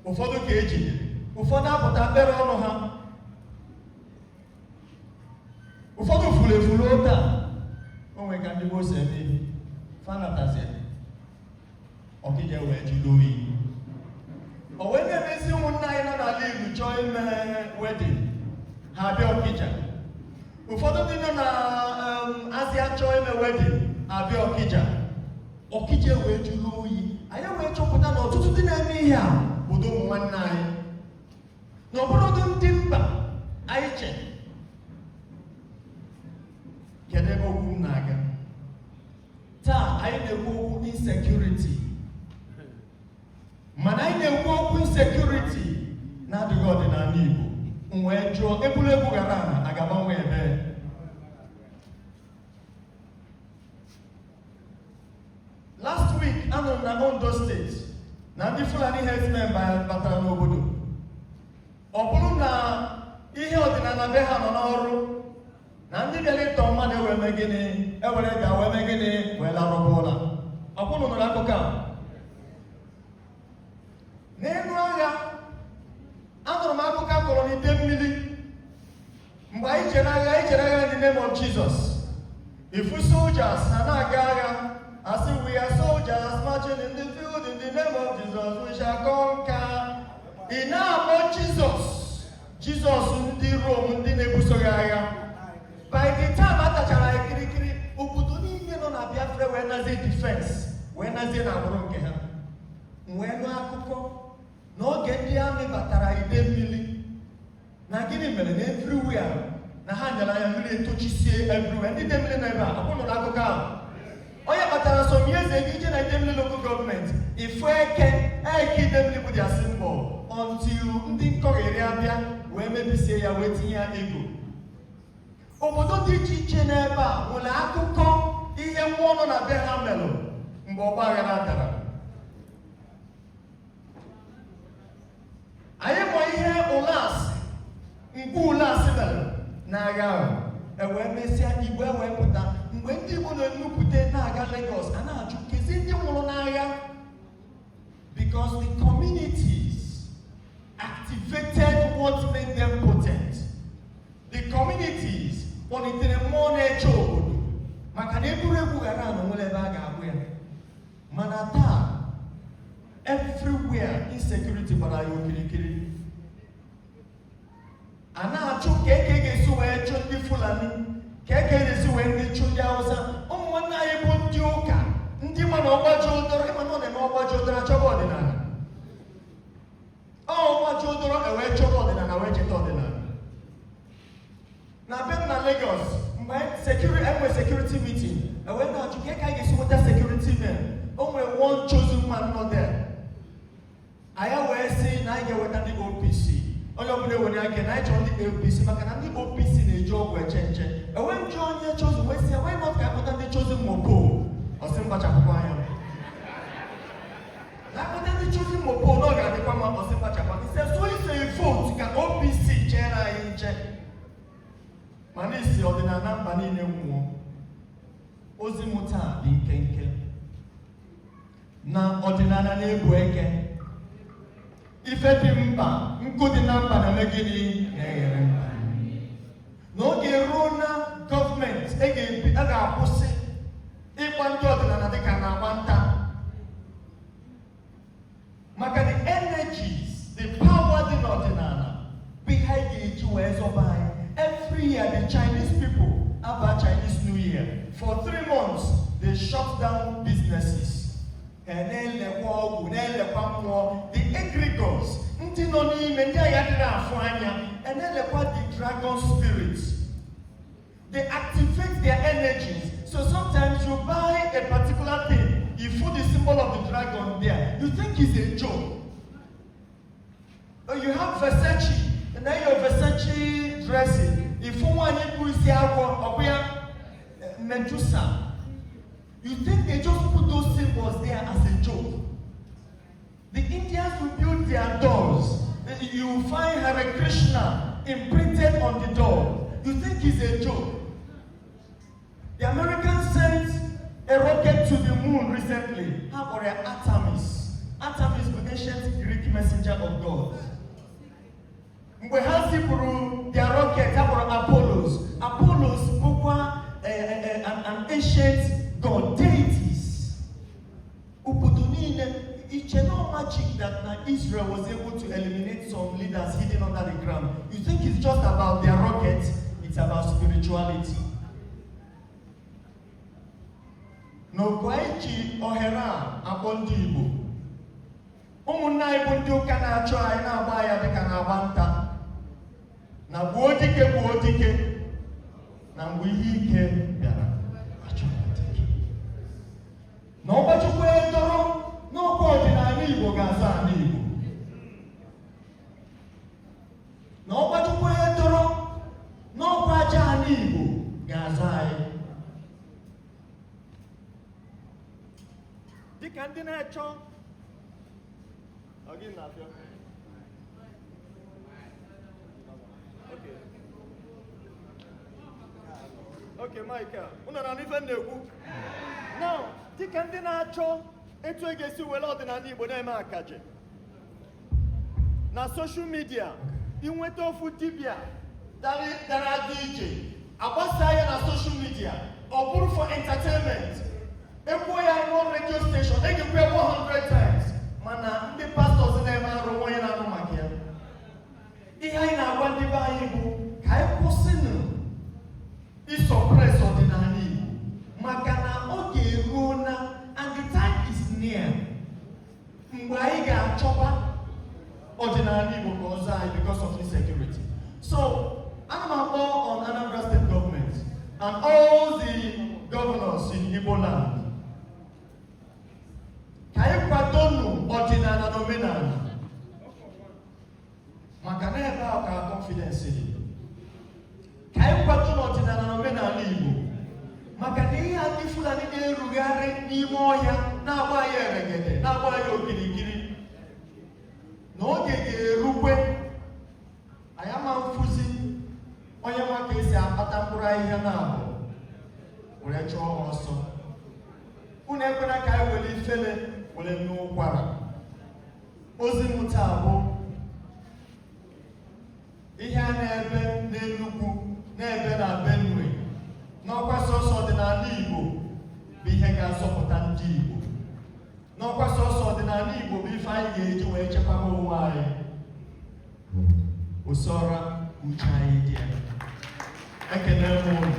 ụfọdụ ka ejidere, ụfọdụ apụta mkpere ọnụ ha, ụfọdụ furu efuru ụta. O nwere ka ndị gboo si eme ihe fanatazi Ọkịja wee jide oyi. O wee na-emezi ụmụnna anyị nọ n'ala Igbo chọọ ime wedin, ha abịa Ọkịja. Ụfọdụ ndị nọ na Azịa chọọ ime wedin, abịa Ọkịja. Ọkịja wee jụrụ oyi. Anyị wee chọpụta na ọtụtụ ndị na-eme ihe a obodo ụmụ nwanne anyị na ọbụrụdụ ndị mba anyị che. Kedu ebe okwu m na-aga? Taa anyị na-ekwu okwu insecurity, mana anyị na-ekwu okwu insecurity na-adịghị ọdịnala Igbo. M wee jụọ egwuregwu gara aga-agbanwe ebe. Last week, anọ m na Ondo State na ndị Fulani herdsmen batara n'obodo. Ọ bụrụ na ihe ọdịnala be ha nọ n'ọrụ na ndị bịara ịtọ mmadụ ewere mee gịnị, ewere ga wee mee gịnị, wee larụba ụla. Ọ bụrụ nụrụ akụkọ a. N'elu agha, anụrụ m akụkọ akọrọ n'ite mmiri. Mgbe anyị jere agha in the name of Jesus. Ifu soldiers ha na-aga agha. As if we are soldiers marching in the field in the name of Jesus, we shall conquer. In name of Jesus, Jesus ndị Rome ndị na-ebuso agha. By the time atachara ikirikiri, obodo niile nọ na Biafra wee nazie defense, wee nazie na agbụrụ nke ha. Wee nụ akụkọ n'oge ndị amị batara ide mmiri. Na gịnị mere na everywhere na ha nyere anya mmiri etochisie everywhere. Ndị ide mmiri nọ ebe a, ọ bụrụ na akụkọ ahụ. Onye batara some years ago ije na Idemili local government, ifu eke Idemili bụ their symbol until ndị nkọgheri abịa wee mebisie ya wee tinye ya ego. Obodo dị iche iche n'ebe a nwere akụkọ ihe mmụọ nọ na be ha melụ mgbe ọgba aghara dara. Anyị mụ ihe ụlasị, mgbe ụlasị mere n'agha ahụ, ewee mesịa Igbo ewee pụta. Mgbe ndị Igbo na-enupụta na-aga Lagos, a na-ajụ kezi ndị nwụrụ n'agha. Because the communities activated what made them potent. The communities kpọlitere mmụọ na-eche obodo maka na egwuregwu gara na nwere ebe a ga-agwụ ya. Mana taa everywhere insecurity gbara ya okirikiri. A na-achụ ka eke ga-esi wee chụ ndị Fulani, ka eke ga-esi wee ndị chụ ndị Hausa. Ụmụ nwanne anyị bụ ndị ụka, ndị ma na ọgbaji odoro, ịma na ọ na-eme ọgbaji odoro achọba ọdịnala. Ọgbaji odoro ewee chọba ọdịnala wee cheta ọdịnala. Na be m na Lagos, mgbe enwe security meeting, ewee na-achụ ka eke anyị ga-esi nweta security men. O nwere one chosen man nọ there. Anyị wee sị na anyị ga-eweta ndị OPC. Onye ọbụla ewere aka na anyị chọrọ ndị OPC maka na ndị OPC na-eji ọgwụ eche nche. Enwe m ji onye chosen wee sị wee nọ ka akpọta ndị chosen mopo. Ọ sị mkpachapụkwa anya. Na akpọta ndị chosen mopo na ọ ga-adịkwa mma, ọ sị mkpachapụ. Ise so ise vote ka OPC chere anyị nche. Mana isi ọdịnala mba niile nwụọ. Ozi m taa dị nkenke. Na ọdịnala na-ebu eke. Ife dị mba, nkụ dị na mba na-eme gịnị na-eghere mba. N'oge ruo na gọọmenti a ga-akwụsị ịgba ndị ọdịnala dịka na-agba nta. Maka the energies, the power dị n'ọdịnala bụ ihe anyị ga-eji wee zọba anyị. Every year the Chinese people have a Chinese New Year. For 3 months, they shut down businesses. The egregores, ndị nọ n'ime ndị agha dị n'afọ anya, and then the dragon spirits. They activate their energies. So sometimes you buy a particular thing, you put the symbol of the dragon there, you think it's a joke. Or you have Versace, and then your Versace dressing. If one you see Medusa, you think they just put those symbols there as a joke. The Indians will build their dolls. You find Hare Krishna imprinted on the door. You think it's a joke? The Americans sent a rocket to the moon recently. How about Artemis? Artemis, the ancient Greek messenger of God. We have people, their rocket, how about Apollos? Apollos, an ancient god, deities. It's no magic that Israel was able to eliminate some leaders hidden under the ground. You think it's just about their rockets? It's about spirituality. No kwaiji ohera akpondi Igbo. Ụmụnna Igbo ndị ụka na-achọ anyị na-agba ya dịka na-agba nta. Na gbuo dike na mgbe ihe ike bịara achọrọ dike. Na ọgbachukwu edoro n'ọkwa ọdịnala Igbo ga-aza ala Igbo. Na ọgbachukwu edoro n'ọkwa aja ala Igbo ga-aza anyị. Dịka ndị na-achọ ọ gị na-afịa. Okay, Michael. Unu na n'ife na-ekwu. Now, dịka ndị na-achọ etu e ga-esi were ọdịnala Igbo na-eme akaje. Na social media, inweta ofu dibịa dara dị iche, agbasa ya na social media, ọ bụrụ for entertainment. Ekwuo ya rụọ radio station, e ga-ekwu 100 times. Mana ndị pastors na-eme arụ onye na-anụ maka ya. Ihe anyị na-agwa ndị be anyị bụ ka anyị kwụsịnụ isuppress ọdịnala Igbo maka na oge eruo na and the time is near mgbe anyị ga-achọba ọdịnala Igbo ka ọzọ anyị because of insecurity. So ana m akpọ on Anambra State government and all the governors in Igbo land ka anyị kwadonu ọdịnala na omenala maka na ebe a ka confidence dị. Ka anyị kwadonu ọdịnala na omenala Igbo maka na ihe ndị Fulani na-erugharị n'ime ọhịa na-agba ya eregede na-agba ya okirikiri na oge ga-erukwe anyị ama mfụzi onye nwa ka esi akpata mkpụrụ ahịhịa na-abụ were chọọ ọsọ. Unu ekwena ka anyị were ifele were n'ụkwara. Ozi m taa bụ ihe a na-ebe n'Enugu na-ebe na Benue n'ọkwa sọsọ ọdịnala Igbo bụ ihe ga-azọpụta ndị Igbo. N'ọkwa sọsọ ọdịnala Igbo bụ ife anyị ga-eji wee chekwaba onwe anyị. Usoro uche anyị dị ya. Ekele m unu.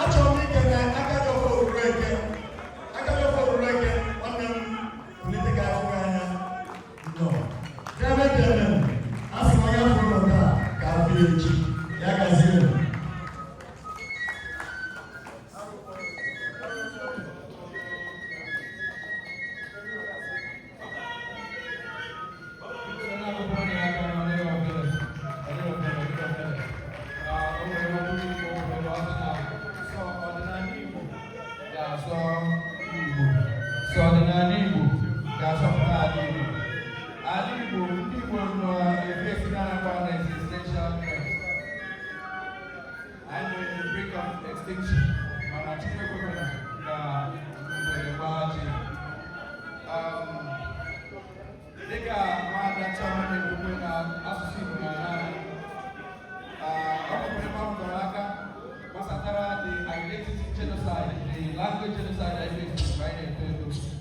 Achọrọ m ikele Agadi Oforureke nwanne m politika afọ anya nọ. Debe asị m onye fụrụ taa ka afọ echi ya gaziere.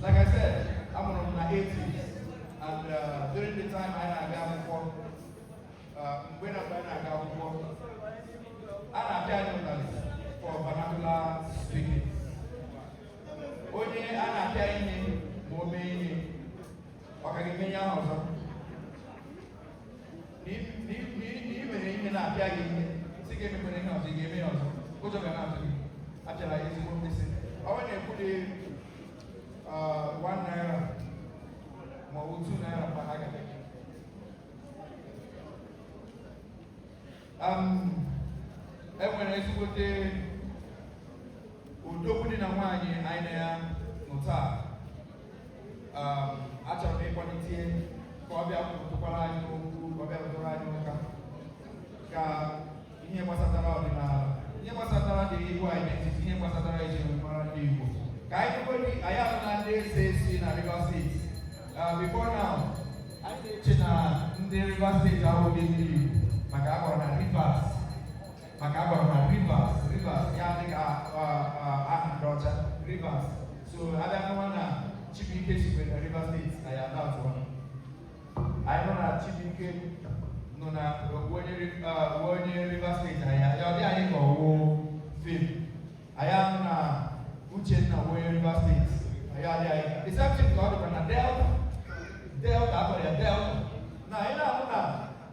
Like I said, I'm on my 80s, and during the time I got before, when I got before, I got for vernacular speaking. Onye a na-apịa ihe ma o mee ihe, ọ ka ga-eme ihe ahụ ọzọ. N'imere ihe na-apịa gị ihe, si ga-emekwere ihe ọzọ, ị ga-eme ya ọzọ. Ụjọ ga na-atụ gị, apịara ya ezigbo mkpịsị. Ọ na-ekwude 1 naira ma ọ bụ 2 naira mgbe ha ga-eme. Enwere ezigbote udokwu dị na nwaanyị anyị na ya nọ taa. achọrọ m ịkpọlite ka ọ bịa tụkwara anyị okwu, ka ọ bịa tụrụ anyị ụka ka ihe gbasatara ọdịnala, ihe gbasatara the Igbo identity, ihe gbasatara ejimara ndị Igbo. Ka anyị kwekọrị anyị abụ na ndị eze si na Rivers State. Before now, anyị na-eche na ndị Rivers State ahụghị ndị Igbo maka agbara na Rivers, Rivers ya dịka aha ndị ọcha Rivers. So abịa nwa na Chibuike sikwe na Rivers State na ya atụ anyị nọ na Chibuike nọ na onye Rivers State anyị ọ dị anyị ka ọwụ fim anyị anụ na Uchenna onye Rivers State anyị adị anyị the same thing ka ọ dịkwa na Delta akpọrọ ya Delta na anyị na-ahụ na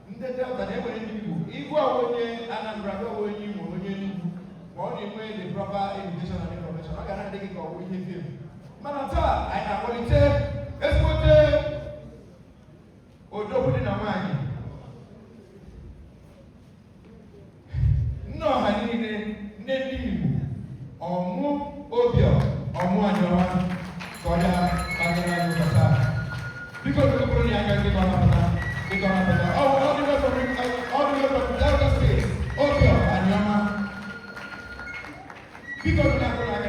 ndị Delta na-enwere ndị Igbo onye Anambra onye Imo onye Enugu ma ọ na-enwe the proper education and information ọ ga na-adịghị ka ọwụ ihe fim mana taa anyị na-akpọlite ezigbote odogwu dị na nwaanyị nne ọha niile nne ndị Igbo ọmụ Obio ọmụ Anyọma ka ọ ya kpatara anyị ụbọchị a. Biko bụrụ na ya ga dịka ọ napụta all the way from Delta State Obio Anyọma biko bụrụ na akụrụ aka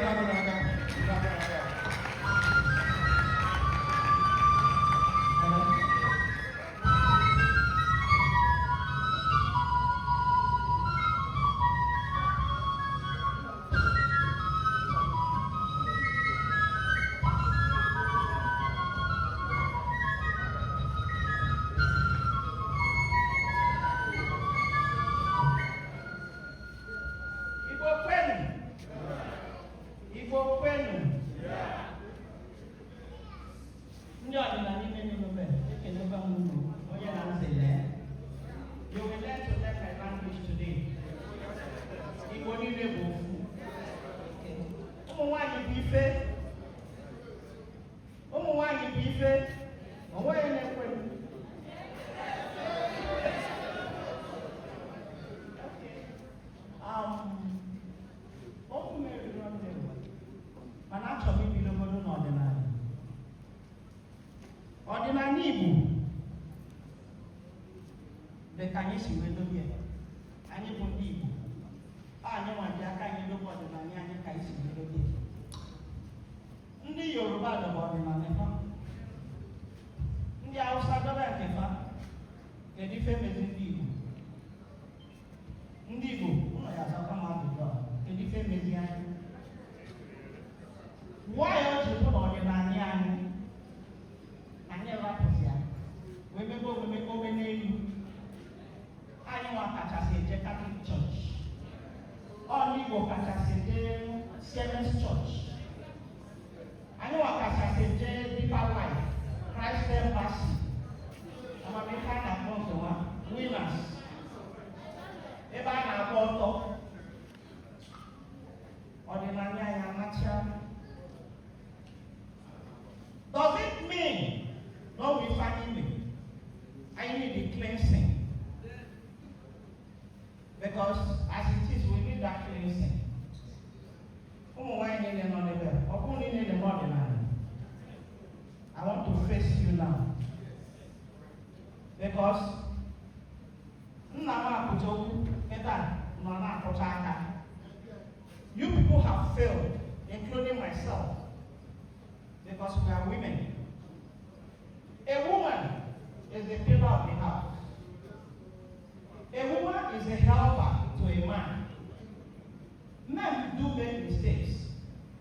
ndị Yoruba dọba ọdịnala ha, ndị Hausa dọba nke ha, kedu ife mezi ndị Igbo? Ndị Igbo ụlọ ya azakwa ma ajụjụ a, kedu ife mezi anyị? Nwaanyị ọ ji bụ na ọdịnala anyị rapụzi ya wee mebe omume n'elu. Anyị nwa kachasị eje Catholic Church, ọ ndị Igbo kachasị eje Siemens Church, anyị nwa kachasị eje Deeper Life, Christ Embassy, amamife a na-akpọ nkewa Winners, ebe a na-agba ọtọ. Ọdịnala anyị amacha. Does it mean no we family? I need the cleansing. Because as it is, we need that cleansing. I want to face you now. Because you people have failed, including myself, because we are women. A woman is the pillar of the house. A woman is a helper to a man. Men do make mistakes,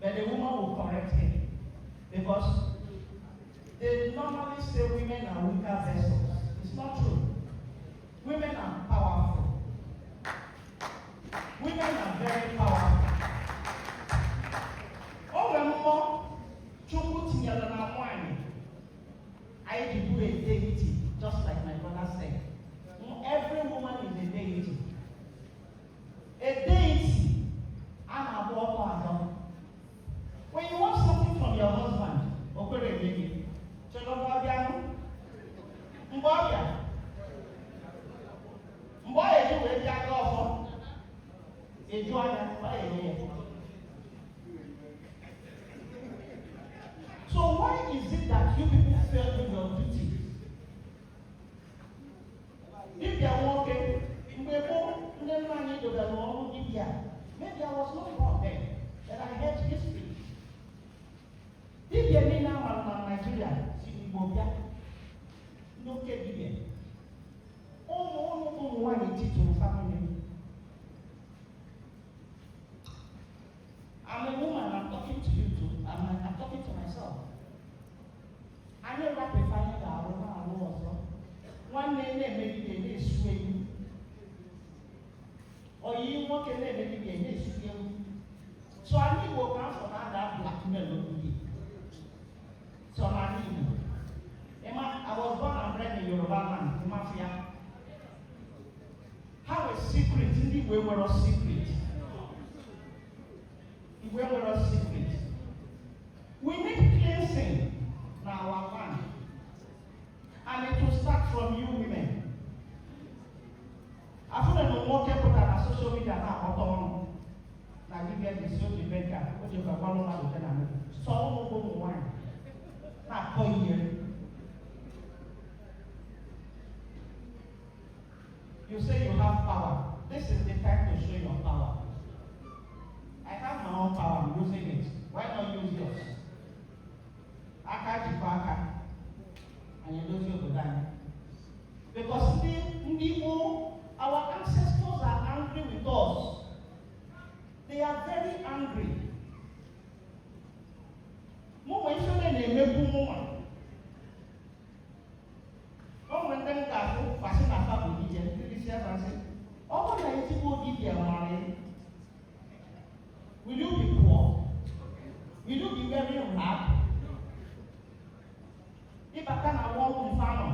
but the woman will correct him. Because they normally say women are weaker vessels. It's not true. Women are powerful. Women are very powerful. I do a deity, just like my brother said. Every woman is a deity. A deity, I'm a walker. When you want something from your husband, So why is it that you people fail in your duty? Dibia nwoke mgbe gboo ndị nna anyị dobere ọrụ dibia, maybe I was not born then, but I heard history. Dibia niile amara na Nigeria si Igbo bịa n'oke dibia. Ụmụ nwaanyị titụrụ family. I'm a woman, I'm talking to you too. I'm talking to myself. I know that we find out also. One day maybe they swing. Or you walk in there, maybe they swing. So I need to work out for that blackmail. So I need I was born and bred in Yoruba land, Mafia. How a secret, indeed, we were a secret. We were a secret. We need cleansing in our land. And it will start from you women. I feel that no more people that are social media now are on. Now you get this social media, what you can follow now with them. So wine. Now point here. You say you have power. This is the time to show your power. I have my own power, I'm using it. Why not use yours? Aka jikwa and you lose your body. Because our ancestors are angry with us. They are very angry. When them passing after religion, all the people give their money. Will you be poor? Will you be very rich? If I can walk with farmer,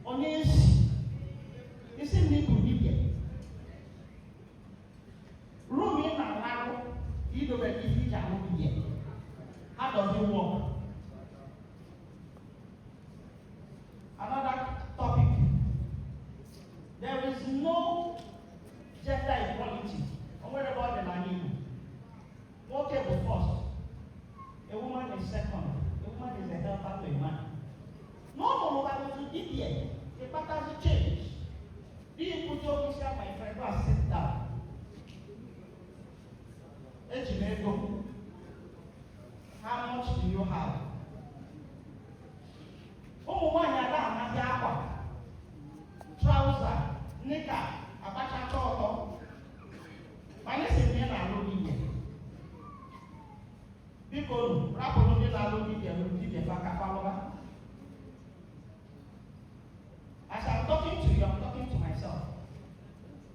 only you see me to be here. Room in and out, you don't get to be here. How does it work? Another topic. There is no gender equality. And what about the money? What came first? A woman is second. A woman is a helper to a man. No, to give here. The pattern change. Do you put your officer, my friend, and sit down? How much do you have? Oh, one yada, trouser, knicker, abacha choto. My name is Nena Lodi. Because Rapolo Nena Lodi, the Bakapaloba. As I'm talking to you, I'm talking to myself.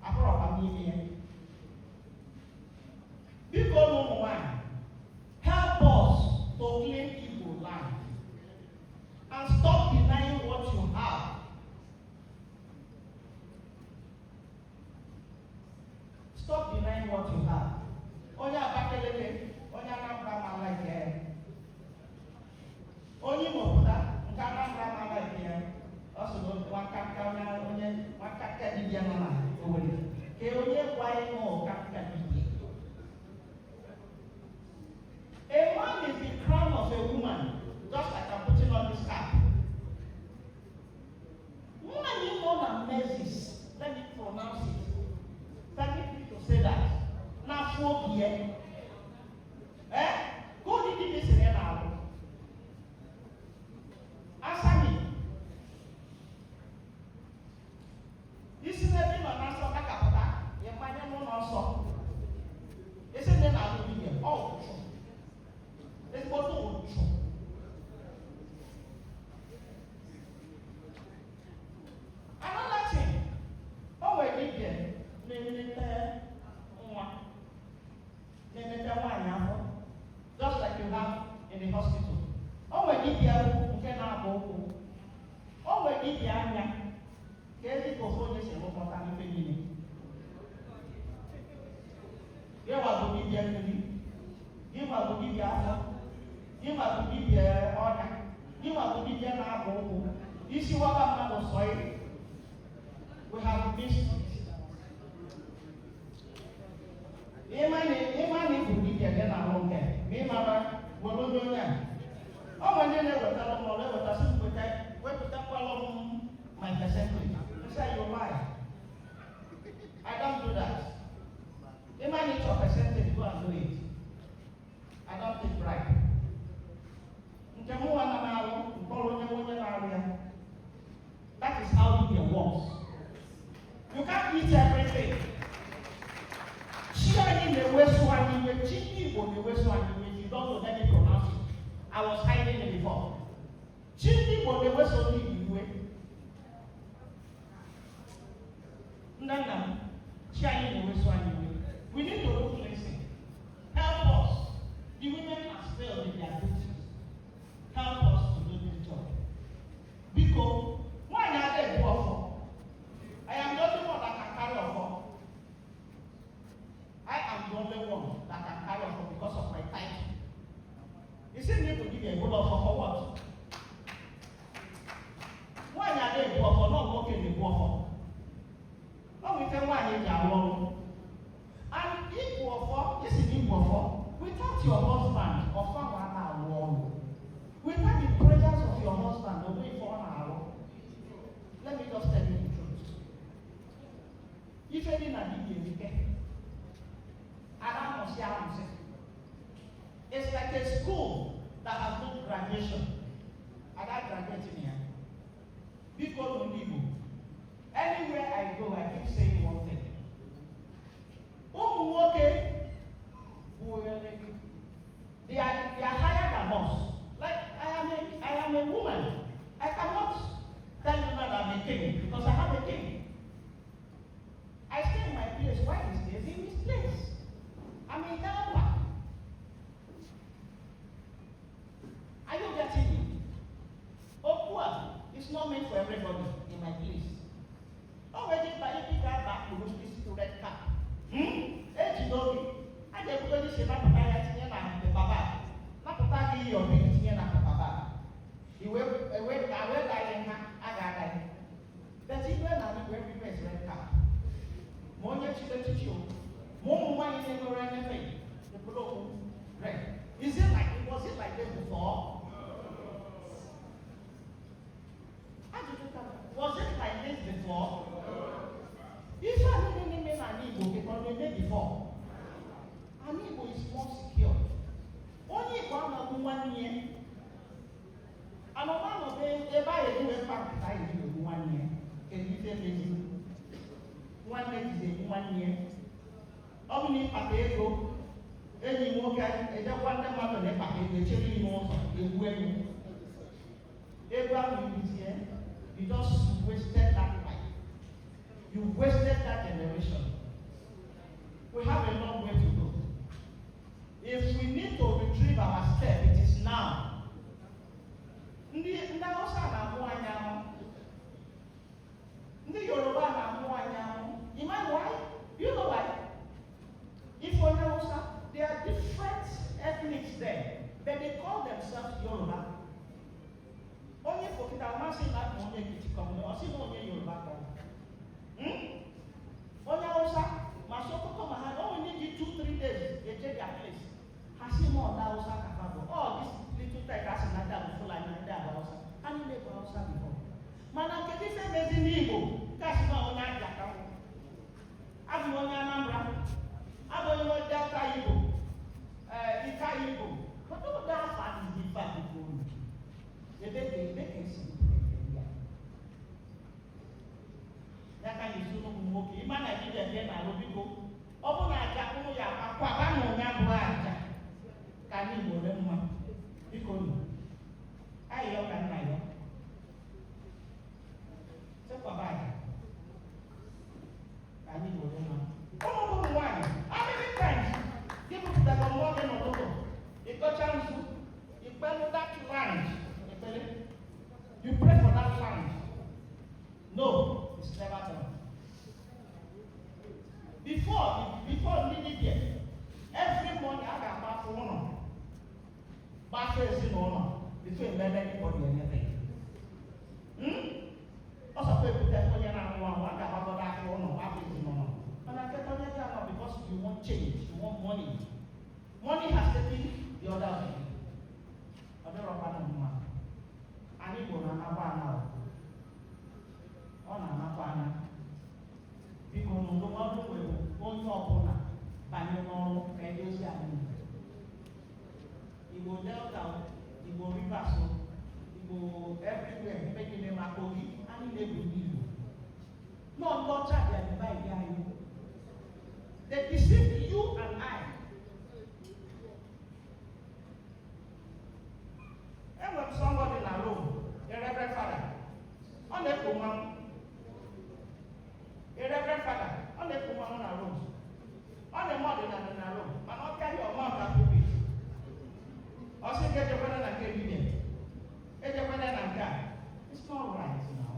I probably here. Because number one, help us to claim Igbo land and stop denying what you have. Stop denying what you have. Onya Abakeleke, Onya Nambrama like here. Only Mokuda, Nambrama like here. Also, one Kaka, one Kaka Diana, over it. Only why more Kaka Diana. A man is the crown of a woman, just like I'm putting on this cap. Woman is known as Moses. Let me pronounce it. Let me to say that. Now, for here. Go to this now. Answer me. This is a bit of an answer. You might not know also. Isn't it now? Oh, let's go to another thing. Oh, we did there. Just like you have in the hospital. Oh, we did there. Oh, we did there. Kezi kofoni se mo kota ni femini. Ye wa bo bi dia ni. Ye wa bo bi dia afọ. Ye wa bo bi dia ọnya. Ye wa bo bi dia na abo ko. Isi wa ba ma bo soyi. We have missed it. Emani bo bi dia na ro nke. Me ma ba wo lo nya. O mo I was hiding it before. Chindi for the West only in way. Nana, shining the West one. We need to look listen. Help us. The women have failed in their duties. Help us to do this job. Because why are they powerful? I am the only one that can carry a phone. I am the only one that can carry a phone because of my title. You see, need to give a whole offer for what? Why are they powerful? Not working in powerful. No, we can why they are wrong. And if powerful, this is powerful. Without your husband, or someone are wrong. Without the presence of your husband, or wait for 1 hour. Let me just tell you the truth. If any man did you get, it's like a school that has no graduation. And I graduated here. People don't leave. Anywhere I go, I keep saying one thing. They are higher than us. Like I am a woman. I cannot tell you that I'm a king because I have a king. I stay in my place. Why he stays in his place? I'm a helper. Are you getting me? Okua is not meant for everybody in my place. Already by the big back, we will visit to red cap. I just put this in my papa. Not papa, your big thing, not papa. You will away, I will die in her. I got that. That's it when I will replace red cap. More yet to teach you. More money than you're anything. The blow red. Is it like this before? Was it like this before? If I didn't mean an Igbo, because we made before. An Igbo is more secure. Only one of 1 year. And a man of them, if I do a fact, I do 1 year. Can you tell me? 1 year is 1 year. Only Patego, any worker, and the one that matter the packet, the cherry most of the women. Abraham is here. You just wasted that life. You wasted that generation. We have a long way to go. If we need to retrieve our step, it is now. Ndị Hausa na-amụ anya. Ndị Yoruba na-amụ anya. You know why? You know why? If for Hausa, there are different ethnics there, but they call themselves Yoruba. Only for the Amasi not only community, or see only Yoruba. Only Hausa, Masoko come and only need you 2-3 days, they take their place. Hasimo Hausa Kafabo. Oh, this little type has another before like another Hausa. And you live Hausa before. Mana kedi se mezi nibo, Kasima Onya Jakamu. Abu Onya Nambra, Abu Onya Delta Igbo, Ika Igbo. But all that part is different before you. They can see. That kind of student will be man. I did again. I will be go. Open a jacket. Ya, a quabano, Nabra. Can you go them? Because I love and I love. So, bye. Can you go them? Oh, one. How many times? Give us the more than a little. You got chance to. You better that land. You pray for that land. No, it's never done. Before needed here, every morning I got my phone. My face in honor. Before you let anybody anything. Also, people that when you're not one, I got that phone. My face in honor. And I get on that because you want change, you want money. Money has taken the other way. I don't know. Ani bụ na akwa ọ na-anakwa anya biko ndụmọdụ nwere onye ọbụla banye n'ọrụ ka edozi anyị Igbo Delta, Igbo Rivers, Igbo everywhere ebe niile maka ogi anyị na-ebu Igbo n'ọcha bịa divide anyị. They deceive you and I. enwere somebody na Rome, a reverend father. Ọ na-ekwu nwa m. A reverend father, ọ na-ekwu nwa m na Rome. Ọ na-eme ọdịnala na Rome, mana ọ bịaghị ọma ọka pụpit. Ọ sị nke ejekwana na nke Vivian. Ejekwana na nke a. It's not right now.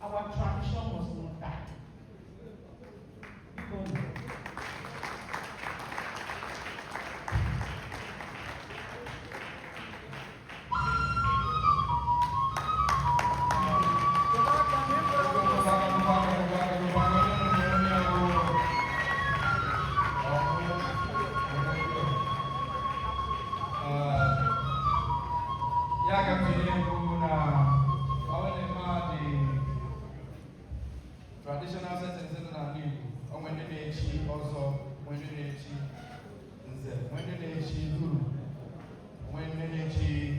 Our tradition must not die. Traditional settings in the new, or when they achieve also, when they achieve, when they achieve guru, when they achieve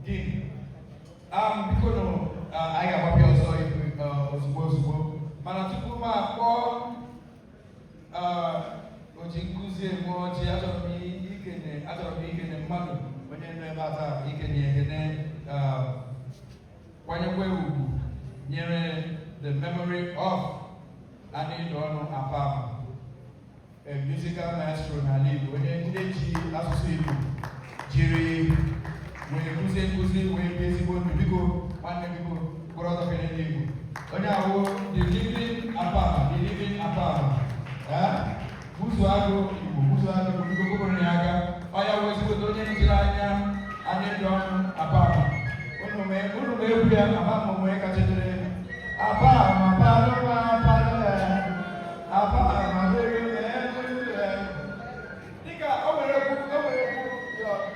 din. Because I have also supposed to go. Manatupuma for Ojinkuzi, Moji, Atomi, Atomi, Manu, when you know about when you near the memory of Ani Dono Apama, a musical maestro Nali, when you associate Jerry, when you Kuzi, when you basically people, one people, brother Benedict. When you the living Apama, Buzuago, Buzuago, I always put on Tirania, Ani Dono Apama. When you make a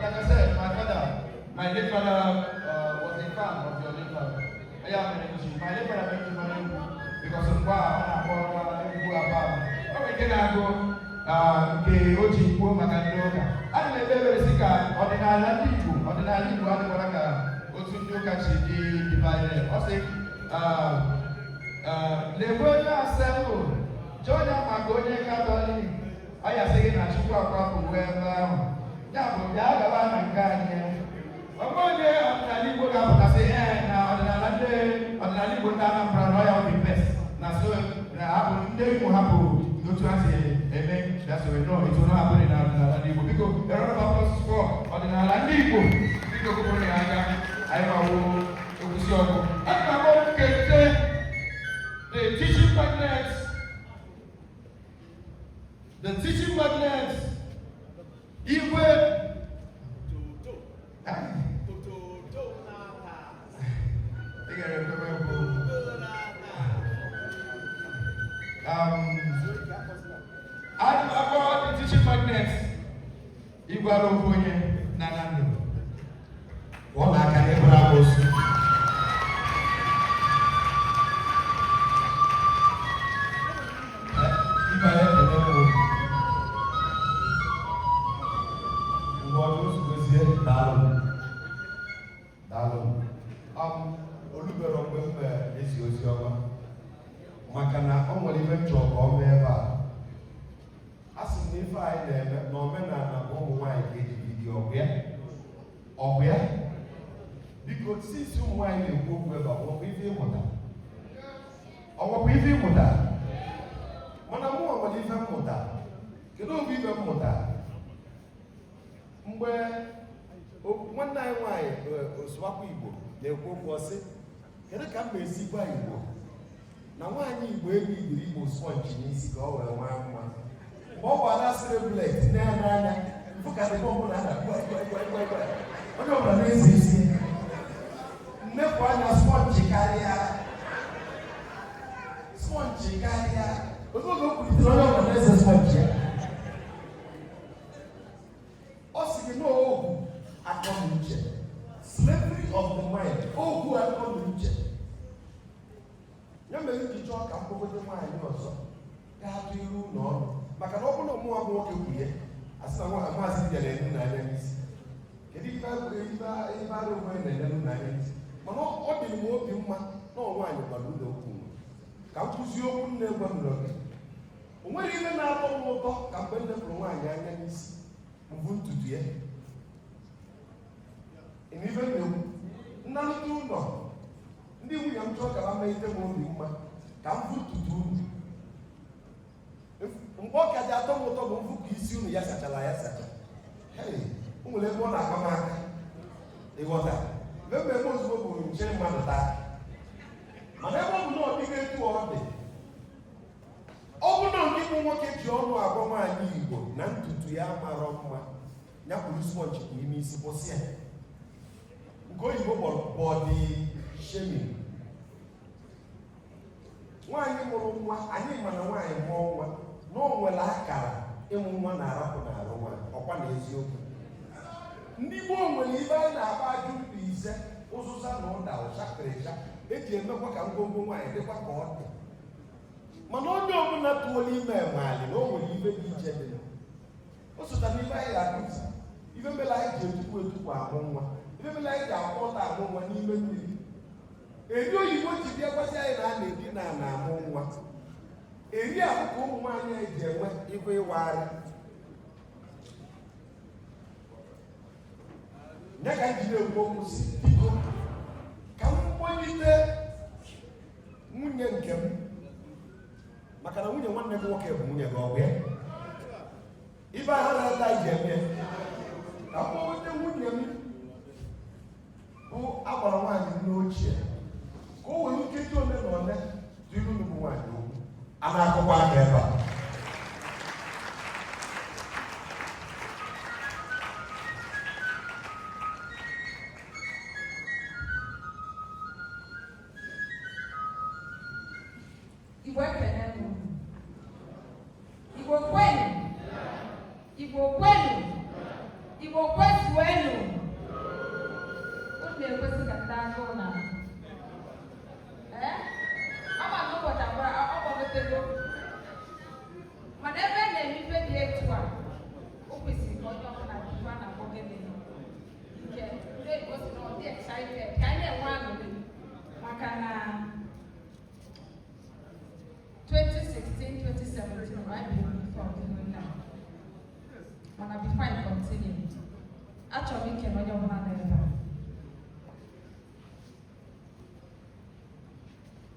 like I said, my late father was a fan of your late father. My late father went to money because of wow, Legonia assemble, Georgia Magonia Catholic. I am saying I should go up to where now. Now, Yagavan and Ganya. One day, I'm going to say, now, on the Nalibu Dana Pranoya will be best. Now, so I will never have to translate. Amen. That's what we know. It will not happen in our Nalibu because there are about for on the Nalibu. I will. The teaching magnets, even about the teaching magnets, Igualo Fonye, Nanando. What I can ever have. Makana onwere ife nchọ ka ọ mee ebe a sị na ife anyị na-eme na omenala ụmụ nwaanyị ga-eji ọgụ ya biko sisi ụmụ nwaanyị na-ekwu okwu ebe ọgwụkwụ ife ịmụta mana mụ nwere ife mmụta kedu oge ife mmụta mgbe nwanne anyị nwaanyị Osuwakwa Igbo na-ekwu okwu ọsị kedu ka m esi gwa Igbo na nwaanyị Igbo ego Igbo sponge n'isi ka ọ wee nwee mma mgbe ọ gbara celeblet n'anya mfụ ka dịka ọbụla a na-agwa onye ọbụla na-eze isi nnepụ anya sponge karịa oge o kwulitere onye ọbụla na-eze sponge ya ọ sị gị n'ohu akọnuche slavery of the mind ohu akọnuche ya mere iji chọọ ka mkpọgote nwaanyị ọzọ ga-atụ iru n'ọnụ maka na ọ bụrụ na ọmụwa nwoke kwuye asị na maazị bịa na-enu n'anya n'isi kedu ife arụ onwe na-enenu n'anya n'isi mana ọ dịrị m obi mma na nwaanyị gwara ụlọ okwu ka m kụzie okwu nne gwa m n'oge o nwere ihe na-atọ m ụtọ ka mgbe nne pụrụ nwaanyị anya n'isi mbụ ntutu ya ife na-ekwu nnalite ụlọ ndị nwunye m chọọ ka ha mee ite m obi mma ka m vututu unu mgbe ọ ka ji atọ m ụtọ bụ mfu ka isi unu ya sachara ya sacha o nwere ebe ọ na-agba m aka ịghọta mmemme eme ozugbo bụrụ nche mmadụ taa mana ebe ọ bụ na ọ dịghị etu ọ dị ọ bụ na ndị bụ nwoke ji ọnụ agwa nwaanyị Igbo na ntutu ya mara mma ya kwuru sponge n'ime isi kwụsị ya nke oyibo kpọrọ body shaming. Nwaanyị mụrụ nwa anyị ma na nwaanyị mụọ nwa na o nwere akara ịmụ nwa na-arapụ n'arụ nwa ọkwa na eziokwu. Ndị gboo nwere ibe anyị na-agba ajụ mkpa ise ụzụza na ụda ụchakịrịcha eji emekwa ka ngwongwo nwaanyị dịkwa ka ọ dị. Mana onye ọbụla tụọla ime maali na o nwere ibe dị iche dị. O sotara ibe anyị ga-akụzi ibe mere anyị ji etukwu amụ nwa, ibe mere anyị ji akwụ ọta amụ nwa n'ime mmiri. Eri oyibo ji bịa gwasị anyị na a na-edi na na-amụ nwa. Eri ahụ ka ụmụ nwaanyị anyị ji enwe ibe ịwa ara. Nye ka anyị ji na-ekwu okwu si biko ka m kpọlite nwunye nke m maka na nwunye nwanne m nwoke bụ nwunye gị ọ bụ ya. Ibe ahụ na-ata anyị ji eme ka m kpọlite nwunye m bụ agbara nwaanyị n'ochie ka o were nkeji ole na ole dịrị unu bụ nwaanyị okwu a na-akụkwa aka ebe a. Igbo ekele nụ. Igbo kwenu. Igbo kwenu. Igbo kwezuenu. Unu na-ekwesị ka ndị agụụ na ọ ma n'ụbọchị abụọ ọ gbagotego mana ebe na-eme ife dị etu a o kwesịrị ka onye ọbụla jikwa na akpọgede nke ndị Igbo si na ọ dị excited ka anyị na-enwe aṅụrị maka na 2016, 2017, I believe for the now. When I be fine, continue. Actually, can I don't want to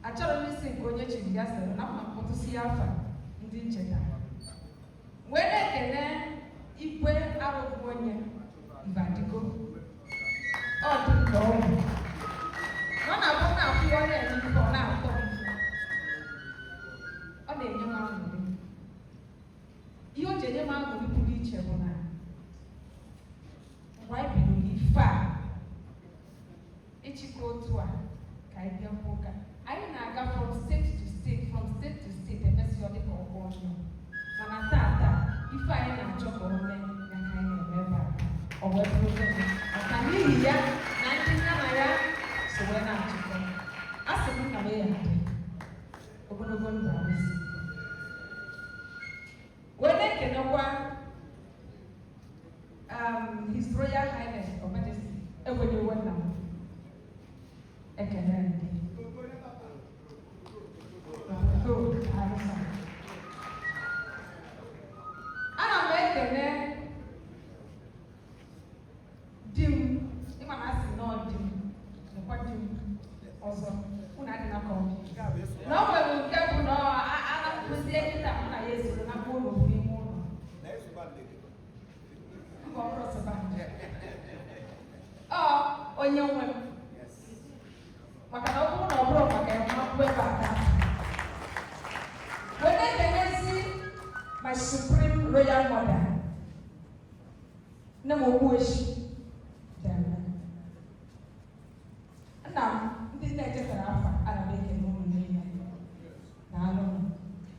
Actually, listen, go to the gas and I'm going to see Alpha in the Jetta. When I can equal out of 1 year, if I go. Oh, to go. When I want to feel it, for now. Ọ na-enye m aṅụrị. Ihe o ji enye m aṅụrị pụrụ iche bụ na mgbe anyị bidoro ife a ịchịkọ otu a ka anyị bịa mkpụ ụka anyị na-aga from state to state emesi ọ dịka ọgwụ ọnụ mana tata ife anyị na-achọ ka o mee ya ka anyị na-eme ebe a ọ wee bụrụ maka n'ihi ya na ndị nna na ya so wee na-achịkọ a sị m na m ya dị ogologo ndụ arụsị wee na-ekenekwa His Royal Highness or Majesty Egwedewo nna m ekele ndị ana m ekele di m ịma na asị nọọ di m nekwa di m ọzọ unu adịna ka ọ na o nwere nke bụ na a na-akụzi ekita mụ na ya esoro na mkpụrụ n'ofu ime ụlọ mba ọ bụrụ ọsọba ọ onye nwe m maka na ọ bụrụ na ọ bụrụ maka ya mmakwu ebe aka wee na-ekenyezi my supreme royal mother nne m okwu echi nna m ndị na-echetara afa ana m ekele ụmụ niile na alụ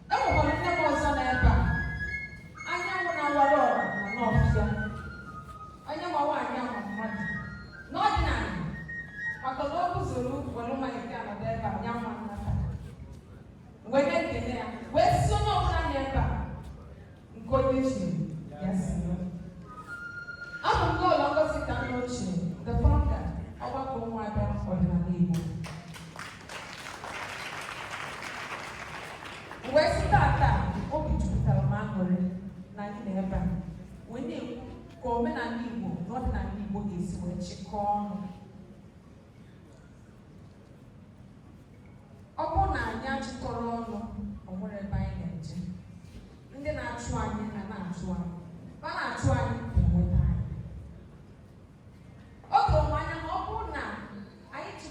m enwekwara nne m ọzọ n'ebe a anyanwụ na-awara ọra na n'ọfịa onye ma nwaanyị ama mmadụ n'ọdịnala maka na o guzoro were mmanya nke anọdụ ebe a nya mma nnata wee na-ekele ya wee si onye ọbụla na ebe a nke onye chiri ya si abụ m n'ụlọ ngozi ka nna ochie the founder ọgbakọ ụmụada ọdịnala Igbo wee si tata obi jupụtara m aṅụrị na anyị na ebe a wee na-ekwu ka omenala Igbo na ọdịnala Igbo ga-esi wee chịkọọ ọnụ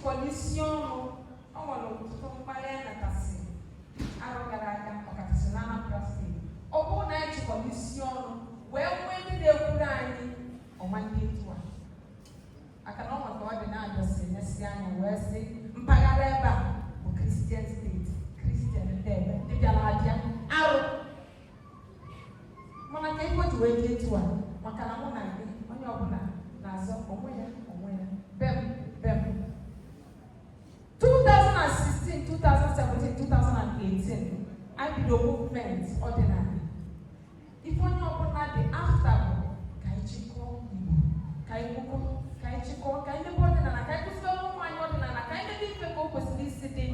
chịkọrọ isi ọnụ ọ nwere ọtụtụ mkparị a nakasị arụ gara aga ọkachasị na Anambra steeti. Ọ bụrụ na anyị chịkọrọ isi ọnụ wee nwee ndị na-ekwuru anyị ọma ndị etu a aka na ọ maka ọ dị na-adọsị nyesi anya wee sị mpaghara ebe a bụ Kristian steeti, Kristian ndị ebe ndị bịara abịa arụ mana ka ihe o ji wee dị etu a maka na mụ na gị onye ọbụla na-azọ onwe ya bem 2016, 2017, 2018 I bido movement ọdịnala ife onye ọbụla dị afta bụ ka anyị chịkọọ Igbo, ka anyị kwukọ, ka anyị chịkọọ, ka anyị mebe ọdịnala, ka anyị kwụsịrị ụmụ anyị ọdịnala, ka anyị mebe ife ka o kwesịrị isi dị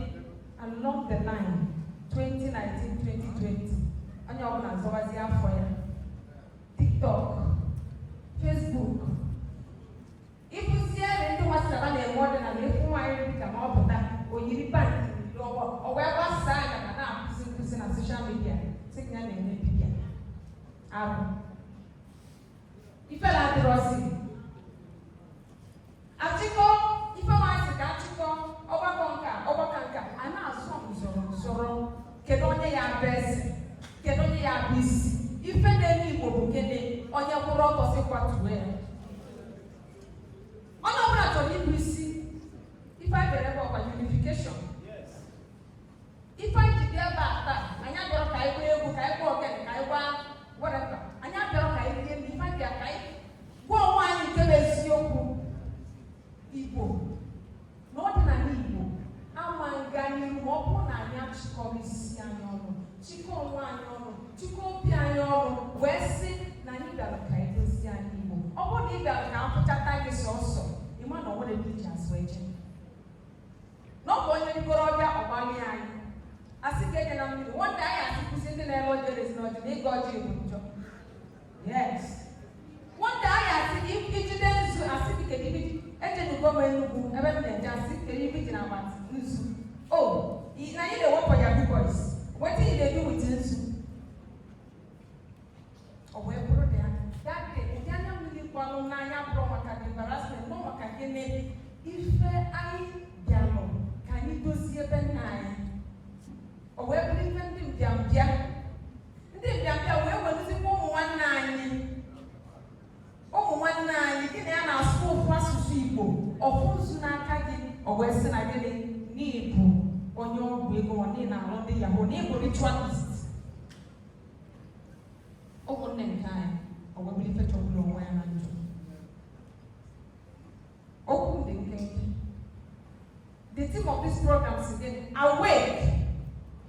along the line 2019-2020 onye ọbụla zọbazi afọ ya TikTok, Facebook ịkụziere ndị nwasara na-enwe ọdịnala ịfụ nwaanyị dịka ma ọ pụta oyiri banki n'ọgbọ ọ wee gbasaa anya ma na-akụzi nkụzi na soshal midia sị ya na-eme dibịa arụ ifela adịrọzi achịkọ ife nwaanyị ka achịkọ ọgbakọ nka a na-asọ nzọrọ kedu onye ya abụ eze, kedu onye ya abụ isi. Ife na-eme Igbo bụ gịnị? Onye kwụrụ ọtọ si kwatuo ya. Onye ọbụla chọrọ ịbụ isi. Ife anyị bịara ebe ọkwa unification. Ife anyị ji dị ebe a taa, anyị abịara ka anyị gbaa egwu, ka anyị gbaa ogene, ka anyị gbaa whatever. Anyị abịara ka anyị rie nri, ife anyị bịara ka anyị gwa onwe anyị nke bụ eziokwu Igbo. Na ọdịnala Igbo ama nga n'ihu ma ọ bụrụ na anyị achịkọrọ isi anyị ọnụ, chịkọ onwe anyị ọnụ, chịkọ obi anyị ọnụ, wee sị na anyị bịara ka anyị dozie anyị Igbo. Ọ bụrụ na ị bịara ka afụchata gị sọsọ, ịma na ọ nwere ndị ji azụ eje. Na ọ bụ onye rigoro ọbịa ọgbalị anyị. Asị ka enye na mmiri, nwata anyị asịkwụsị ndị na-ele ọjị erezi n'ọjị na ịga ọjị bụ njọ. Yes. Nwata anyị asị ijide nzu asị dị kedị ejenugo m Enugu ebe m na-eje asị kedị ibi ji na agbati nzu. Oh, na you dey work for your big boys. Wetin you dey do with nzu? Ọ wee bụrụ dị ya. That day, ụdị anya mmiri kwanụ n'anya bụrụ maka the embarrassment, nọ maka gịnị ife anyị bịalụ ka anyị dozie ebe nna anyị. Ọ wee bụrụ ife ndị mbịambịa. Ndị mbịambịa wee welụzikwa ụmụ nwanne anyị. Ụmụ nwanne anyị gị na ya na-asụ ofu asụsụ Igbo, ọfụ nzu n'aka gị, ọ wee sị na gịnị n'Igbo onye ọgwụ ego ọ na-alụ ndị Yahoo n'Igbo ritualist. Ụmụnne nke anyị ọ wee bụrụ ife chọgburu onwe ya na njọ. Okwu dị nkenke. The theme of this program is again, awake,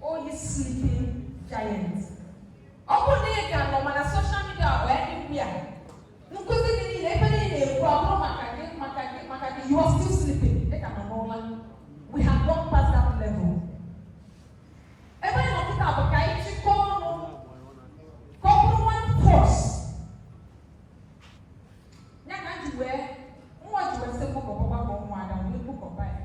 O ye sleeping giants. Ọ bụrụ na ị ga-anọ mana social media ọ anywhere. Nkụzi gị niile ebe niile na-ekwu ọ bụrụ maka gị you are still sleeping. Ị ka nọ n'ụla. We have gone past that level. Ebe anyị nọkịta bụ ka anyị chịkọọ ọnụ ka ọ bụrụ one force. Ya ka ji wee sị mgbakọ ọgbakọ ụmụada wee gbukọba ya.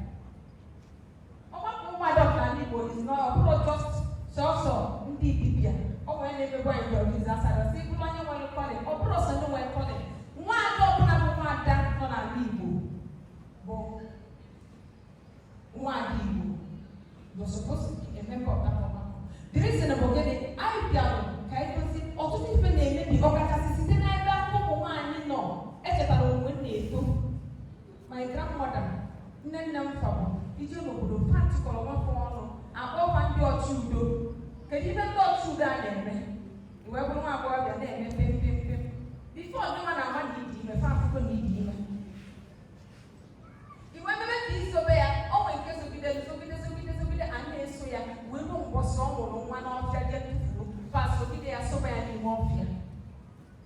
Ọgbakọ ụmụada ọdịnala Igbo is not ọ bụrụ just sọsọ ndị dibịa. Ọ nwere na-emegbu anyị bụ ọdịnihu asara sị bụrụ onye nwere kọlị ọ bụrụ ọsọ ndị nwere kọlị. Nwaada ọbụla bụ nwaada nọ n'ala Igbo bụ nwaada Igbo. You're supposed to be a member of that program. The reason for getting I bịara ka anyị gosi ọtụtụ ife na-emebi ọkachasị site n'ebe ụmụ nwaanyị nọ echetara onwe m na-eto. My grandmother, nne m fabụ ije n'obodo patikọrọ nwafọ ọnụ akpọkwa ndị ọchị udo. Kedu ife ndị ọchị udo a na-eme? Iwe bụrụ nwa agbọghọbịa na-eme pem. Bifo ọdịma na-ama na ịdị ime fa afụfụ na ịdị ime. Iwe mebe ka isobe ya, ọ nwere nke sogide a na-eso ya wee bụ mgbọsị ọ mụrụ nwa n'ọfịa je tụfuo fasogide ya soba ya n'ime ọfịa.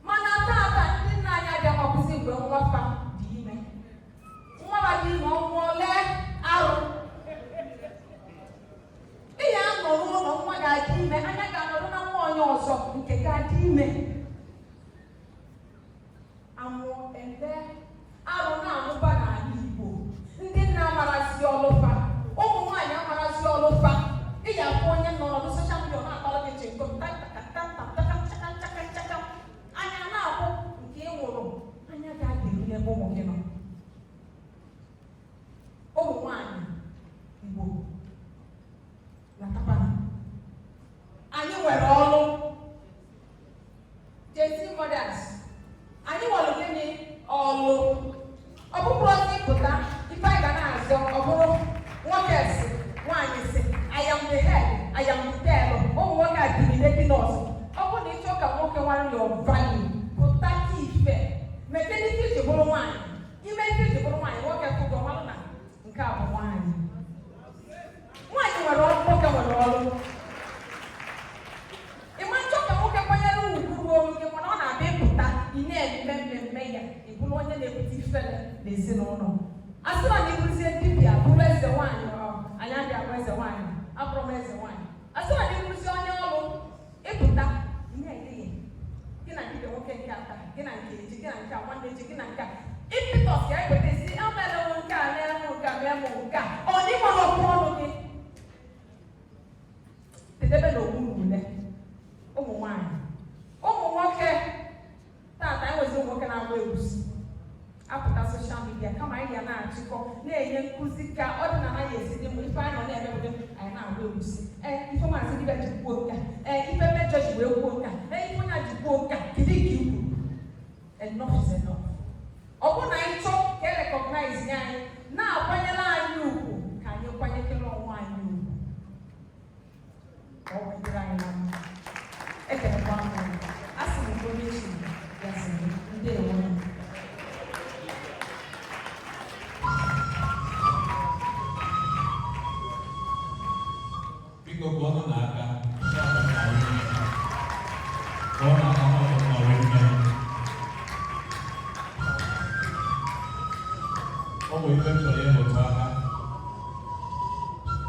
Mana taata ndị nna anyị abịa ọkụzi mgbe nwafa dị ime. Nwaba dị ime ọnwụọ lee arụ. Ihe a nọ n'ụlọ nwa ga-adị ime, anya ga-anọrọ na nwa onye ọzọ nke ga-adị ime. bụrụ ịpụta ife anyị ga na-azọ ọ bụrụ nwoke si nwaanyị si I am the head, I am the tail. Ụmụ nwoke a dịrị nọọsụ. Ọ bụrụ na ịchọ ka nwoke nwere your value, pụta ka ife mekene ife iji bụrụ nwaanyị. Ime ife iji bụrụ nwaanyị nwoke kwụgọ mmanụ na nke a bụ nwaanyị. Nwaanyị nwere ọrụ, nwoke nwere ọrụ. Ịma nchọ ka nwoke kwanyere ugwu ruo olu gị mana ọ na-abịa ịpụta ị na-eme mmemme ya ị bụrụ onye na-ebute ifele n'ezinụlọ. A sị na ịbụzie dibịa bụrụ eze nwaanyị anyị abịa bụ eze nwaanyị abụrụ m eze nwaanyị. A sị na ịbụzie onye ọrụ ịpụta na-ele ya gị na dibịa nwoke nke ata gị na nke echi gị na nke a nwanne echi gị na nke a ịpịtọs ya ekwetezi amelụ nke a na-emụ nke a na-emụ nke a ọ dịgbara ọkụ ọnụ gị tedebe na okwu ule ụmụ nwaanyị ụmụ nwoke tata enwezi ụmụ nwoke na-agba egwusi apụta soshal midia kama anyị ya na-achịkọ na-enye nkụzi ka ọdịnala ya esi dị mma ife anyị nọ na-emepụta anyị na-agba egwusi ife maazị dibịa ji kwuo nka ife mejọ ji wee kwuo nka ife onye ji kwuo nka kedu ka ikwu enough is enough. Ọ bụrụ na anyị chọọ ka e recognize anyị na-akwanyere anyị ugwu ka anyị kwanyekere ọnwa anyị ugwu ka ọ wetara anyị na mma ekelekwa m a sị m onye chi ya sị ndị ewe biko ka ọ nọ n'aka ka ọ na-aka ọ bụ ife chọrọ ịmụta aka.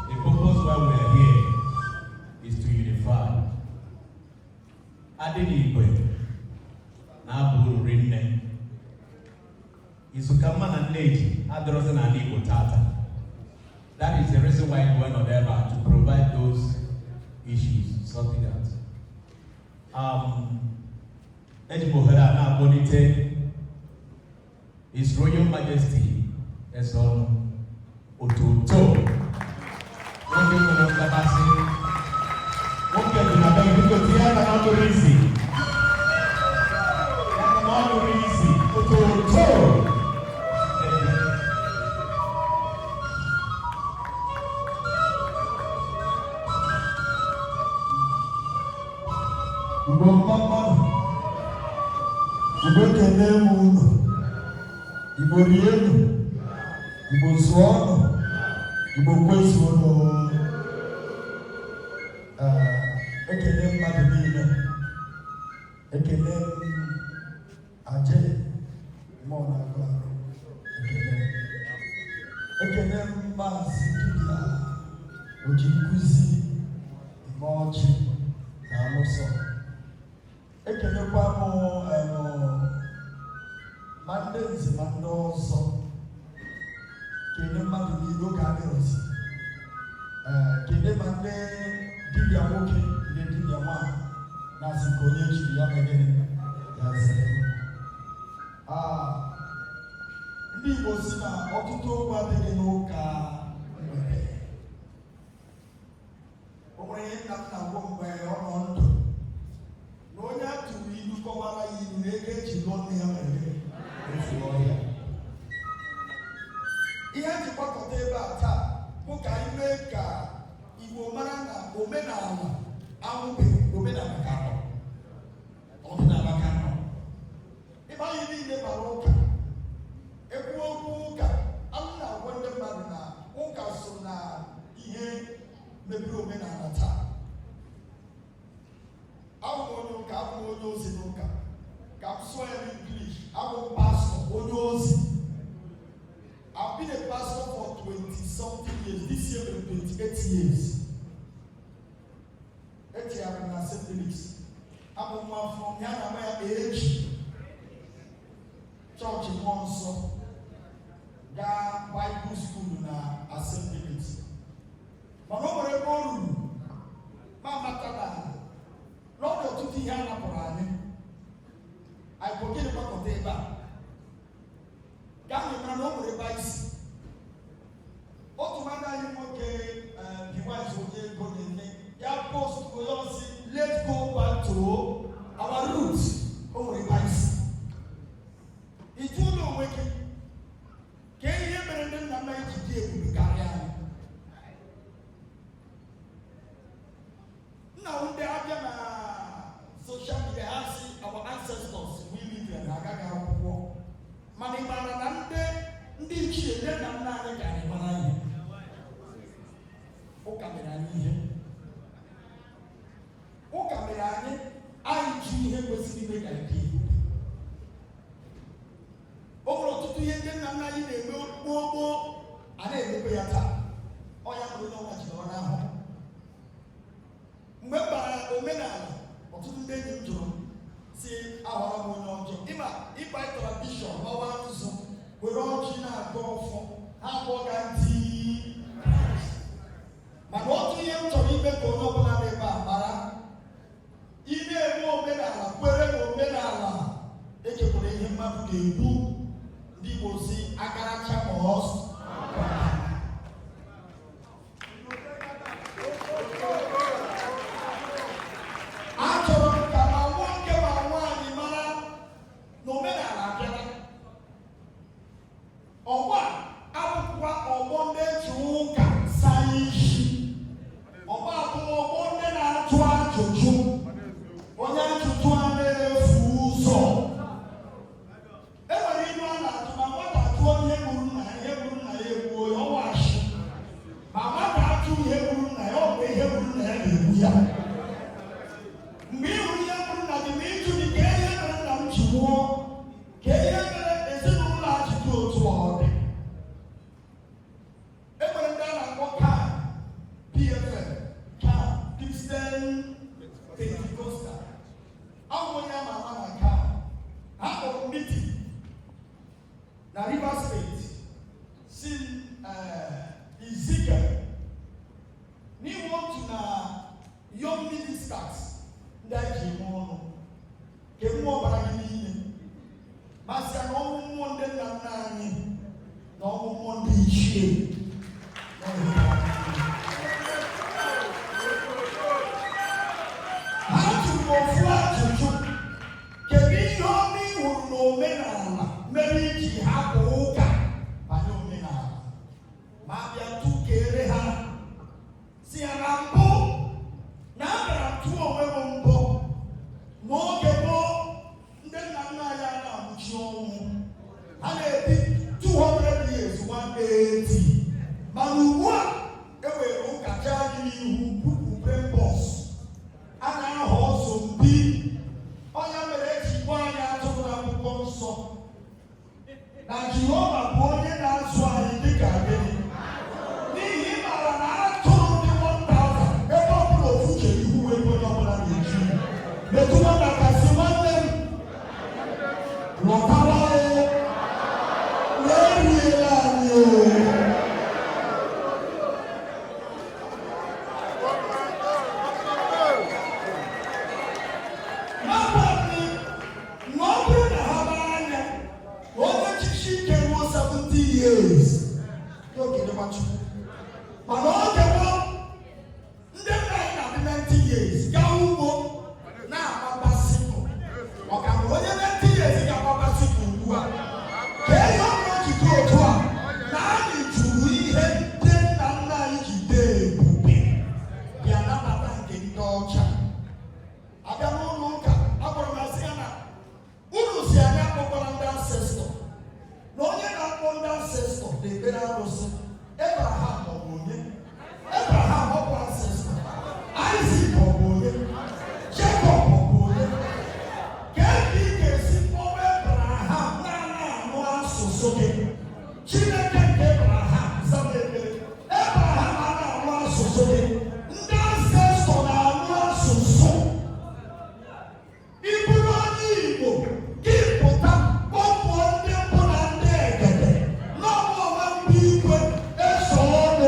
The purpose why we are here is to unify. Adịghị igwe na-abụ uri nne izu ka mma na nne ji adịrọzi n'ala Igbo tata. That is the reason why we went on ever to provide those issues, something that Ejimohera na Bonite, His Royal Majesty Eson Ototo. One day for the Kabasi, one day for the Kabasi, because he had another reason. Ototo. Igbo mama, Igbo kene munu, Igbo rienu, Igbo suono, Igbo kwesuono. Ekene mmadụ niile, ekene aje mmụọ na-agụ arụ, ekene maazị dibịa oji nkụzi ime ọjị na alụsọ. Ekelekwa m ma ndị nze ma ndị ọzọ kene mmadụ niile oge adịrọzi kene ma ndị dibịa nwoke ndị dibịa nwaanyị na-asị ka onye jiri ya megide ya zere. Ndị Igbo si na ọtụtụ okwu adịghị n'ụka mgbede. O nwere ihe nna m na-agwọ mgbe ọ nọ ndụ na onye a tụrụ ilu kọwara ya ilu na ego eji lụọ nne ya mere efu ọhịa. Ihe ji gbakọta ebe a taa bụ ka anyị mee ka Igbo mara na omenala anwụbeghị omenala ka nọ. Ọdịnala ka nọ. Ebe anyị niile bara ụka ekwu okwu ụka anyị na-agwa ndị mmadụ na ụka so na ihe mebiri omenala taa. Abụ onye ụka, abụ onye ozi n'ụka. Ka m sụọ ya n'English, abụ pastọ onye ozi. I've been a pastor for 20-something years. This year will be 28 years. Etiara na St. Felix. Abụ nwa from ya na my age. Church mmụọ nsọ. Gaa Bible school na St. Felix. Mana o nwere ebe o ruru. Ma mata na n'ọdụ ọtụtụ ihe a napụrụ anyị. Anyị bụ gịnị gbakọta ebe a? Gaa nyemara na o nwere ebe anyị si. Otu nwanne anyị nwoke Diwaiz onye ego na-eme ya post onye ọsị let's go back to our roots. O nwere ebe anyị si. Ịjụ ụlọ onwe gị nna anyị ji dị ebube karịa anyị. Nna ndị abịa na social media ha si our ancestors we live in agaghị akwụkwọ, mana ị maara na ndị ichie nne na nna anyị ga anyị mara ihe. Ụka mere anyị ihe. Ụka mere anyị ji ihe kwesịrị ime ka ndị Igbo. O nwere ọtụtụ ihe ndị nna nna anyị na-eme gboo a na-emekwa ya taa. Ọ ya bụrụ na ọnwa ji ọrụ ahụ. Mgbe m bara omenala, ọtụtụ ndị enyi m jụrụ si ahọrọ m onye ọjọọ. Ịkpa tradishọn ọwa nzụ were ọjị na-agọ ọfọ ha akpọga ndị mana otu ihe m chọrọ ime ka onye ọbụla n'ebe a mara, ị na-eme omenala kwere na omenala echekwara ihe mmadụ ga-ekwu. Ndị Igbo si akaracha ma ọsọ. Achọrọ m ka ma nwoke ma nwaanyị mara na omenala abịala. Ọgbọ a abụkwa ọgbọ ndị eji ụka saa isi. Ọgbọ a bụ ọgbọ ndị na-ajụ ajụjụ. Onye ajụjụ a na-efu ụzọ. E nwere ilu a na-atụ ma nwata jụọ ihe gburu nna ya, ihe gburu nna ya egbuo ya, ọwa ashị. Ma nwata ajụ ihe gburu nna ya, ọ bụ ihe gburu nna ya na-egbu ya. Mgbe ị hụrụ ihe gburu nna gị, ma ịjụ gị ka ihe mere nna m ji nwụọ, ka ihe mere ezinụlọ a ji dị otu ọ dị. E nwere ndị a na-akpọ CAN, PFM, CAN, Christian Pentecostal. Ahụ onye ama ama na CAN. Ha kpọrọ meeting na Rivers State si Ezekiel n'iwu otu na young ministers ndị a ji eme ọnụ ka mmụọ bara gị n'ime masị ya na ọnwụ mmụọ ndị nna nna anyị na ọnwụ mmụọ ndị ichie. Ha jụrụ ofu ajụjụ, kedu ihe ọma ị hụrụ n'omenala mere iji hapụ ụka banye omenala? Ma bịa tụkere ha si ya na mbụ na abịara tụọ onwe m mbụ n'oge gboo ndị nna nna anyị a na-amụchi ọnwụ ha na-ebi 200 years 180, mana ugbu a enwere ụka jaa gị n'ihu puku brembọs a na-ahọ ọzọ mbi. Onye mere eji gwa anyị atụrụ n'akwụkwọ nsọ na Jehova bụ onye na-azụ anyị dịka gịnị? N'ihi ị maara na atụrụ dị 1000 ebe ọ bụla ofu chere ihu wee onye ọbụla na-eji metụ nwata kasị nwanne m lọtawa na-eriela anyị mana oge gboo ndị nna anyị na-adị 90 years gaa ugbo na-agbaba sikụl. Ọka bụ onye 90 years ga-agbaba sikụl ugbu a ka ihe ọbụla jide otu a na anyị jụrụ ihe ndị nna nna anyị ji dee ebube bịa nabata nke ndị ọcha. Abịa n'ụlọ ụka akpọrọ m asị ya na unu si anya akpọkwara ndị ancestor na onye na-akpọ ndị ancestor na-ekpere arụsị. Abraham ọ bụ onye? Abraham ọ bụ ancestor. Isaac ọ bụ onye? Jacob ọ bụ onye? Ka ebe ị ga-esi kpọrọ Abraham na-anụ asụsụ gị? Chineke nke Abraham zara ekpere. Abraham a na-anụ asụsụ gị. Ndị ancestor na-anụ asụsụ. Ị bụrụ onye Igbo gị pụta kpọpụọ ndị mbụ na ndị egede n'ọnwa ọma ndị igwe eso ọnụ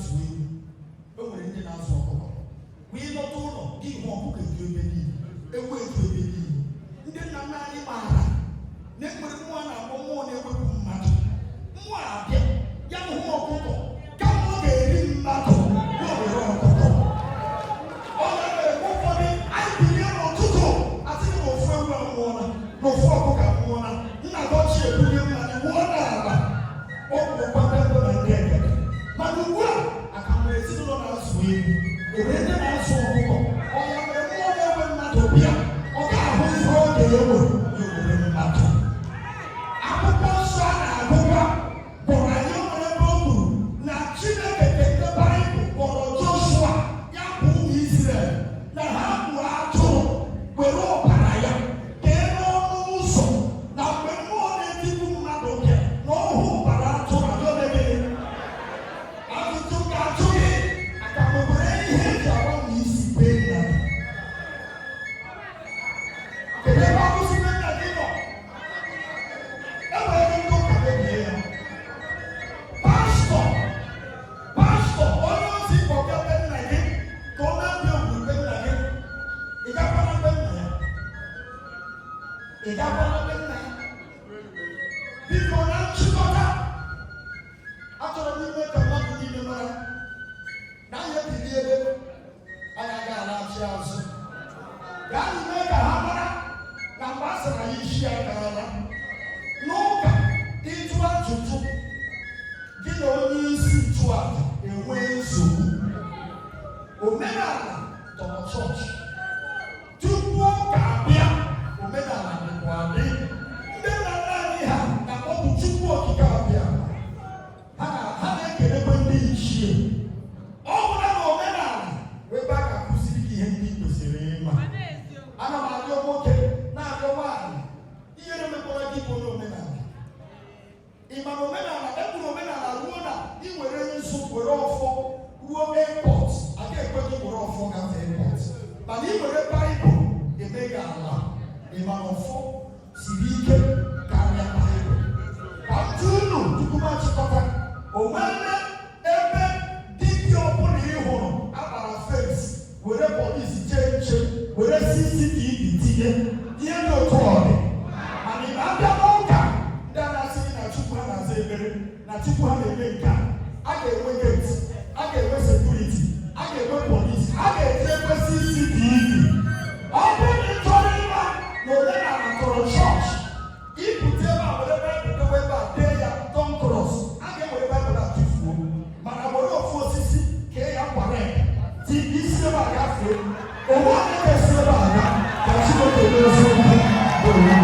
na-azụ ewu, o nwere ndị na-azụ ọkụkọ. Ma ị nọta ụlọ gị hụ ọkụkọ eju ebe niile, ewu eju ebe niile. Ndị nna nna anyị maara na ekpere mmụọ na-akpọ mmụọ na-ewepụ mmadụ. Mmụọ abịa ya na hụ ọkụkọ kama ọ ga-eri mmadụ ya were ọkụkọ. Ọ na-eme ụfọdụ anyị bilie n'ụtụtụ asịghị na ofu ewu anwụọla na ofu ọkụkọ anwụọla. Nna gị ochie ebulie mmadụ wụọ n'ala. Ọ bụ ụkwado ego na ndị eke. Mana ugbu a aka nwere ezinụlọ na-azụ ewu, ewere ndị na-azụ ọkụkọ. Ọ ya mere mmụọ na-ewe mmadụ bịa, ọ ga-ahụ ihe ọ ga-ewe ya ewere mmadụ. Akwụkwọ nsọ a na-agụkwa bụrụ anyị nwere ebe o kwuru na Chineke nke ndị Baịbụl kpọrọ Joshua ya bụ ụmụ Izrel na ha bụ atụrụ were ọbara ya kee n'ọnụ ụzọ, na mgbe mmụọ na-etigbu mmadụ bịa na ọhụ ọbara atụrụ adọbegị ajụjụ ga-ajụ gị aka nwere ihe eji agba na isi bee nna gị. Kedu ebe akwụsị be nna gị nọ? Enwere ndị ụka mebie ya. Pastọ onye ozi kpọga be nna gị ka ọ na-abịa obodo be nna gị. Ị gakwana be nna ya? Ị gakwana be nna ya? Biko na nchịkọta, achọrọ m ime ka mmadụ niile mara na anyị ebili ebe anyị agaghị alaghachi azụ. Gaa n'ime ka ha mara na mgbe a sịrị anyị isi agaala n'ụka ịjụ ajụjụ gị na onye isi nchụaja enwee nsogbu. Omenala tọrọ chọọchị. Tupu ụka abịa, omenala dịkwa adị. Ndị nna nna anyị ha na-akpọpụ Chukwu okike abịa. Ha na-ekelekwa ndị ichie. Ọ bụla na omenala ebe a ga-akụziri gị ihe ndị kwesịrị ịma. Ana m arịọ nwoke na-arịọ nwaanyị ihe na-emekwara gị bụ onye omenala. Ị ma na omenala ekwuru omenala ruo na ị were nzu were ọfọ ruo airport, a ga-ekwe gị were ọfọ gafee airport. Mana ị were Baịbụl eme gị ala. Ị ma na ọfọ siri ike karịa Baịbụl. Ka m jụ unu tupu m achịkọta, o nwere ebe dibịa ọbụla ị hụrụ agbara fence were polisi chee nche were CCTV tinye ihe dị otu ọdị. Mana ị na-abịa n'ụka ndị a na-asị gị na Chukwu ha na-aza ekpere na Chukwu ha na-eme nke a ga-enwe gate, a ga-enwe sekuriti, a ga-enwe polisi, a ga-etinye CCTV. Ọ bụrụ na ị chọrọ ịma na omenala tọrọ chọọchị, ibute ebe a were Baịbụl dobe ebe a dee ya Tom Cross, a ga-ewere Baịbụl a tụfuo. Mana were ofu osisi kee ya kwara ti isi ebe a gafee. Onwe onye ga-esi ebe a ya ka Chineke na-ezi okwu bụrụ.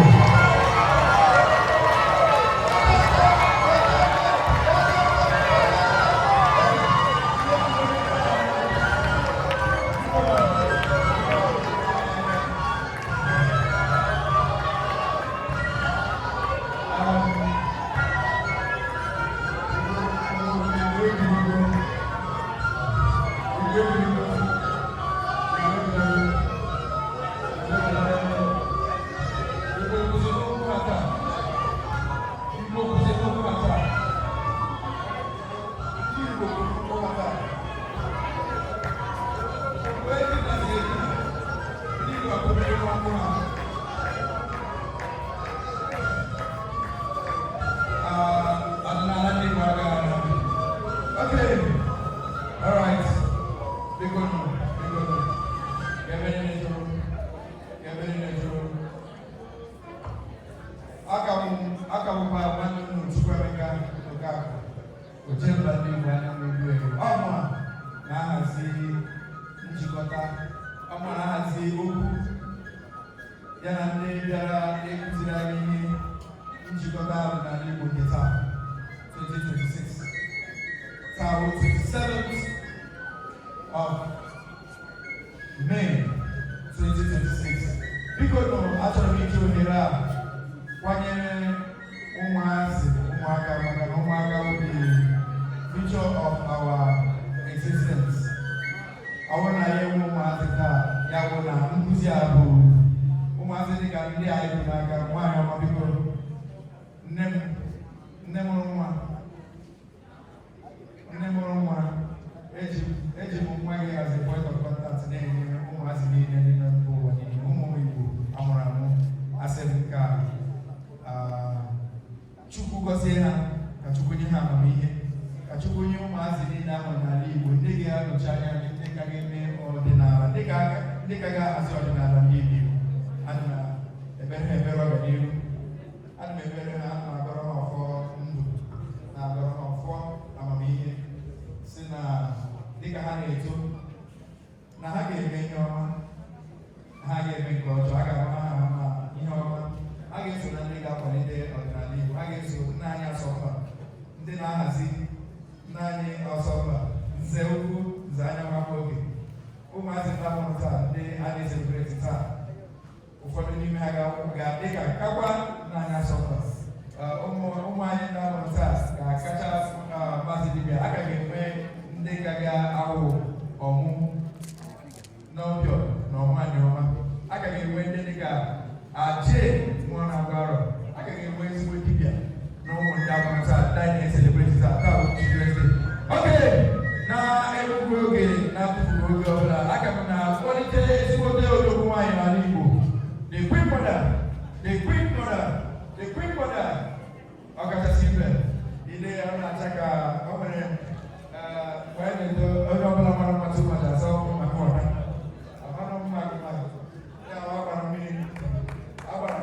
Chukwu gọzie ha, ka Chukwu nye ha amamihe, ka Chukwu nye ụmụazị niile ahụ n'ala Igbo ndị ga-anọchi anya ndị ka ga-eme ọdịnala, ndị ka ga-ahazi ọdịnala ndị Igbo. Ana m ekpere ha ekpere ọganihu, ana m ekpere ha na-agọrọ ha ọfọ ndụ, na-agọrọ ha ọfọ amamihe, si na dịka ha na-eto na ha ga-eme ihe ọma, ha ga-eme nke ọjọọ, a ga-ama ha ma ihe ọma, ha ga-eso na ndị ga-akwalite ọdịnala Igbo, ha ga-eso nna anyị Asọmpa, ndị na-ahazi nna anyị Asọmpa, nze ukwu, nze anya nwakwa oge, ụmụazị ndị amụrụ taa, ndị a na-eselebreti taa, ụfọdụ n'ime ha ga-adị ka kakwa nna anyị Asọmpa. Ụmụ anyị ndị amụrụ taa ga-akacha maazị dibịa, a ka ga-enwe ndị ka ga-ahụ ọmụ n'ọbịọ na ọmụanyị ọma, a ka ga-enwe ndị dị ka Aje nwa na-agba arọ, a ka ga-enwe ezigbo dibịa na ụmụ ndị amụrụ taa, ndị anyị na-eselebreti taa bụ Children's Day. Oke, na-ekwughị oge na-atụfughị oge ọbụla, aka m na-akpọlite ezigbote odogwu nwaanyị n'ala Igbo, the Queen Mother, ọkachasị ibe ile ya na-acha ka o mere onye ọbụla mara mmasị mmadụ asa ọkụ maka ọha amara mmadụ ya agbara mmiri agbara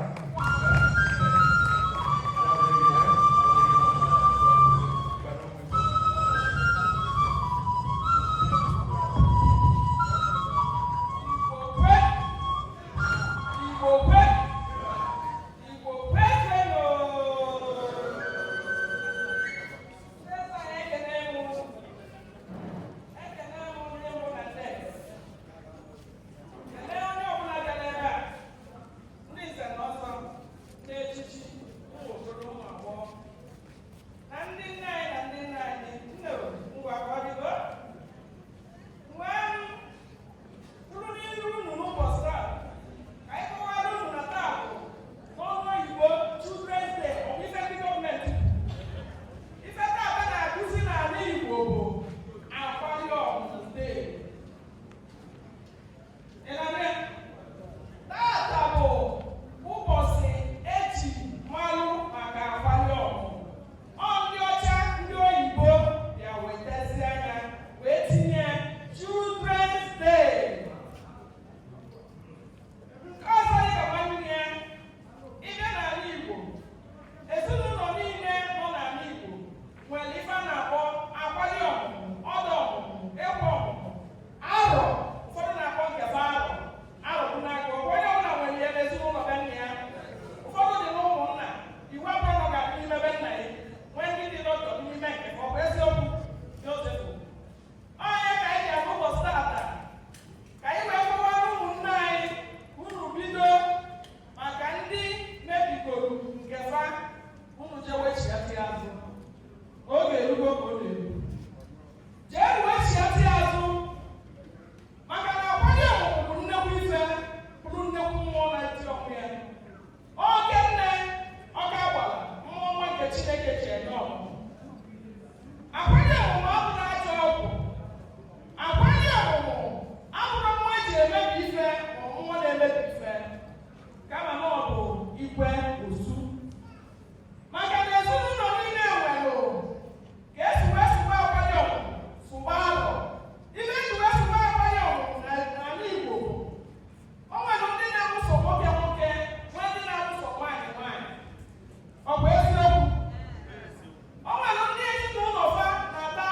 Ọ nwere ndị ezinụlọ fa na-ata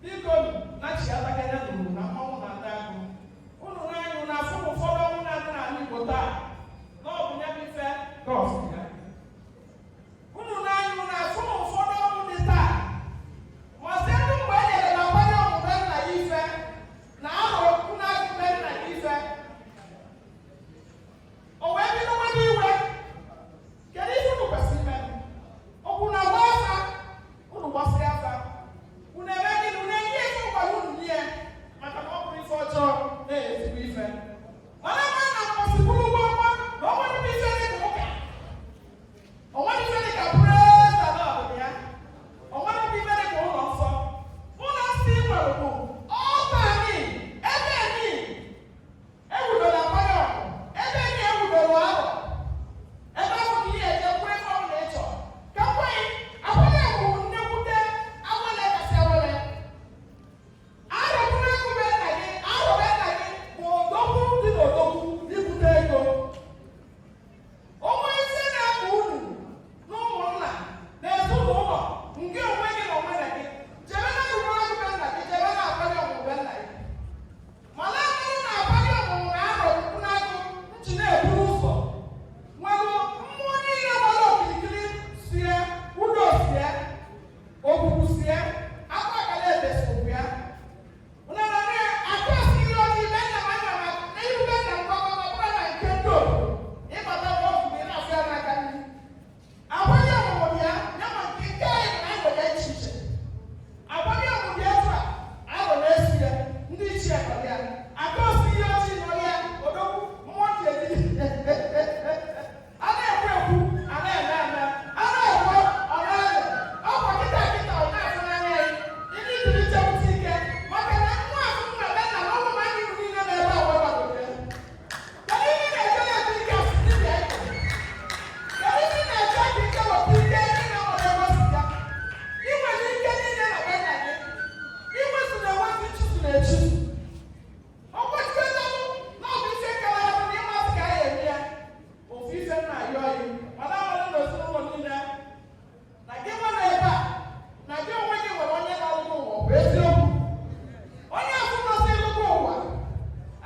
biko na-achị atakanya nụrụ na mmanwụ na ndị agụ unu n'anyị na afụ ụfọdụ ọnwụ na-adị n'ala Igbo taa na ọ bụ ya bụ ife kọs ya unu n'anyị na afụ ụfọdụ ọnwụ dị taa mazi elu mgbe e nyere na agbanye ọmụme nna ya ife na ahụrụ okwu na-agụme nna ya ife o wee bido nwere iwe kedu ihe unu kwesịrị ime okwu na gba afa unu gbasịrị afa unu eme gịnị unu enye ife ụkwara unu nye maka na ọ bụrụ ife ọjọọ na-ezigbo ife mana ma na mkpọsi bụrụ ụgbọgba na ọ nwere ife dị ka ụka o nwere ife dị ka praise the Lord ya o nwere ife dị ka ụlọ nsọ ụlọ nsọ ị nwere bụ ọta anyị ebe anyị ewudoro agbanye ọgụ ebe anyị ewudoro arọ ebe ahụ ka ihe eje kwere ife ọbụla ị chọrọ ka nkwenye agbanye ọgụ nnekwute awele kasị awele arọbụrụ ekwube nna gị arọbe nna gị bụ odogwu dị n'odogwu n'ibute ego onwe isi na-akpa unu n'ụmụnna na ezinụlọ nke onwe gị na onwe gị jebe na arụbụrụ ekwube nna gị jebe na agbanye ọgwụgwe nna gị mana akụrụ na agbanye ọgwụgwụ na arọbụ n'agụ nchi na-eburu ụzọ nwere mmụọ niile gbara okirikiri sie ụlọ sie ogbugbu sie akwa akara ebe sogbu ya unanane akọsi ihe ọjị ibe nna m anya ma na irube nna m gbakọta bụrụ na nke ndị obodo ịbata ọgwụ ị na-afịa n'aka nri agbanye ọmụmụ ya ya ma nke anyị na anyị nwere iche iche agbanye ọmụmụ ya taa arọ na-esi ya ndị ichie nọ ya akọsi ihe ọjị nọ ya odogwu mmụọ ji edi a na-ekwu ekwu a na-eme eme a na-ekwu ọ na-eme ọkwa kịta kịta ọ na-afụ n'anya ya ndị jiri chepụta ike maka na nwa afụ nna be nna na ụmụ anyị uru niile na-ebe agwa gbagote kedu ihe na-eje na-ebu ike asụ dibịa ike kedu ihe na-eje aka ike wepụ ike ndị na-enwere egosi ya ị nwere ike niile na be nna gị iwezu na-enwezi nchuzu na-echu ọgwọchibedalụ na ọ bụ ise kara ahụ na ịmasị ka anyị eme ya ofu ife nna ya ọyị mana amalụ na ezinụlọ niile na gị nwere ebe a na gị onwe gị nwere onye na-alụgo ụwa ọ bụ eziokwu onye afụ nọzi ịlụgo ụwa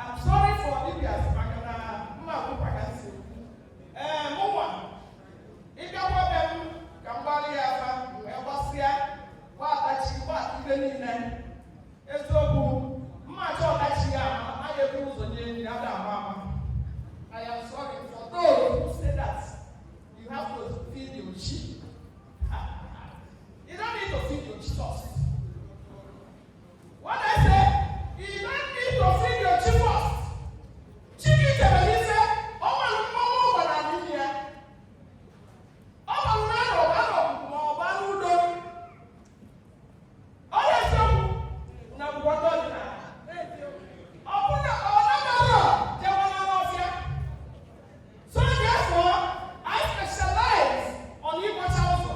I'm sorry for Libias maka na mma akwụkwa ka nsi mụnwa ịbịakwa be m ka m gbalị ya afa wee gbasịa gbatachi gbata ibe niile eziokwu mmachi ọdachi ya ama ya ebu ụzọ nye nri ada ama ama I am sorry for those who say that you have to feed your sheep. You don't need to feed your Jesus. What I say, you don't need to feed your Jesus. Chiki Tebelise, ọmọ mmanwụ ọgbara n'ime ya. Ọ bụ na arọ ma ọ bụ n'udo. Ọ na-eziokwu na ngwọta ọdịnala. Ọ bụ na ọ naghị jewe n'ọfịa. So therefore, I specialize on ịkpọcha ụzọ.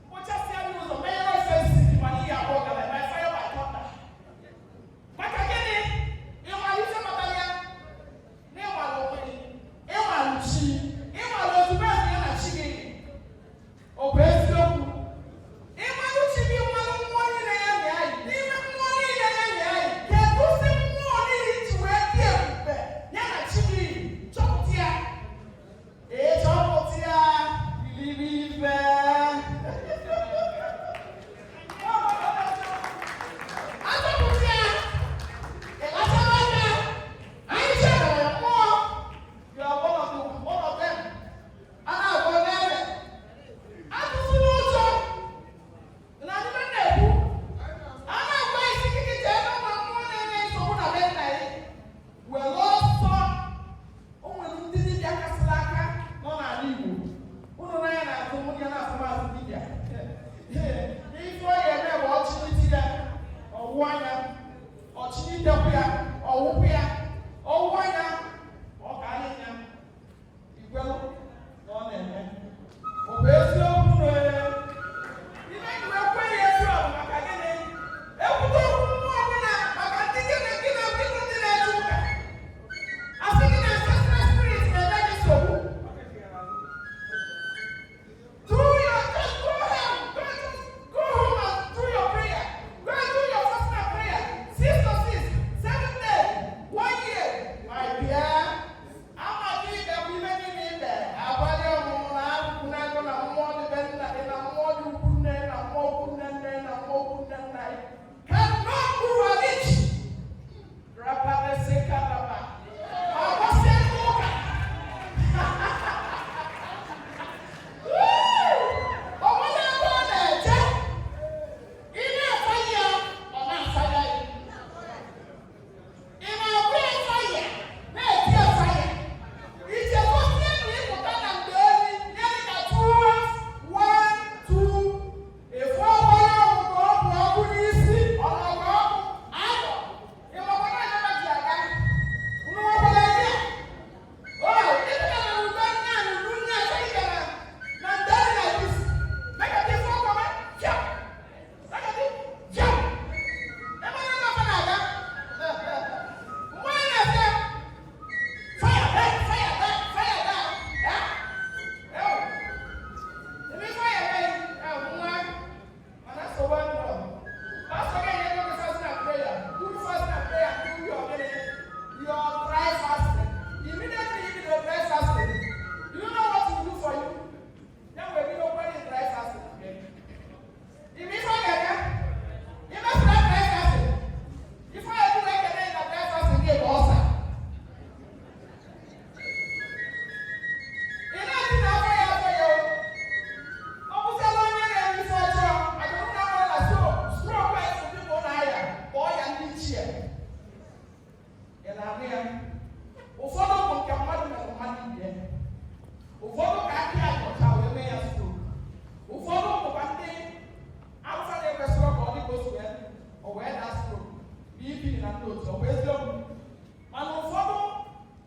Mkpochasịa n'ụzọ menyere ofensi ma n'ihi abụọ gara by fire by thunder. Maka gịnị? Ịnwale ife matara ya na ịnwale onwe gị, ịnwale chi, ịnwale ozugbo ezi ya na chi gị. Ọ bụ eziokwu. Ịnwale chi gị nwanụ mmụọ niile ya nye anyị. N'ime mmụọ niile ya nye anyị, keduzi mmụọ niile iji wee dị ebube ya na chi gị chọpụta ya. Chọpụta ya iliri ife. Achọpụta ya ịlachara anya anyị chere mmụọ you are one of them. A na-agwa n'ebe atụsịla ụjọ na ndị na-ekwu a na-agwa isi kikite ebe ma mmụọ na-enye nsogbu na be nna ya were ọsọ o nwere ndị dibịa kasịrị aka nọ n'ala Igbo unu n'anya na-azụ nwunye na-afụmasị dibịa ife ọ ya eme bụ ọchịnịtị ya ọwụwa anya ọchịnịtekwu ya ọwụkwụ ya ọwụwa anya ọ ga-anya ya igwelu na ọ na-eme ọ bụ eziokwu na ihe ji wee kwe ya ezu ọbụ maka gịnị ekwute okwu mmụọ ọbụla maka ndị gị na ndị na-eje ụka asị gị na ancestral spirit na-enye gị nsogbu through your just go home and through your prayer otu ọ bụ eziokwu mana ụfọdụ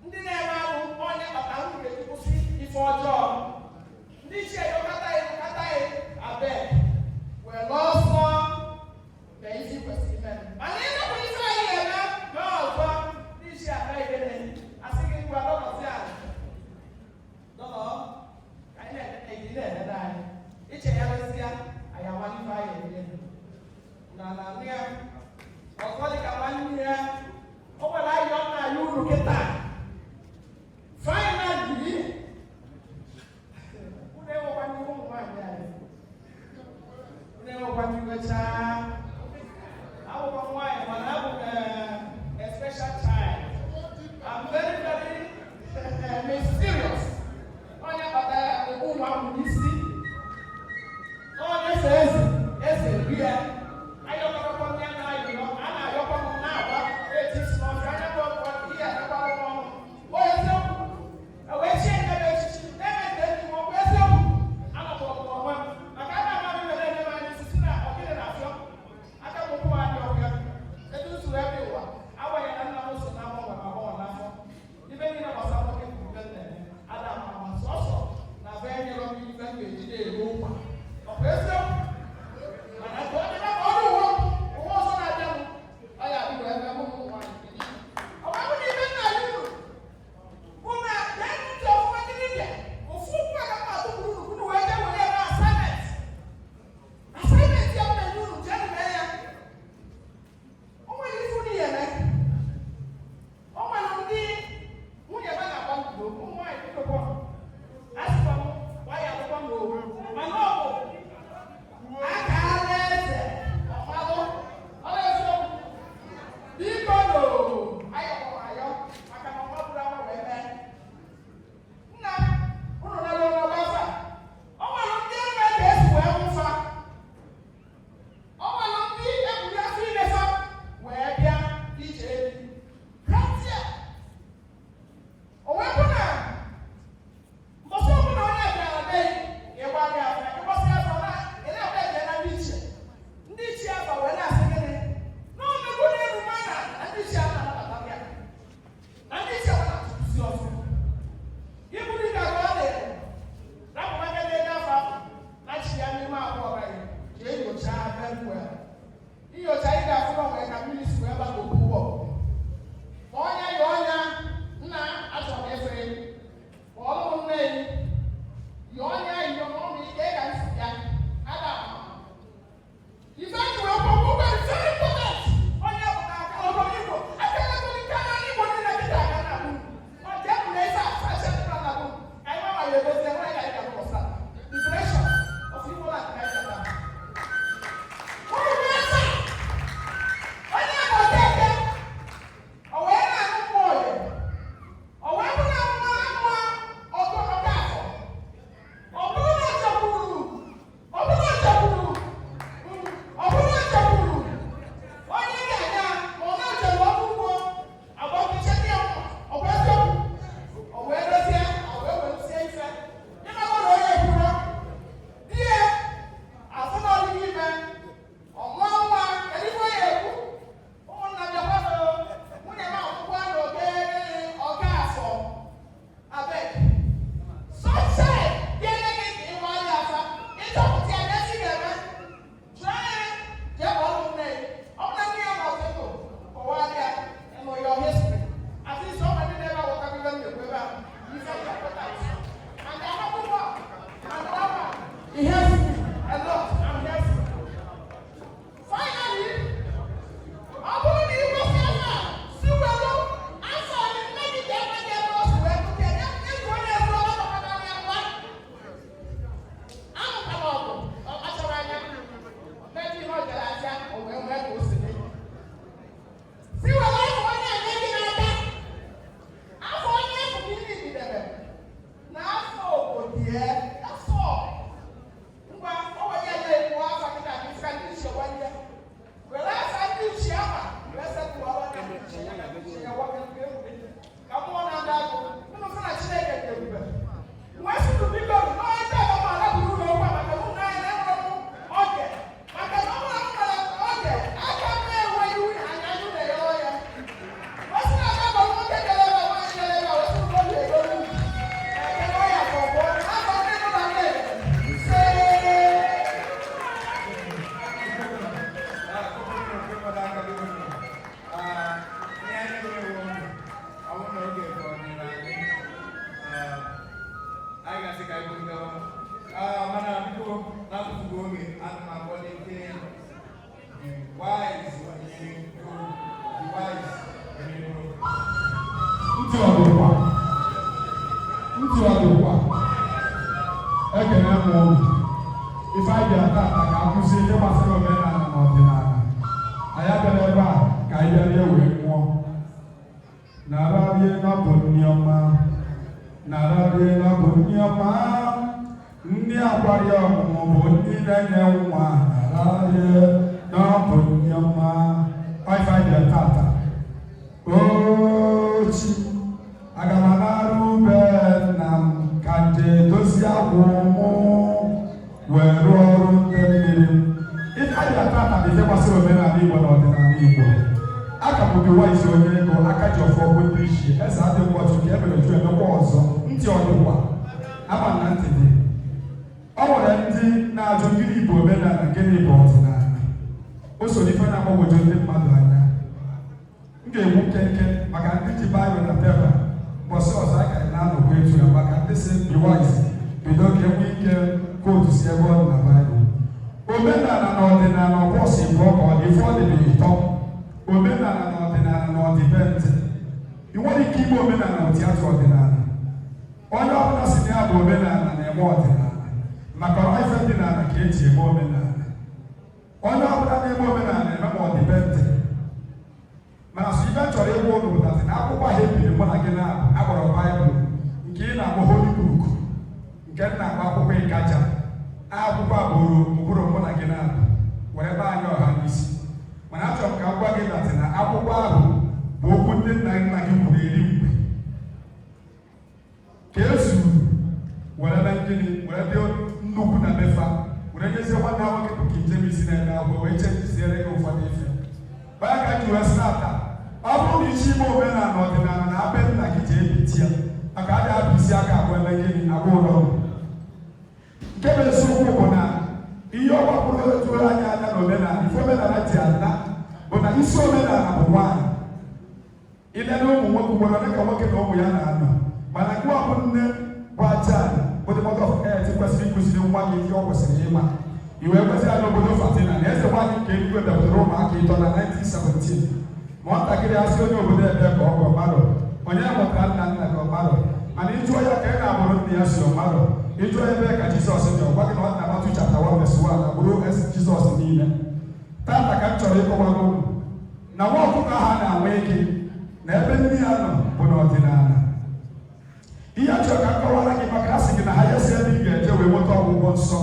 ndị na-eme arụ onye kpata ahụ ga-ekwụsị ife ọjọọ ndị ichie yọkataghị abịa were ọsọ mee isi kwesịrị ime mana ịnọkwa ife anyị eme mee ọzọ ndị ichie aka ibere asị gị ngwa dọnọzi anyị dọnọ ka anyị na-edede anyị iche ya lesịa anyị amali ife anyị eme na nị ya ọzọ dị ka nwanne ya o nwere ayọ nna ya uru kịta finally unu enwekwanye ụmụ nwaanyị anyị unu enwekwanye iwechaa abụkwa nwaanyị mana abụ a special child. I'm very mysterious onye kpatara ụmụ ahụ n'isi onye so eze ri ya ayọkọrọkọ ndị a na-ayọ a na-ayọkwa m na-agba eti si n'ọfịa anya bụ ọkwa ihe akakwa ntị ọdụkwa ekene m ụlọ ife anyị bịara tata ka akwụsị ihe gbasara omenala na ọdịnala anyị abịara ebe a ka anyị bịara wee nwụọ narabie n'ọbụ nni ọma narabie n'ọbụ nni ọma ndị agbara ya ọmụmụ bụ ndị na-enye nwa narabie n'ọbụ nni ọma ife anyị bịara tata ochi aga m anarụ ube nna m ka nje dozie agwụ mụ wee rụọ ọrụ ndị mmiri ife anyị bịara tata bụ ife gbasara omenala Igbo na ọdịnala Igbo aka bụ gị waisi onye ego aka ji ọfọ bụ ndị ichie eze adị ụbọchị ka e mere ju emekwa ọzọ ntị ọdịkwa ama na ntị dị ọ nwere ndị na-ajụ gịnị bụ omenala gịnị bụ ọdịnala o so n'ife na-agbagwoju ndị mmadụ anya m ga-egbu nkenke maka ndị ji baịbụl na peba mbọsị ọzọ a gara na-anọkwa etu ya maka ndị si bi waisi bido ka enwe ike kootu si ebe ọ dị na baịbụl omenala na ọdịnala ọbọsị bụ ọka ọ dị ife ọ dị n'ịtọ omenala na ọdịnala na ọdịbendị ị nwere ike ime omenala na otiatụ ọdịnala onye ọbụla si na ya bụ omenala na-eme ọdịnala maka ife dị n'ala ka eji eme omenala onye ọbụla na-eme omenala na-eme ma ọdịbendị mana so ibe chọrọ ịgwa ụlọ ụdazi na akwụkwọ ahụ ebiri mụ na gị na-agbọrọ baịbụl nke ị na-akpọ holy book nke m na-akpọ akwụkwọ ịkaja akwụkwọ abụrụ ụbụrụ mụ na gị na-abụ were be anyị ọha n'isi mana achọrọ m ka m gwa gị datị na akwụkwọ ahụ bụ okwu ndị nna nna gị kwuru eri mgbe ka ezuru were na gịnị were dị nnukwu na mefa were nyezie nwanne ahụ nwoke bụ King James na-eme akwụkwọ wee cheziere gị ụfọdụ ife baya ka ji wee sata ọ bụrụ na isi ime omenala ọdịnala na abe nna gị ji ebiti ya maka adị abụ isi aka abụ eme gịnị agwa ụlọ nke bụ eziokwu bụ na ihe ọgbakpụrụ tụrụ anya anya na omenala ife omenala ji ada bụ na isi omenala bụ nwaanyị ilele ụmụ nwoke ugboro ole ka nwoke na ụmụ ya na-anọ mana gị ọbụ nne bụ aja bụ the mother of earth kwesịrị ịkụziri nwa gị ihe ọ kwesịrị ịma iwe kwesịrị anya obodo Fatina na eze nwaanyị nke eluigwe dapụtara ụmụaka ịtọ na 1917 ma nwatakịrị asị onye obodo ebe ka ọ bụ ọmarụ onye mụtara nna nna ka ọmarụ mana ịjụọ ya ka ị na-agbụrụ nne ya si ọmarụ ịjụọ ebe ka Jizọs dị ọgwa gị na ọ na-amatụ chapta 1 verse 1 agbụrụ Jizọs niile tata ka m chọrọ ịkọwara unu na nwa ọkụkọ ha na-anwa ike na ebe ndị ya nọ bụ n'ọdịnala ihe chọrọ ka m kọwara gị maka asị gị na ha yesi ebe ị ga-eje wee nweta ọgwụgwọ nsọ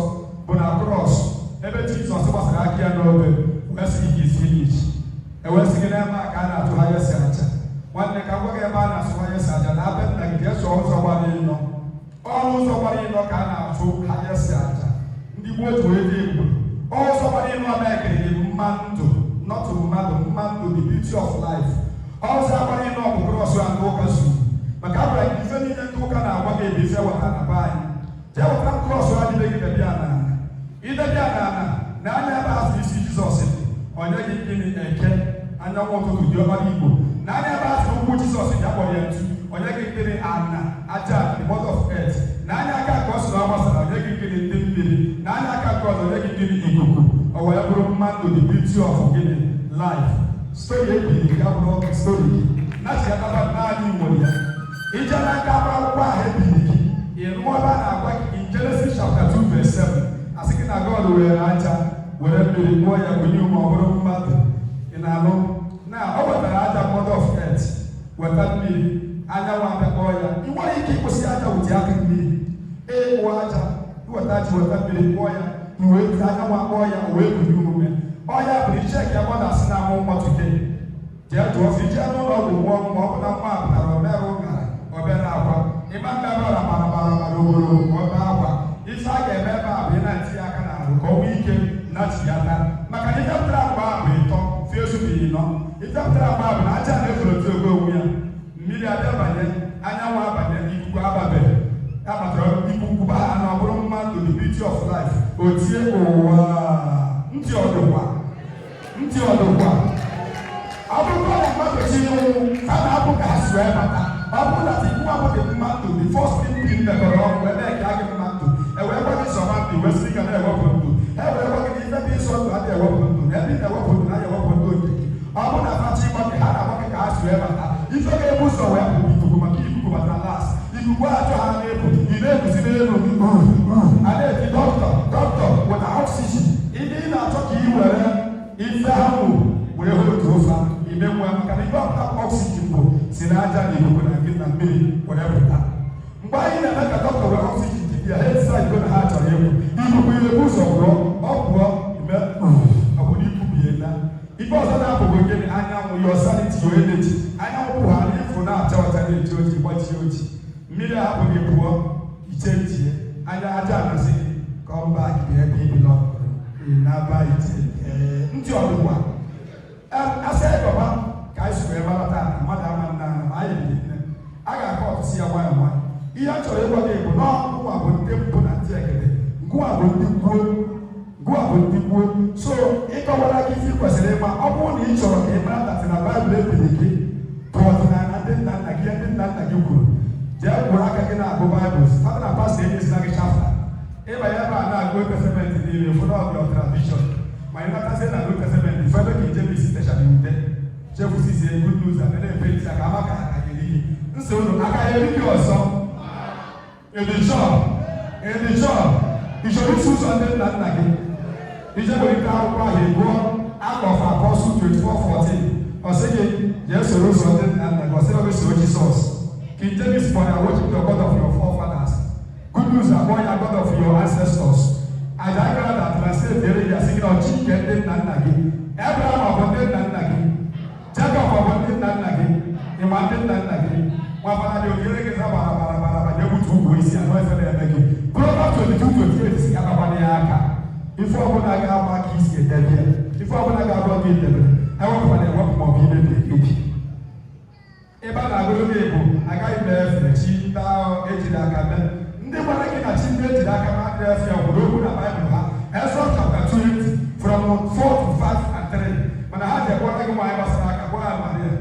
bụ na krọs ebe Jizọs gbasara aka ya n'obe wee sị gị isi n'ichi ewesị gị n'ebe a ka a na-atụ ha yesi aja nwanne ka gwa gị ebe a na-asụ ha yesi aja na abịa nna gị ga-eso ụzọ gbara ịnọ ọnụ ụzọ gbara ịnọ ka a na-atụ ha yesi aja ndị gboo ji wee dị egwu ụzọ gbara ịnọ ọbịa ekere bụ mma ndụ nọtụ mmadụ mma ndụ the beauty of life ọzọ agbara ịnọ bụ krọs a ndị ụka zuru maka abụra gị ife niile ndị ụka na-agwa gị ebe ife weta na be anyị jee weta krọs adịbe gị debịa n'ala idebịa n'ala na anya ebe azụ isi Jizọs dị onye gị gịnị eke anyanwụ ụtụtụ dị ọkpara Igbo na anya ebe azụ ụkwụ Jizọs ji akpọrọ ya ntu onye gị gịnị ana aja the mother of earth na anya aka nke ọ sịrị ọ gbasara onye gị gịnị ndị mmiri na anya aka nke ọzọ onye gị gịnị ikuku o wee bụrụ mmadụ the beauty of gịnị life stori ebiri gị abụrụ stori gị na chiataba naanị nwere ya ije na nka akwụkwọ ahụ ebiri gị ịnụọ ebe a na-agwa gị in Genesis chapter 2 verse 7 asị gị na God were aja were mmiri gbuo ya bunye ụmụ ọ bụrụ mmadụ ị na-alụ na o wetara aja mother of earth weta mmiri anyanwụ abịakpọ ya ị nwere ike ịkwụsị aja ụdị aka mmiri ịkpụ aja iweta ji weta mmiri kpụọ ya iwe anyanwụ akpọ ya o wee bunye ume ọya bụ icheki ya mọda asị na-amụ nwa today jee jụọ si jee n'ụlọ ọgwụ gwụọ ma ọ bụ na nwa apụtara omerụ ụgara obere akwa ịma mmebe ọra mara ogboro ọbe akwa ife a ga-eme ebe a bụ ị na-etinye aka na arụ ka ọ nwee ike nachiyata maka na ifepụtara agba bụ ịtọ fie ezubighi nọ ifepụtara agba bụ na aja na-efolotu ogo onwe ya mmiri abịa banye anyanwụ abanye ikuku ababeghị abatara ikuku ba ha na ọ bụrụ mmadụ the beauty of life otie ụwa ntị ọdụkwa abụkwa na mmadụ chi iwu ka na-abụ ka ha si wee bata ọ bụrụ na tikwu abụghị mmadụ the first thing dị mekọrọ ọgwụ ebe ka gị mmadụ ewee gwa gị sọma ndụ wee sị ka na-ewepụ ndụ ewee gwa gị ife dị ịsọ ndụ adị ewepụ ndụ na ebe ị na-ewepụ ndụ na-ewepụ ndụ nke gị ọ bụ na fachi ịgba gị ha na-agba gị ka ha si wee bata ife ga-ebu ụzọ wee pụ ikuku na aja na ikuku na gị na mmiri were pụta. Mgbe anyị na-eme ka dọkịta were oxygen ji ya ha decide go na ha chọrọ egwu ikuku ihe bụ ụzọ pụọ ọ pụọ ime ọ bụ na ikwubie na ife ọzọ na-apụghị gịnị anyanwụ your sanity your energy anyanwụ pụọ ha n'ifụ na-acha ọcha na-eji oji gbachie oji mmiri ahapụghị pụọ iche nchie anya aja anasị come back bịa ebe ibi nọ na-aba ite ntị ọdụgwa asị ịgọba ka anyị sụrụ ebe taa mmadụ ama nna ana ma anyị dị nne a ga-akọ ọtụsị ya nwayọ nwayọ ihe a chọrọ ịgwa gị bụ na ngwa bụ ndị mpụ na ndị egede ngwa bụ ndị kwuo so ịkọwara gị ife kwesịrị ịma ọ bụrụ na ị chọrọ ka ị mara datị na baịbụl ebiri gị bụ ọdịnala ndị nna nna gị ndị nna nna gị kwuru jee kwụrụ aka gị na-agụ baịbụl site na pastọ enyezina gị chafta ịbanye ebe a na-agụ testament niile ụfọdụ ọbịa tradishọn ma ị natazie na New Testament ifebe ka ijebe isi techara ute chefusizie good news and na-efe isi aka ama ka aka gị n'ihi nso unu aka ya eri gị ọzọ edichọn ichọrọ isi ụzọ ndị nna nna gị ije welite akwụkwọ ahụ ebuo akọf apọsụ 24:14 ọsị gị jee soro ụzọ ndị nna nna gị ọsị gị soro Jisọs King James for the worship the God of your forefathers good news about your God of your ancestors aja gara na translate dere ya sị gị na ọchị nke ndị nna nna gị Abraham ọ bụ ndị nna nna gị Jacob ọ bụ ndị nna nna gị ịma ndị nna nna gị nwabana dị okere gị bara na-egbutu ugwu isi anọ efe na-eme gị Proverbs 22:28 si akakwana ya aka ife ọbụla ga-agba ka isi edebe ya ife ọbụla ga-agba gị edebere ewepụkwana ewepụ ma ọ bụ imebi emebi ebe a na-agụrụ gị bụ agaghị m efe chi taa ejiri aka mee ndị gbara gị na chi ndị ejiri aka ma adịghị efe obodo okwu na Baịbụl ha Exodus chapter 20 from 4 to 5 and 3 mana ha ji ekwara gị nwaanyị gbasara aka gwara Maria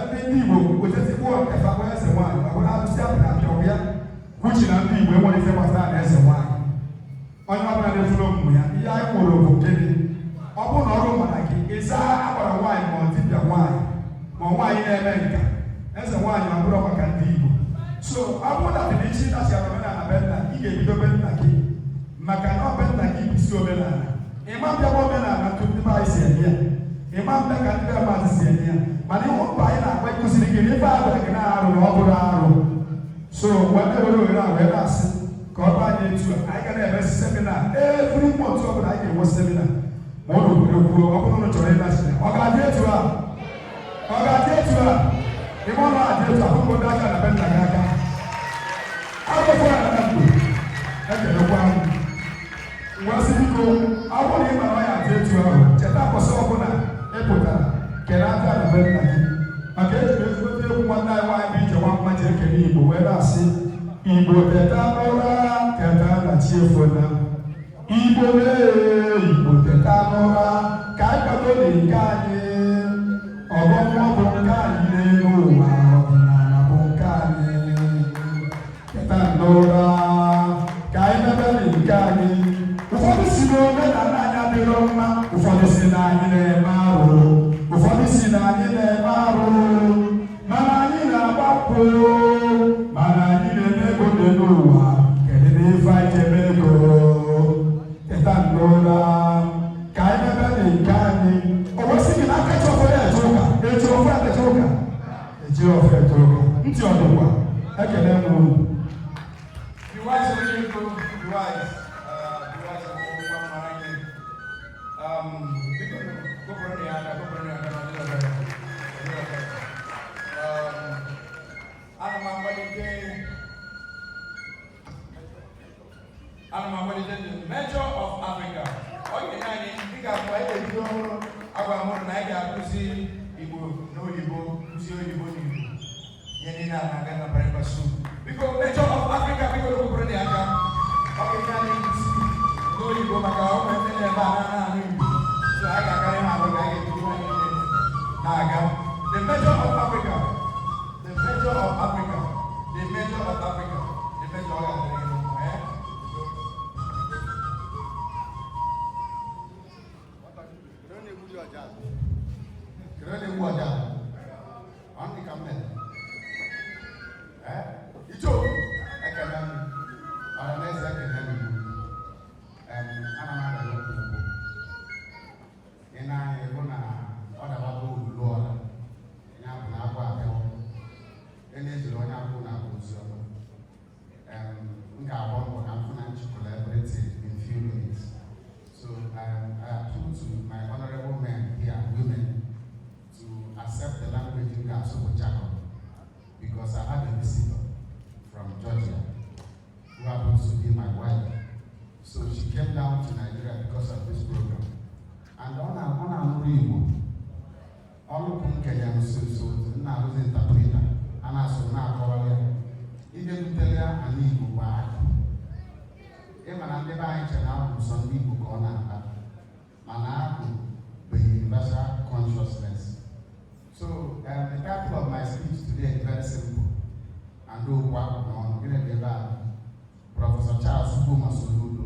ndị Igbo wetetikwu ọkefa gwa eze nwaanyị ma gwara atụsị apụ na apịa ọbịa kwuchi na ndị Igbo enwere ife gbasara na eze nwaanyị onye ọbụla na-efuru ọmụmụ ya ihe anyị kwuru bụ gịnị ọ bụrụ na ọrụ mana gị ịza agbara nwaanyị ma ọ dibịa nwaanyị ma nwaanyị na-eme nka eze nwaanyị ma bụrụ maka ndị Igbo so ọ bụrụ na dịnichi na-asị omenala be nna ị ga-ebido be nna gị maka na ọ be nna gị isi omenala ịma mbịaba omenala ntụ ndị be anyị si eme ya ịma mbịa ka ndị be maazị si eme ya mana ihe ụkwa anyị na-agba ịkụziri gị n'ife abịa gị na-arụ na ọ bụrụ arụ so wee were ohere a wee na-asị ka ọ bụ anyị etu a anyị ga na-emesi semina every month ọ bụla anyị ga-enwe semina ma ọ n'obodo kwuo ọ bụrụ na chọrọ ịna semina ọ ga-adị etu a ịma ọ na-adị etu a bụrụ ndị aka na be nna gị aka akwụkwọ ya na mgbe ekelekwa ngwasị biko ọ bụrụ na ị mara ya adị etu ahụ cheta kwụsị ọbụla ịpụtara kere aka na be nna gị maka ejiri ezigbote egwu nwanne anyị nwaanyị bụ ije nwa mma ji ekele Igbo wee na-asị Igbo teta n'ụra teta na chi efola Igbo Igbo teta n'ụra ka anyị kwado na nke anyị ọgọmmụọ bụ nke anyị n'elu ụwa ọdịnala bụ nke anyị teta n'ụra ka anyị mebe na nke anyị ụfọdụ si n'omenala anyị adịrọ mma ụfọdụ si na anyị na-eme arụ ụfọdụ si na anyị na-eme arụ mana anyị na-agbapụ mana anyị na-eme ego dị n'ụwa kedu na ife anyị ji eme ego teta n'ụra ka anyị mebe na nke anyị o wesị gị na akacha ofe eje ụka eji ofe atecha ụka eji ofe eje ụka ntị ọdụkwa ekele m unu the Metro of Africa. Okay, now you think I'm quite a few more like a pussy, Igbo, no Igbo, pussy Igbo, Yenina, and a very soon. Because Metro of Africa, people who bring the account. Okay, now you see, no Igbo, Macau, and then a banana. So I got carry my bag to Naga. The Metro of Africa, the Metro of Africa, the Metro of Africa, the Metro of Africa. Kerana wajah, anda kamera, itu, akan orang lain saya kenal, anak ada dulu, ina ibu na ada babu luar, ina apa apa nso na-arụzi interpreter a na-asụ na-akọwara ya ije butere ya ala Igbo bụ akụ ịma na ndị be anyị chere na abụ sọ ndị Igbo ka ọ na-ata mana akụ bụ universal consciousness. So the title of my speech today is very simple and do work on Professor Charles Buma Soludo,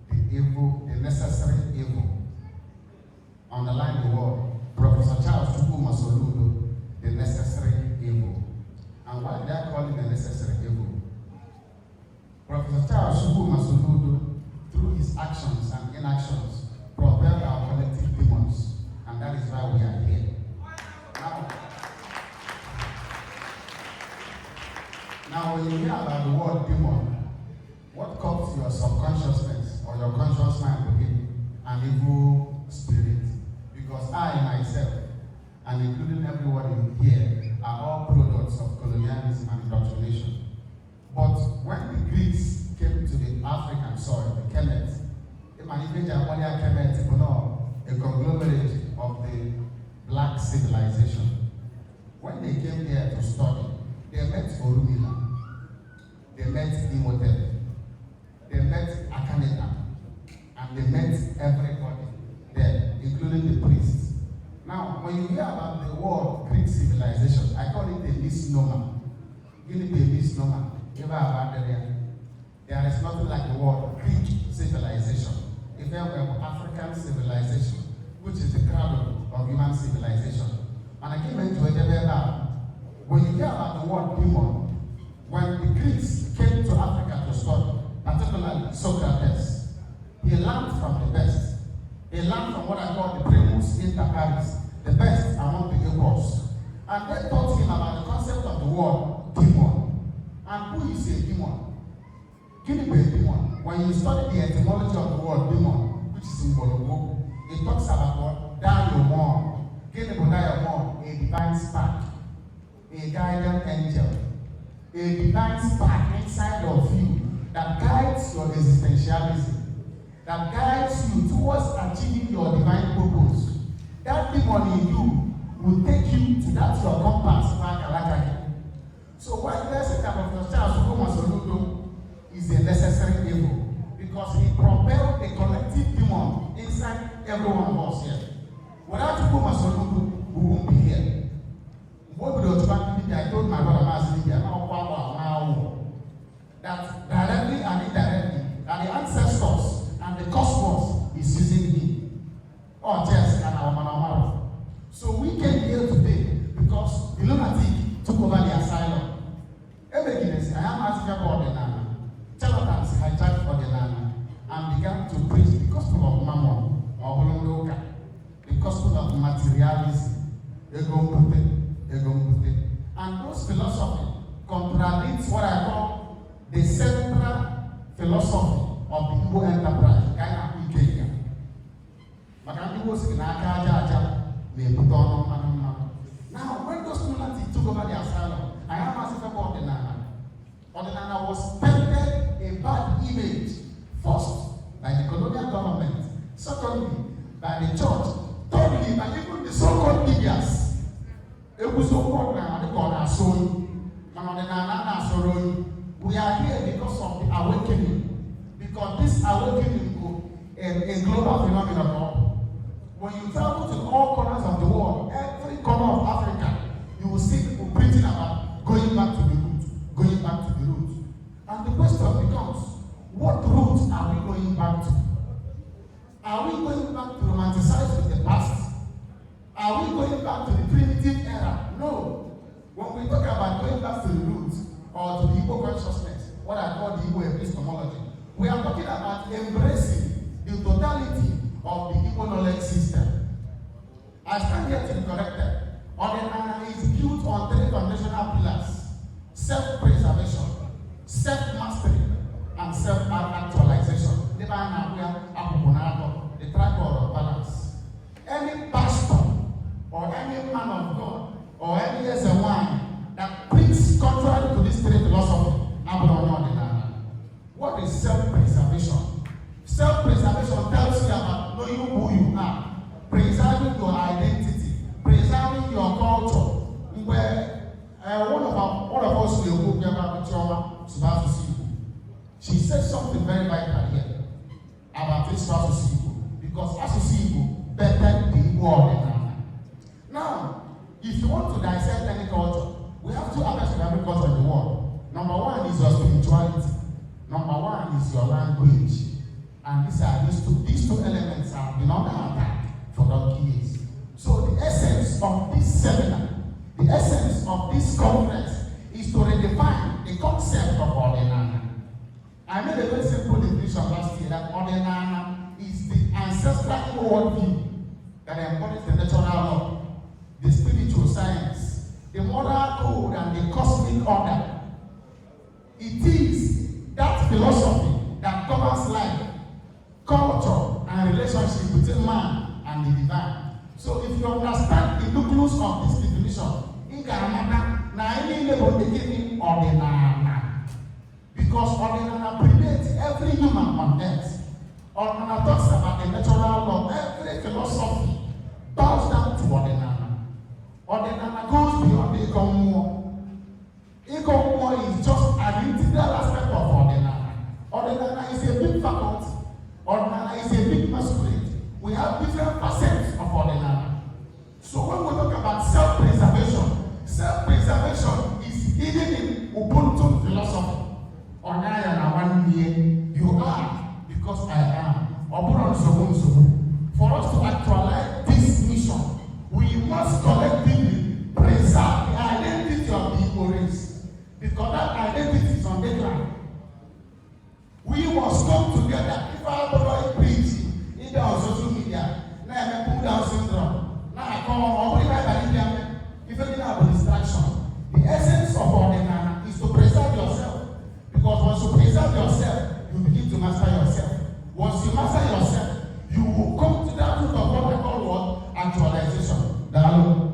the necessary evil. Underline the word, Professor Charles Buma Soludo, the necessary evil. And why did I call it the necessary evil? Professor Charles Buma Soludo, through his actions and inactions, propelled our collective demons, and that is why we are here. Now, when you hear about the word demon, what comes to your subconsciousness or your conscious mind will be an evil spirit? Because I myself, and including everyone here, are all products of colonialism and indoctrination. But when the Greeks came to the African soil, the Kemet, a conglomerate of the black civilization. When they came here to study, they met Orumila, they met Imhotep, they met Akhenaten, and they met everybody there, including the priests. Now, when you hear about the word Greek civilization, I call it a misnomer. Give it a misnomer. There is nothing like the word Greek civilization. If there were African civilization, which is the cradle of human civilization. And I came into it when you hear about the word demon, when the Greeks came to Africa to study, particularly Socrates, he learned from the best. He learned from what I call the primus inter pares, the best among the equals. And they taught him about the concept of the word demon. And who is a demon? Gini be a demon. When you study the etymology of the word demon, which is in Bologo, it talks about what? Diamond. Gini be diamond, a divine spark, a guardian angel, a divine spark inside of you that guides your existentialism, that guides you towards achieving your divine purpose. That demon in you will take you to that your compass, so why the say that Professor Charles Buma Soludo is a necessary evil? Because he propelled a collective demon inside every one of us here. Without Buma Soludo, we won't be here. I told my brother that directly and indirectly, that the ancestors and the cosmos is using him. Oh, yes, and our man. So we came here today because the lunatic took over the asylum. I am asking about the Nana. Charlatans hijacked for the Nana and began to preach the gospel of Mammon, or the gospel of materialism. And those philosophy contradicts what I call the central philosophy of the Igbo enterprise. Now, when those lunatics took over the asylum, I am asking about the Nana. Ordinana was painted a bad image, first by the colonial government, secondly by the church, thirdly by even the so-called medias. It was so called now, they call our soul. We are here because of the awakening. Because this awakening is a global phenomenon. When you travel to all corners of the world, every corner of Africa, you will see people preaching about going back to the root, going back to the root. And the question becomes, what root are we going back to? Are we going back to romanticize with the past? Are we going back to the primitive era? No. When we talk about going back to the roots or to the Igbo consciousness, what I call the Igbo epistemology, we are talking about embracing the totality of the Igbo knowledge system. I stand here to be corrected. Ordinana is built on three foundational pillars: self-preservation, self-mastery, and self-actualization. The tripod of balance. Any pastor or any man of God or any wine that preaches contrary to this three philosophy, what is self-preservation? Self-preservation tells you about knowing who you are, preserving your identity, preserving your culture, said something very vital here about this Asụsụ Igbo, because Asụsụ Igbo better the Igbo ordinary. Now, if you want to dissect any culture, we have two aspects of every culture in the world. Number one is your spirituality. Number one is your language. And these two elements have been under attack for donkey years. So the essence of this seminar, the essence of this conference is to redefine the concept of Ordinana. I made a very simple definition last year that Ordinana is the ancestral worldview that embodies the natural law, the spiritual science, the moral code, and the cosmic order. It is that philosophy that governs life, culture, and relationship between man and the divine. So if you understand the nucleus of this definition, in Karamata, na any level they give him Ordinana. Because Ordinana predates every human on earth. Ordinana talks about the natural law. Every philosophy bows down to Ordinana. Ordinana goes beyond the Ikomuo. Ikomuo is just an integral aspect of Ordinana. Ordinana is a big faculty. Ordinana is a big masquerade. We have different facets of Ordinana. So when we talk about self-preservation is hidden in Ubuntu philosophy. Onaya na one year, you are because I am. For us to actualize this mission, we must collectively preserve the identity of the Igbo race. Because that identity is on the ground. We must come together. If I borrow a preach, either on social media, now I pull down syndrome. Now I come on, if you have a distraction. The essence of Ordinana is to preserve yourself. Because once you preserve yourself, you begin to master yourself. Once you master yourself, you will come to that root of what I call what? Actualization. Dialogue.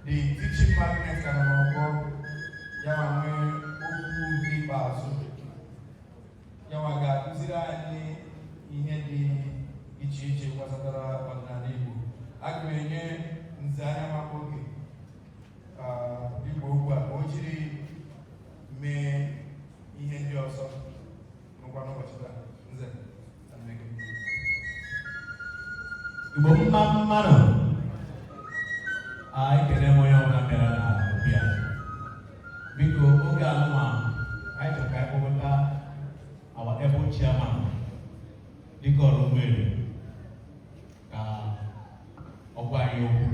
The teaching magnet can go. Yawa ga kuzira ni ihe dị iche iche gbasatara ọdịnala Igbo. Aga m enye nzanya maka oge Igbo ugbu a ka o jiri mee ihe ndị ọzọ n'ụkwa n'ụbọchị taa. Nze Igbo mma mmadụ ekele m onye ọbụla bịara na obi a. Biko oge alụma anyị chọrọ ka anyị kpọbata our able chairman, Dike Olumere, ọgwa anyị okwu,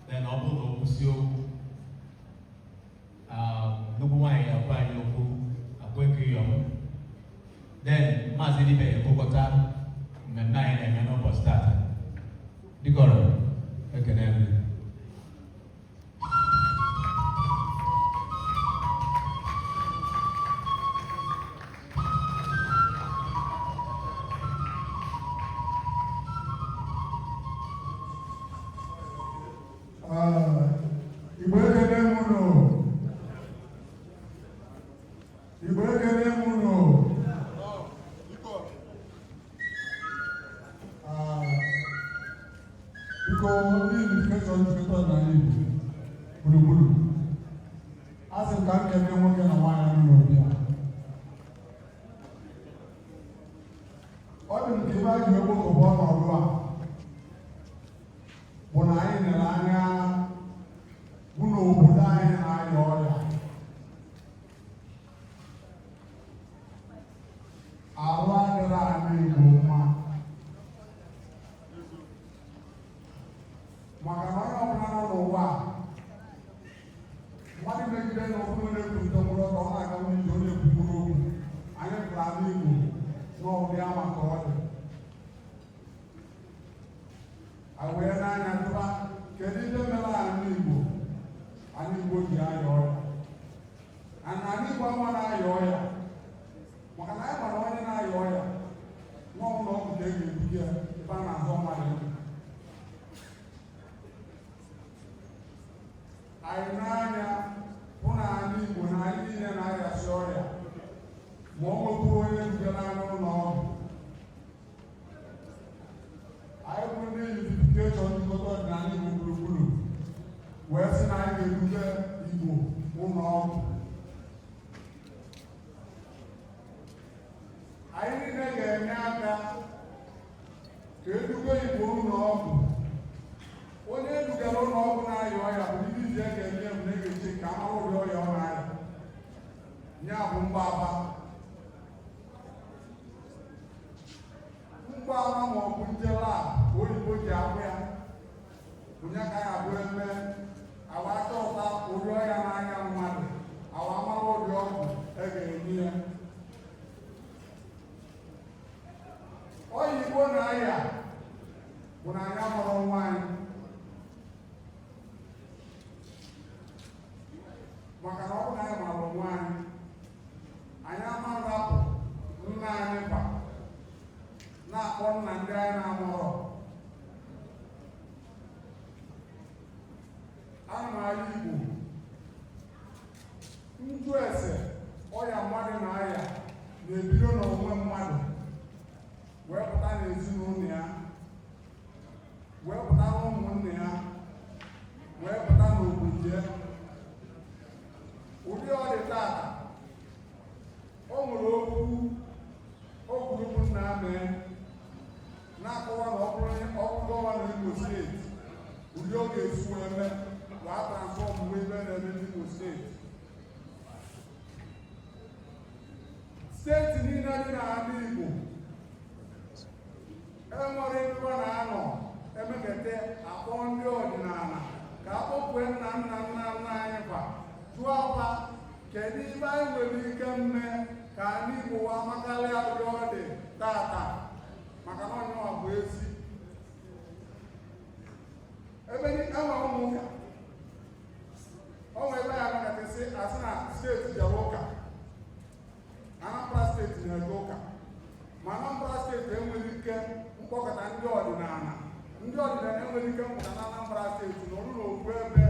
then ọ bụrụ na okwu si okwu, nnukwu nwaanyị agwa anyị okwu, akwa eke yọm, then Maazị Dibe ekpokọta mmemme anyị na-eme n'ụbọchị tata. Dike Olumere, ekele m. mmadụ megide na ọbụrụ na-ekwu ntọmụrụ ka ọ na-aga n'ije onye kwukwuru okwu anyị pụrụ ala Igbo n'ụdị ama ka ọ dị wee n'anya tụba kedu ihe mere anyị Igbo ji aya ọya anyị Igbo ama na-aya ọya maka na anyị mara onye na-aya ọya n'ọnwụ na ọgwụ ka e ga-ebuga ya ebe a na-azọ mmadụ anyị n'anya hụ na anyị Igbo na anyị niile na-arịasị ọrịa ma ọ nwekwuru onye dugara n'ụlọ ọgwụ anyị bụrụ ndị unification njikọta ọdịnala Igbo gburugburu wee sị na anyị ga-ebuje Igbo ụlọ ọgwụ anyị niile ga-enye aka ka eduga Igbo ụlọ ọgwụ onye edugara ụlọ ọgwụ na-aya ọya bụ ndị izi ga-enye m na-egechi ka amara ụdị ọya ọ na-aya ya bụ mgbaba ma ọ bụ nje lab oyibo ji agwụ ya onye ka ya bụ eme awa achọta ụdị ọya n'anya mmadụ awa amara ụdị ọgwụ e ga-enye ya oyibo na-aya bụ na anya mụrụ nwaanyị maka na ọ bụ na anyị mụrụ nwaanyị anyị amarapụ nna anyị ba na-akpọ nna ndị anyị na-amụrọ amaala Igbo njụ ese ọya mmadụ na-aya na-ebido n'onwe mmadụ wee pụta n'ezinụlọ ya wee pụta n'ụmụnne ya wee pụta n'obodo ya ụdị ọ dị tata o nwere okwu nna mee na-akọwa na ọ bụrụ gọvanọ Imo steeti ụdị ọ ga-esi wee mee wee transfọm mgbe ebe na-eme n'Imo steeti steeti niile dị n'ala Igbo enwere ebe ọ na-anọ emekete akpọ ndị ọdịnala ka akpọkwue nna nna nna nna anyị kwa jụọ kwa kedu ibe anyị nwere ike mme ka anyị Igbo wa makarịa ụdị ọ dị tata maka na onye ọ bụ ezi ebe enwe ụmụ ụka onwe ebe ya nakasị asị na steeti jere ụka Anambra steeti na-eje ụka ma Anambra steeti enwere ike mkpọkọta ndị ọdịnala enwere ike mpụta na Anambra steeti na ọrụ n'okwu ebe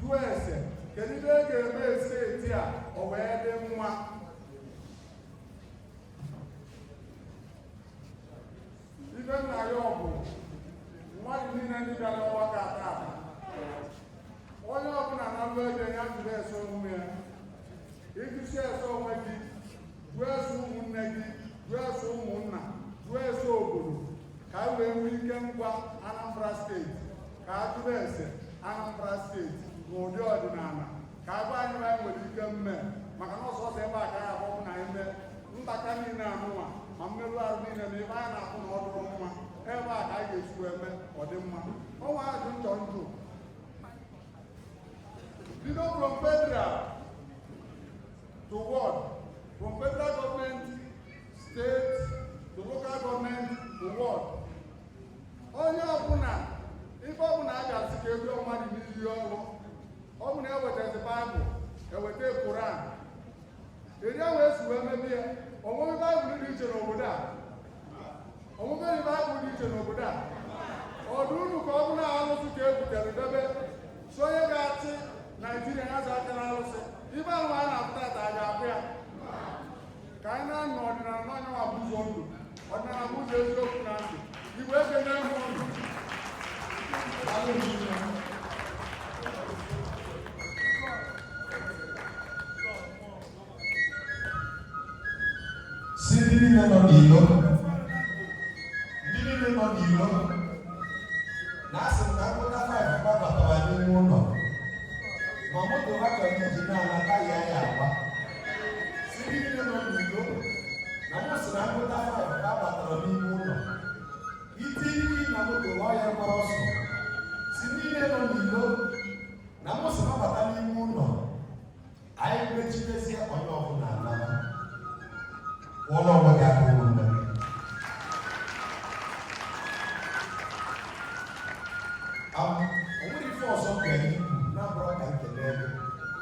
jụọ ese kedu ibe e ga-eme steeti a o wee dị mma ibe nna ya ọ bụ mmadụ niile ndị bịara ọgbakọ ata onye ọbụla na mbụ ebe ya jụrụ ese omume ya ịjụsi ese onwe gị jụọ ese ụmụnne gị jụọ ese ụmụnna jụọ ese obodo ka e wee nwee ike ngwa Anambra steeti ka a jụrụ ese Anambra steeti n'ụdị ọdịnala ka ebe anyị nwere ike mme maka na ọsọsọ ebe a ka ya abụọ na ime ntaka niile anụnwa ma mmerụ ahụ niile na ebe anyị na-akpụ na ọdụrụ mma ebe a ka anyị ga-esikwa eme ọ dị mma ọnwa ajụ nchọ ndụ bido from federal to ward, from federal government, state to local government to ward. Onye ọbụla ife ọbụla a ga-asị ka ego mmadụ n'iyi ọrụ ọ bụ na ewetazi Baịbụl eweta Koran eri ahụ esi wee mebe ya onwere Baịbụl dị iche n'obodo a onwere Baịbụl dị iche n'obodo a ọ dị uru ka ọ bụla alụsị ka e butere debe so onye ga-achị Naijiria ya za aka n'alụsị ibe ahụ a na-apụta ata a ga-abụ ya ka anyị na-anọ ọdịnala n'anya ma bụzọ ndụ ọdịnala bụzọ eziokwu na ndụ Igbo eke na-enwe ndụ si ndị niile nọ n'ilo na-asị m na mkpụta 5 gbabatara n'ime ụlọ ma moto ha chọrọ iji na-anata ya agba si ndị niile nọ n'ilo na mụ sị na mkpụta 5 gbabatara n'ime ụlọ iti ike na moto ọya gbara ọsọ si ndị niile nọ n'ilo na mụ sị gbabata n'ime ụlọ echimezie onye ọbụla anara ụlọ ọgbọ gị abụghị mgbe onwere ife ọzọ ka anyị na-abụrụ ka nkele ego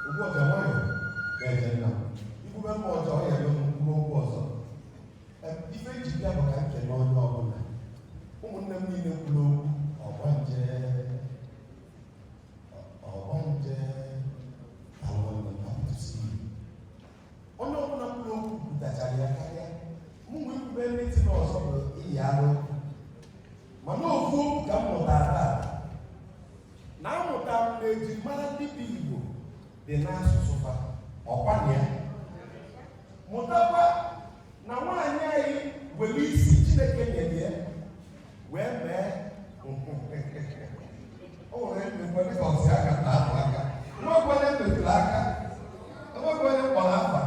ugbu ọjọọ nwayọ na-eje nna ikwube mma ọjọọ ya eme mgbe okwu ọzọ ife iji bịa bụ ka nkele onye ọbụla ụmụnne m niile kwuru okwu ọgbanje onye ọbụla kwuru okwu kwutachara ya karịa mụ nwe ikwube ndị n'ọzọ bụ iyi arụ mana ofu okwu ka m mụtara taa na amụta m na ejirimara ndị bụ Igbo dị n'asụsụ fa ọkwana ya mụtakwa na nwaanyị anyị were isi Chineke nyere ya wee mee o nwere mgbe dịka ọsị aka na ahụ aka nwekwe onye metụrụ aka nwekwe onye kpọrọ afa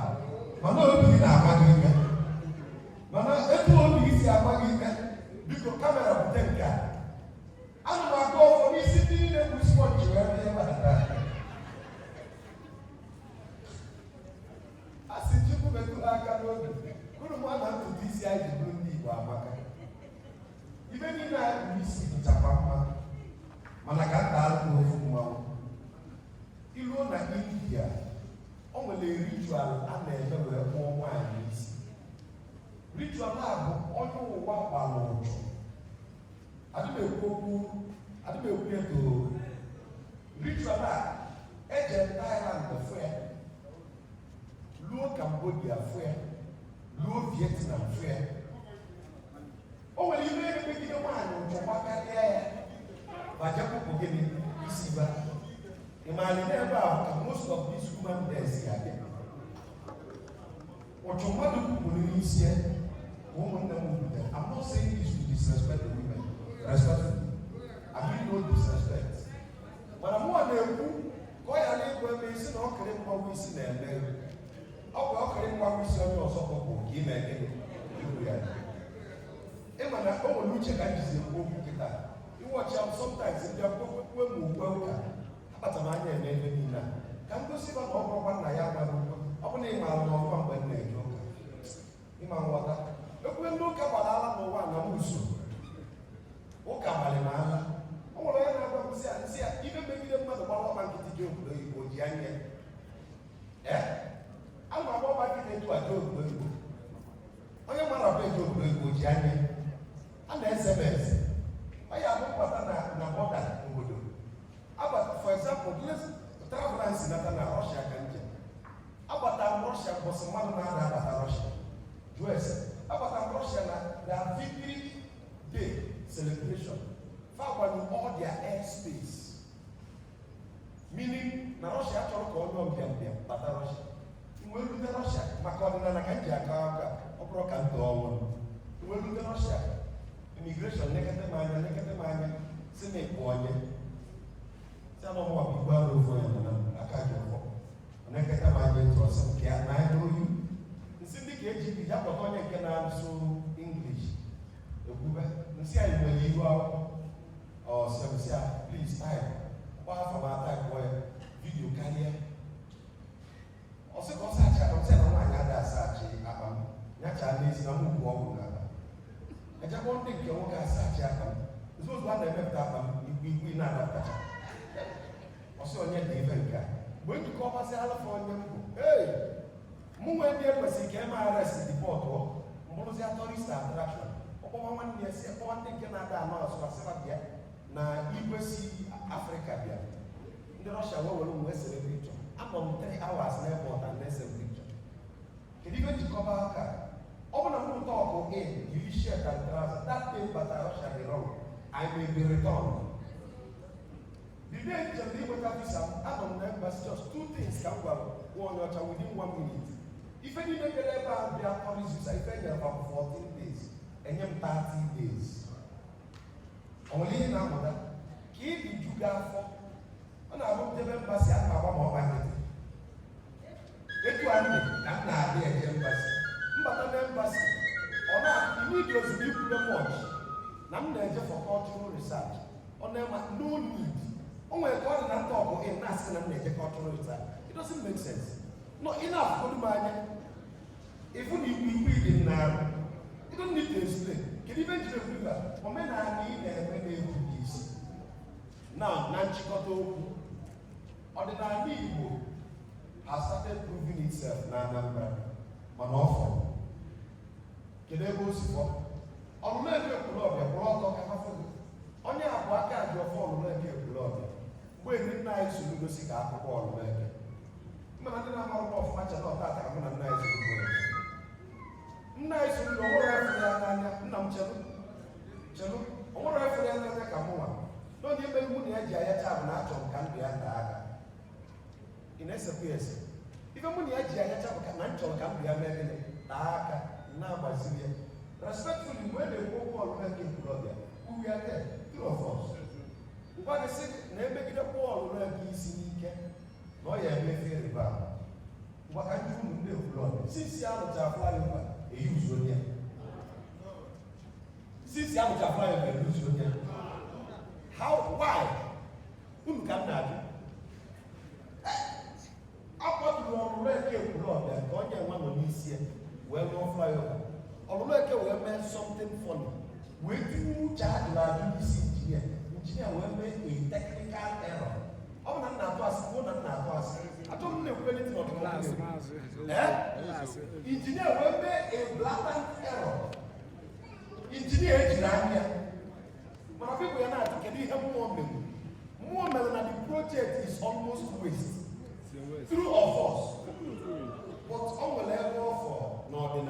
mana obi gị na-agba gị ike mana etu obi gị si agba gị ike biko kamera bute nke a ana m aka ọfọ n'isi ndị niile bụ isi ọchị wee bịa gbadata a sị Chukwu metụrụ aka n'obi unu ma na ntutu isi anyị ji bụrụ ndị Igbo amaka ibe niile anyị bụ isi bụchakwa mma mana ka nta alụ n'ofu mmanwụ iruo na India o nwere ritual a na-eme wee kpụọ nwaanyị isi ritual a bụ onye ụwa gbara ụjụ adịmekwu eto ritual a eje Thailand fụ ya luo Cambodia fụ ya luo Vietnam fụ ya o nwere ime megide nwaanyị ụjụ gbakarịa ya bajapụpụ gịnị isi ba ịmali n'ebe a ka most of these human beings ga-abịa ụjụ mmadụ kwupụrụ n'isi ya ụmụnne m butere. I'm not saying this to disrespect the women. Respect them. I mean no disrespect. Mana mụ na-ekwu ka ọ ya na-ekwu ebe isi na ọkịrị mgbanwe isi na-eme ọkịrị mgbanwe isi onye ọzọ kọpụ ka ime gịnị ikwu ya ịma na o nwere uche ka njizi ekwu okwu kịta watch am sometimes ndị akwụkwọ m ugwe ụka akpata m anya eme ebe niile ka m gosi na ọgwụgwa nna ya gbara ụgwọ ọ bụ na ị maara na ọgwa mgbe m na-eje ụka ịma nghọta ekwe ndị ụka gbara ala n'ụwa na m usoro ụka gbalị na ala o nwere onye na-agwa m nsị ya ibe megide mmadụ gbara ọgba nkịtị ji obodo Igbo ji anya a ma agba ọgba nkịtị etu aja obodo Igbo onye mara bụ eji obodo Igbo ji anya a na-ese m eze onye abụkpata na bọda obodo agbata for example travelers nata na Russia ka njem agbata m Russia bụsị mmadụ na-ada abata Russia US agbata m Russia na their victory day celebration fagbanye all their airspace meaning na Russia chọrọ ka onye ọbịa bata Russia wee rute Russia maka ọdịnala ka m ji aka aka ọ bụrụ ka ndụ ọnwụ wee rute Russia immigration nekete m anya si na ịkpụ onye si anọ mụwa bụ igwe arụ ofu onye mana aka gị ọfọ nekete m anya etu ọsọ nke ya na anya oyi nsị ndị ka eji bi ya kpọta onye nke na-asụ English ekwube nsị anyị nwere ihu akwụkwọ ọsịsị a please time gba afọ ma ata kpọọ ya vidio karịa ọsị ka ọsị achị akpa na nwaanyị ada asa achị akpa m nyachaa n'ezi na mụgwụ ọgwụ na akpa ejekwa ndị nke nwoke asa achị akpa m nzuzu a na-emepụta akpa m igwe na-adapụtacha ọsị onye dị ife nke a mgbe njikọ ọbasị alụfa onye mbụ mụ nwee ndị ekwesịrị ka eme arrest dipọtụ mbụrụzi tourist attraction ọkpọma nwanne ya si ọkpọma ndị nke na-ada anọ asụ asịba bịa na igwe si Afrịka bịa ndị Russia wee were sere pikchọ anọ m 3 hours na airport and na-ese pikchọ kedu ife njikọba aka ọ bụ na mụta ọkụ yiri shirt and trouser that day bata Russia dị wrong I may be returned. The day njem dị nweta visa anọ m na embassy just 2 things ka m gwara nwa onye ọcha within 1 minute ife niile kere ebe a bịa tourist visa ife nyere m 14 days enye m 30 days ọ nwere ihe na-amụta ka ị dị ju gị afọ ọ na-abụ ndebe mbasi akpa agba ma ọ banyere etu a ndị ka m na-adị eje mbasi mbata na mbasi ọ na-imidi ozugbo ikwure mọch na m na-eje for cultural research ọ na-ema no need o nwere ka ọ dị na nta ọgụ ị na-asị na m na-eje cultural research it doesn't make sense No, enough, good man. If we in now, you don't need to explain. Can you imagine the river? For men are in when they do this. Now, Nanchikoto, ordinary Igbo has started proving itself now, Manofo. Can they go for? On American Club, a block of Africa. Only a black and your phone, American Club. When midnight, you go see alcohol, American. Man, I don't know much about that. I'm going to nice. Nice, you know, I'm Chelo. Or I feel like a woman. Don't you make money at Jayata and can be at the in SPS. If a money at Jayata can be American, now Basilia. Respectfully, when they walk all working together, we are there, two of us. What is it? Never get a ball working sneaker. No, you have made very bad. What can you do, Lord? Since you are flying over, a usual. Since you are flying over, a usual. How? Why? Who can that? Up to the red Lord, and God, one of these here, well, no fly over. Or we make something funny. We do charge like this engineer. Engineer will make a technical error. I'm not pass. I don't know anything on the class. Engineer will make a blatant error. Engineer, but people are not getting more than the project is almost waste. Through of us. But on the level for Northern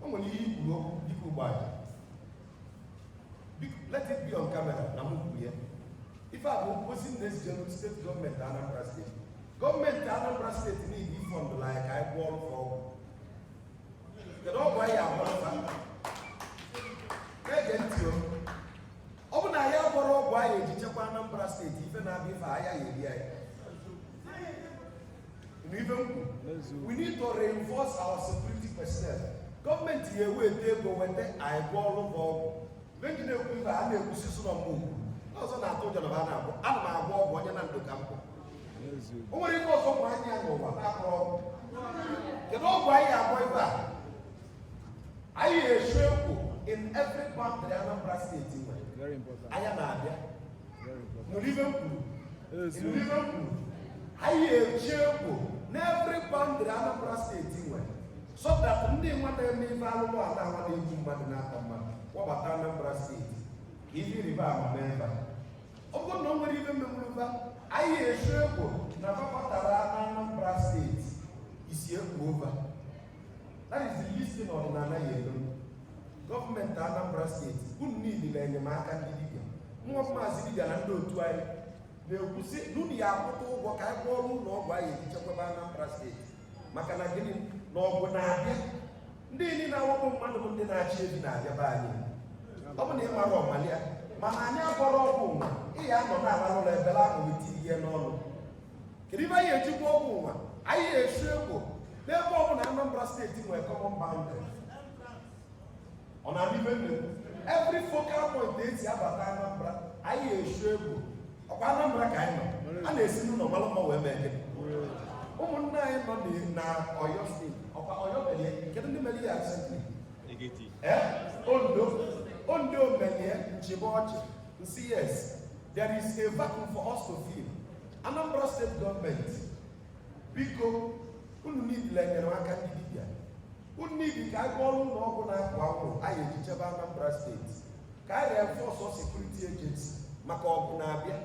I'm going to leave you let it be on camera. If I was in this state government, Anambra State, Anambra State need to fund like I call for. The dog why I want to open a year for why you teach Anambra State, even if I we need to reinforce our security personnel. Government here will take over when I go over. When you know, I have a position of move. Also, I told you about I'm a war when you're not to come. Only goes on my hand over. You know why I'm going back? I assure you, in every part of the Anambra State, very important. I am not there. Very important. In Liverpool, I assure you, in every part of the Anambra State, so that when they may value what I want to do, but not what about Anambra State? If you remember, member. Oh, no, even remember. I assure you, Anambra State is here over. That is the listing of Nana Yellow. Government Anambra State, who need the Market Division. More massive than I do twice. They will say, no, the apple, what I call no, why it's a Anambra State. Makana gini no na ndini na wo mmadụ ndị na-achị na abịa ọ bụ na ị mara ọmalia mana anyị akpọrọ ọgwụ nwa ị ya nọ na-arụ ụlọ ebele ahụ eti ihe n'ọnụ kedu ibe anyị ejikwa ọgwụ nwa anyị esu egwu n'ebe ọ bụ na Anambra steeti nwere common boundary ọ na-adị ibe nnekwu every focal point eti abata Anambra anyị esu egwu ọkwa Anambra ka anyị nọ a na-esi n'ụlọ mmalụ mma wee mee gịnị ụmụnne anyị nọ na Ọyọ steeti ọkwa Ọyọ melie kedu ndị melie ya recently Ondo melie Nchịbọchị nsi yes there is a vacuum for us to fill Anambra state government biko unu niile enyemaka ndị dibịa unu niile ka agụ ọrụ ụlọ ọgwụ na-akwa akwụrụ anyị ejichebe Anambra steeti ka anyị reinforce security agency maka ọgụ na-abịa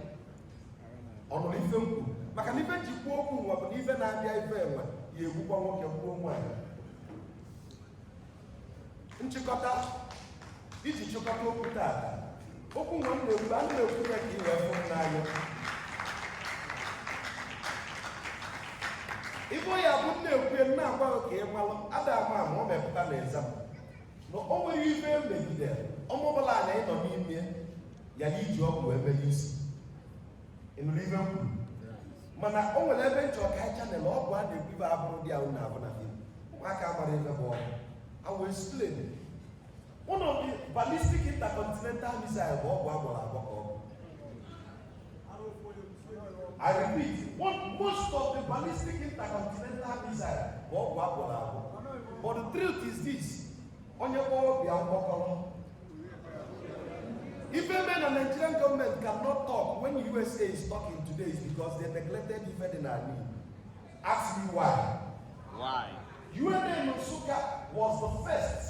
ọnụrụ ife mkpu maka n'ife njikwa okwu nwa bụ n'ife na-abịa ife enwe ya egbukwa nwoke gbuo nwaanyị nchịkọta iji chịkọta okwu taata okwu nwa m na-ekwu a na-ekwu ya ka iwe fụ n'anya ibo ya bụ na-ekwu na-agwa ka ị malụ ada ama ama ọ mepụta na exam na o nwere ife megidere ọmụbụla anya ịnọ n'ime ya na iji ọgwụ ebe n'isi ịnụrụ ife mkpu mana o nwere ebe nchọ ka chanel ọgwụ a na-ebibe abụrụ dị ahụ na abụ na film ụmụaka mara ebe bụ ọgwụ I will explain. One of the ballistic intercontinental missile bụ ọgwụ agwọrọ agwọ ka ọgwụ. I repeat, most of the ballistic intercontinental missile. But the truth is this: on your wall, if a man and Nigerian government cannot talk when the USA is talking today, is because they neglected defending our need. Ask me why. Why? UNA Nosuka was the first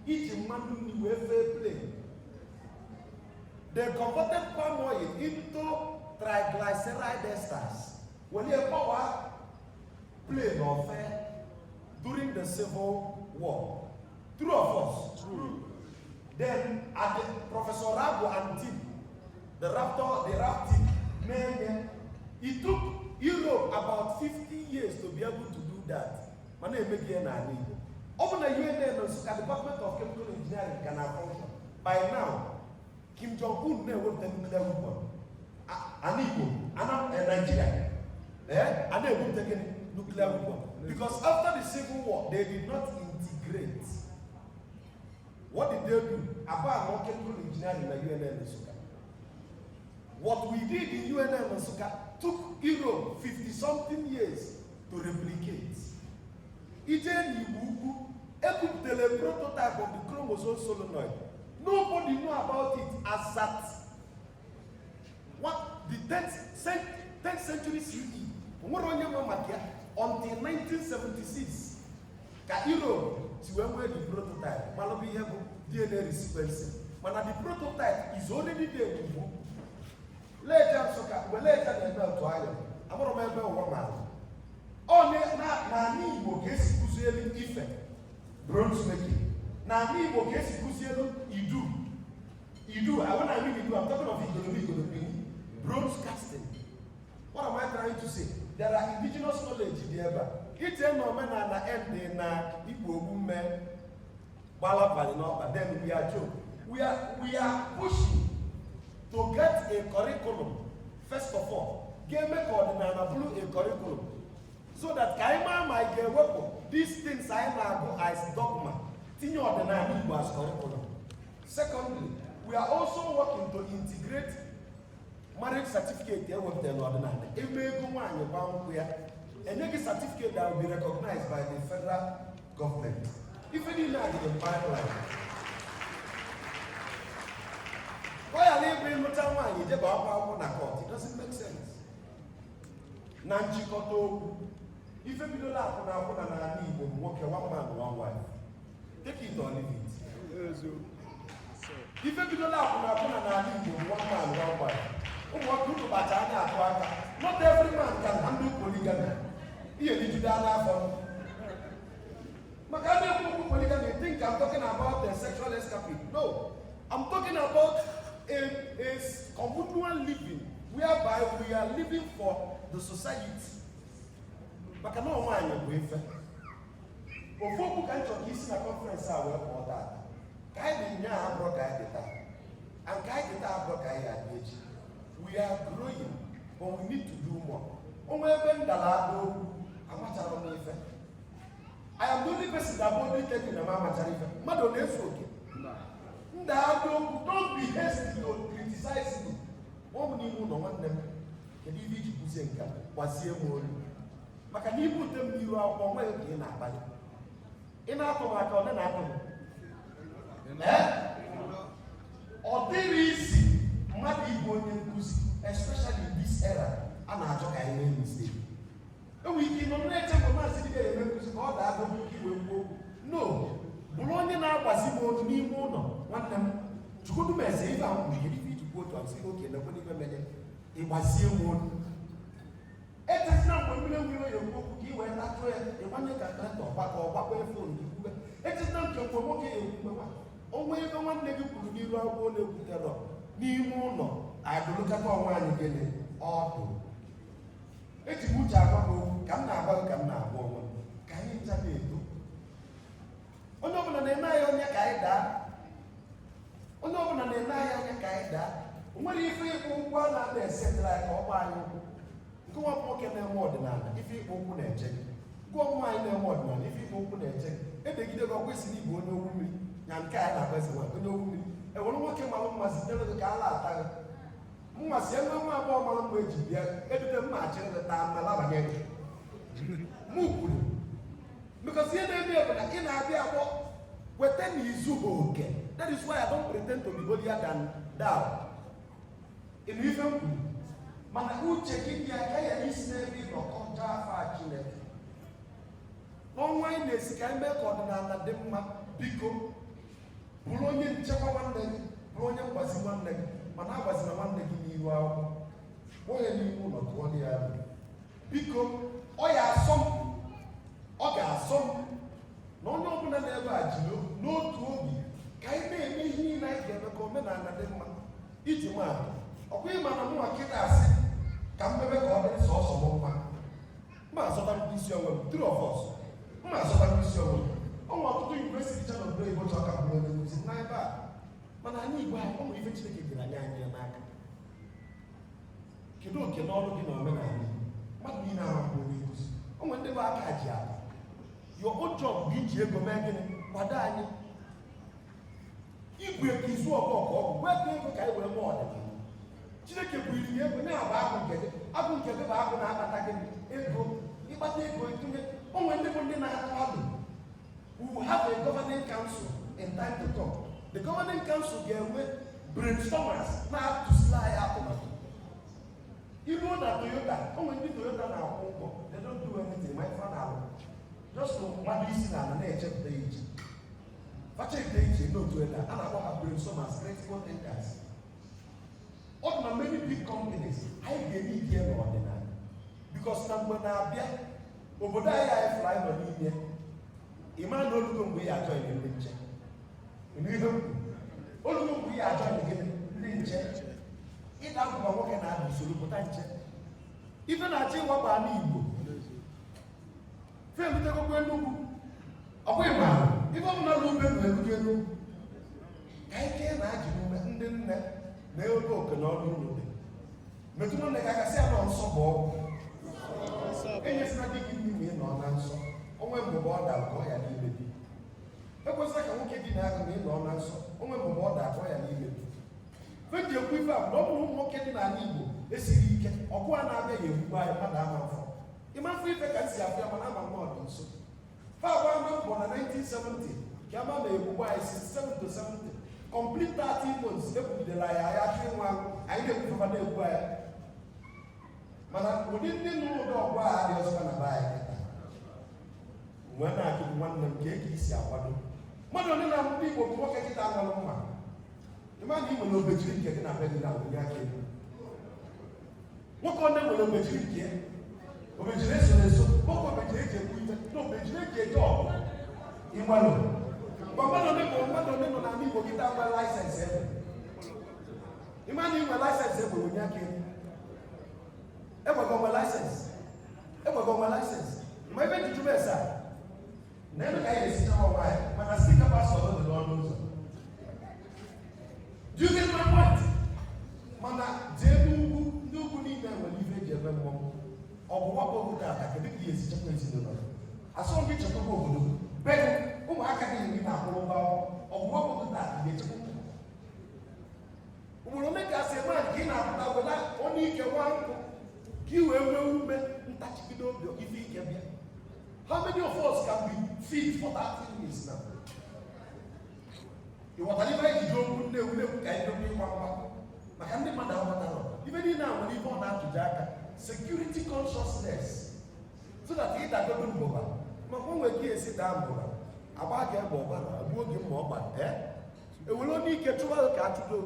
each man who fair play. They converted palm oil into triglyceride esters. When you power play warfare during the Civil War. True or false? True. Then at Professor Rago and team, the RAP team, man, it took Europe about 50 years to be able to do that. My name is Nani. Open the UNA Department of Chemical Engineering can function. By now, Kim Jong-un never the nuclear weapon. Nigeria. And they won't take any nuclear weapon. Because after the Civil War, they did not integrate. What did they do? About chemical engineering in the UNA Nosuka. What we did in UNA Nosuka took Europe 50-something years to replicate. Ije Nibuku, a prototype of the chromosome solenoid. Nobody knew about it as that. What the 10th century CE, until 1976, Europe where the prototype, Malabi have DNA sequencing. But the prototype is already there. Later, later than to Ireland. I want to remember one man. Oh, Nani will guess Kuziel effect. Bronze making. Nani will guess Kuziel, you do. I want to mean you do. I'm talking of economy. Bronze casting. What am I trying to say? There are indigenous knowledge there. It's a moment and the end in Igbo women, but then we are joking. We are pushing to get a curriculum. First of all, game a curriculum. So that Kaima might get weapon. These things I now go as dogma. Tinyo the Nani was curriculum. Secondly, we are also working to integrate marriage certificate here with the Northern Ireland. If we go on and make a certificate that will be recognized by the federal government. If any land in the pipeline. Why are they bringing Mutaman? You court. It doesn't make sense. Nanchikoto. If you don't laugh on our need, we'll work a one man, one wife. Take it or leave it. If you don't laugh on our need, one man, one wife. Not every man can handle polygamy. Here did you down for polygamy? Think I'm talking about the sexual escapade. No. I'm talking about a communal living whereby we are living for the society. But I know why you're going for. Before we can talk in a conference, I will report that. Guide the young broker at the time. And guide the time broker at the age. We are growing, but we need to do more. I am the only person that won't be taking the Mama Tarifa. Madam, don't be hasty to criticize me. One new one them can you be Buzenka, was here more. But can you put them you are one way in our body? In our tomato, then apple. Or there is especially in this era, and I talk I made mistake. And we can nominate them for us to get a member to all that no. Bologna now was in me mono. One them to go to message, I will give you to go to and say, okay, nobody even it was here one. It is not when you were not where you want to get or what way phone. It is not your promoting. Only the one that you could be around one with the law. Nimono, I look at one again, or it's much about come now, woman. Can you tell me? Oh, no, but an eye on your kaida. Oh, no, but an eye on your kaida. What if you one out there said like, oh, why go up walking them more than that if you open a check. Go on mine them more than if you open a check. If they give a whiskey, go no woman, and kind of person, no woman. I want to walk in my room as never the gala. mma si enwe nwa abụọ mara mgbe eji bịa edute mma achịrị taa mma labanye mụ kwuru because ihe na-eme bụ na ị na-abịa agbọ weta na izu bụ oke. That is why I don't pretend to be holier than thou. Ịnụ ife m kwuru mana uche gị bịa ka ya n'isi n'ebe ị nọ kọjá afọ Chineke. N'ọnwa anyị na-esi ka anyị mee ka ọdịnala dị mma, biko bụrụ onye nchekwa nwanne gị, bụrụ onye mgbazi nwanne gị, mana agbazina nwanne gị n'ihu akwụkwọ, onye n'ihu ụlọ tụọ dị ya. Biko ọ ya asọ m, ọ ga-asọ m na onye ọbụla na-ebe a ji n'otu obi ka anyị na-eme ihe niile anyị ga-eme ka omenala dị mma. Iji maatụ, ọkwa ịma na mụnwa kịta asị ka mmebe ka ọ dị sọsọ m mma, mma azọta mkpịsị onwe m, three of us, mma azọta mkpịsị onwe m. Ọnwa ọtụtụ university chọrọ obodo Igbo chọrọ ka bụrụ onye nkuzi n'ebe a, mana anyị Igbo anyị ọnwa ife Chineke jiri anyị ya n'aka. Kedu oke n'ọrụ gị na omenala mmadụ niile ahụ onye nkuzi? Onwe ndị bụ aka ji aka. Your own job bụ iji ego mee gịnị? Kwado anyị. Igwe ka izu ọkọkọ ọgwụ wee ka ego ka anyị were mee ọdịnala. Chineke bụ iri ego na-abụ agụ nke gị. Agụ nke gị bụ agụ na-akpata gị ego. Ịkpata ego etinye. Onwe ndị bụ ndị na-atụ alụ. We will have a governing council in time to come. The governing council ga-enwe brainstormers na-atụsila anyị atụmatụ. Ilu na Toyota, onwe ndị Toyota na-akwụ ụgwọ. They don't do anything. My friend alụ. Just to mmadụ isi na ala na-echepụta ije. Facha ite ije n'otu ebe a na-akpọ ha brainstormers, critical thinkers. Ọ dị na many big companies, anyị ga-eme ike n'ọdịnala. Because na mgbe na-abịa, obodo anyị anyị fụrụ anyị nọ n'ime, ịma na olugo mgbe ya ajọ ile ndị nche. Ịnụ ihe m kwuru, olugo mgbe ya ajọ ile ndị nche. Ịda ngwa nwoke na-adị usoro pụta nche. Ife na-achọ ịwakpa ala Igbo. Fe elutegokwa Enugu. Ọkwa ịma ife ọbụla ụlọ ube na elugo Enugu. Ka ike na-ajị n'ume ndị nne na ego oke na ọrụ ụlọ dị. Metụ nwanne gị aka sị ya nọ nsọ bụ ọgwụ. Enyesina dị gị n'ime ị nọ na nsọ. Onwe mgbe ọ dara ka ọ ya n'ime dị. Ekwesịrị ka nwoke dị n'agụ na ị nọ na nsọ. Onwe mgbe ọ dara ka ọ ya n'ime dị. Fe ji ekwu ife a bụ na ọ bụrụ ụmụ nwoke dị n'ala Igbo esiri ike, ọgụ a na-abịa ya egbugbo anyị mmadụ ama afọ. Ịma afọ ife ka si abịa mana ama mma ọdị nso. Fa agba ama mbọ na 1970 ka ama na egbugbo anyị 67 to 70. Complete 30 months ekwugidela ya ya achụ ịnwe agụ anyị na-ekwufa na-egbu anyị. Mana ụdị ndị nụrụ ụdị ọgwụ a dị ọzọ na be anyị kịta. Nwee na-akụkụ nwanne m ka eke isi akwado. Mmadụ onye na ndị Igbo bụ nwoke kịta anọrọ mma. Ịma na ị nwere obejiri nke gị na be gị na onye aka ego. Nwoke onye nwere obejiri nke ya. Obejiri eso na-eso, nwoke obejiri eji ekwu ife, na obejiri eji eje ọgụ. Ịgbalụ. Mgbe mmadụ onye nọ n'ala Igbo kịta nwere laịsensị ebe. Ịma na ị nwere laịsensị ebe onye aka ego. Enwego nwe laịsensị. Ma ebe ji jube esa, na ebe ka anyị na-esicha ọnwa anyị, mana stika pasọrọ dị n'ọnụ ụzọ. Do you get my point? Mana jee n'ugwu, ndị ugwu niile nwere ife eji ebe mmọnwụ. Ọgwụgwa bụ obodo aka, kedu ka esi chekwa ezinụlọ? Asọmpi chekwaba obodo. Bego, ụmụaka ga-eri na akwụrụ mba ọgwụgwa bụ obodo aka ga-echekwa. Ụmụrụ ome ka asị eme a ka ị na-apụta wela onye ike nwa nkụ ka ị wee nwee ume ntachigide obi ife ike bịa. How many of us can be fit for 30 minutes now? Ịghọtara ife anyị ji okwu nne-ewu ka anyị dobe ịkwa mkpa maka ndị mmadụ aghọtara ife niile a nwere ife ọ na-atụji aka security consciousness so that ị dagodo mbụba maka onwe gị esi daa mbụba agba ga egbe ọbara gbuo gị mma ọgba ewere onye ike chụwa ka achụdo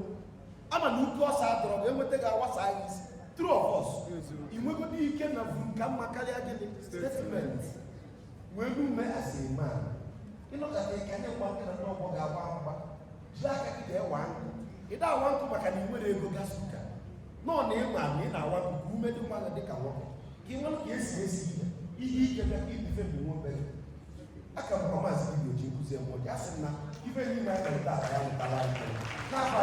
ama na uke ọsọ adọrọ ga-enweta gị awasa anyị isi true of us inwegodi ike na vu nka mma karịa gịnị statement wee ume as a man ịnọkọta ike anya ngwa nke na ndị ọgbọ ga-agba mgba jiri aka gị ga-ewa nkụ ịda awa nkụ maka na ị nwere ego gasị ụka nọ na ịnwa na ị na-awa nkụ ka ume dị mmadụ dị ka nwoke ka ị nwere ka esi ihe ike bịa ka ibife bụ nwoke aka m maazị gị oji nkụzi mmụọ ji asị na ife niile aka ụta ya nwetara anyị n'afọ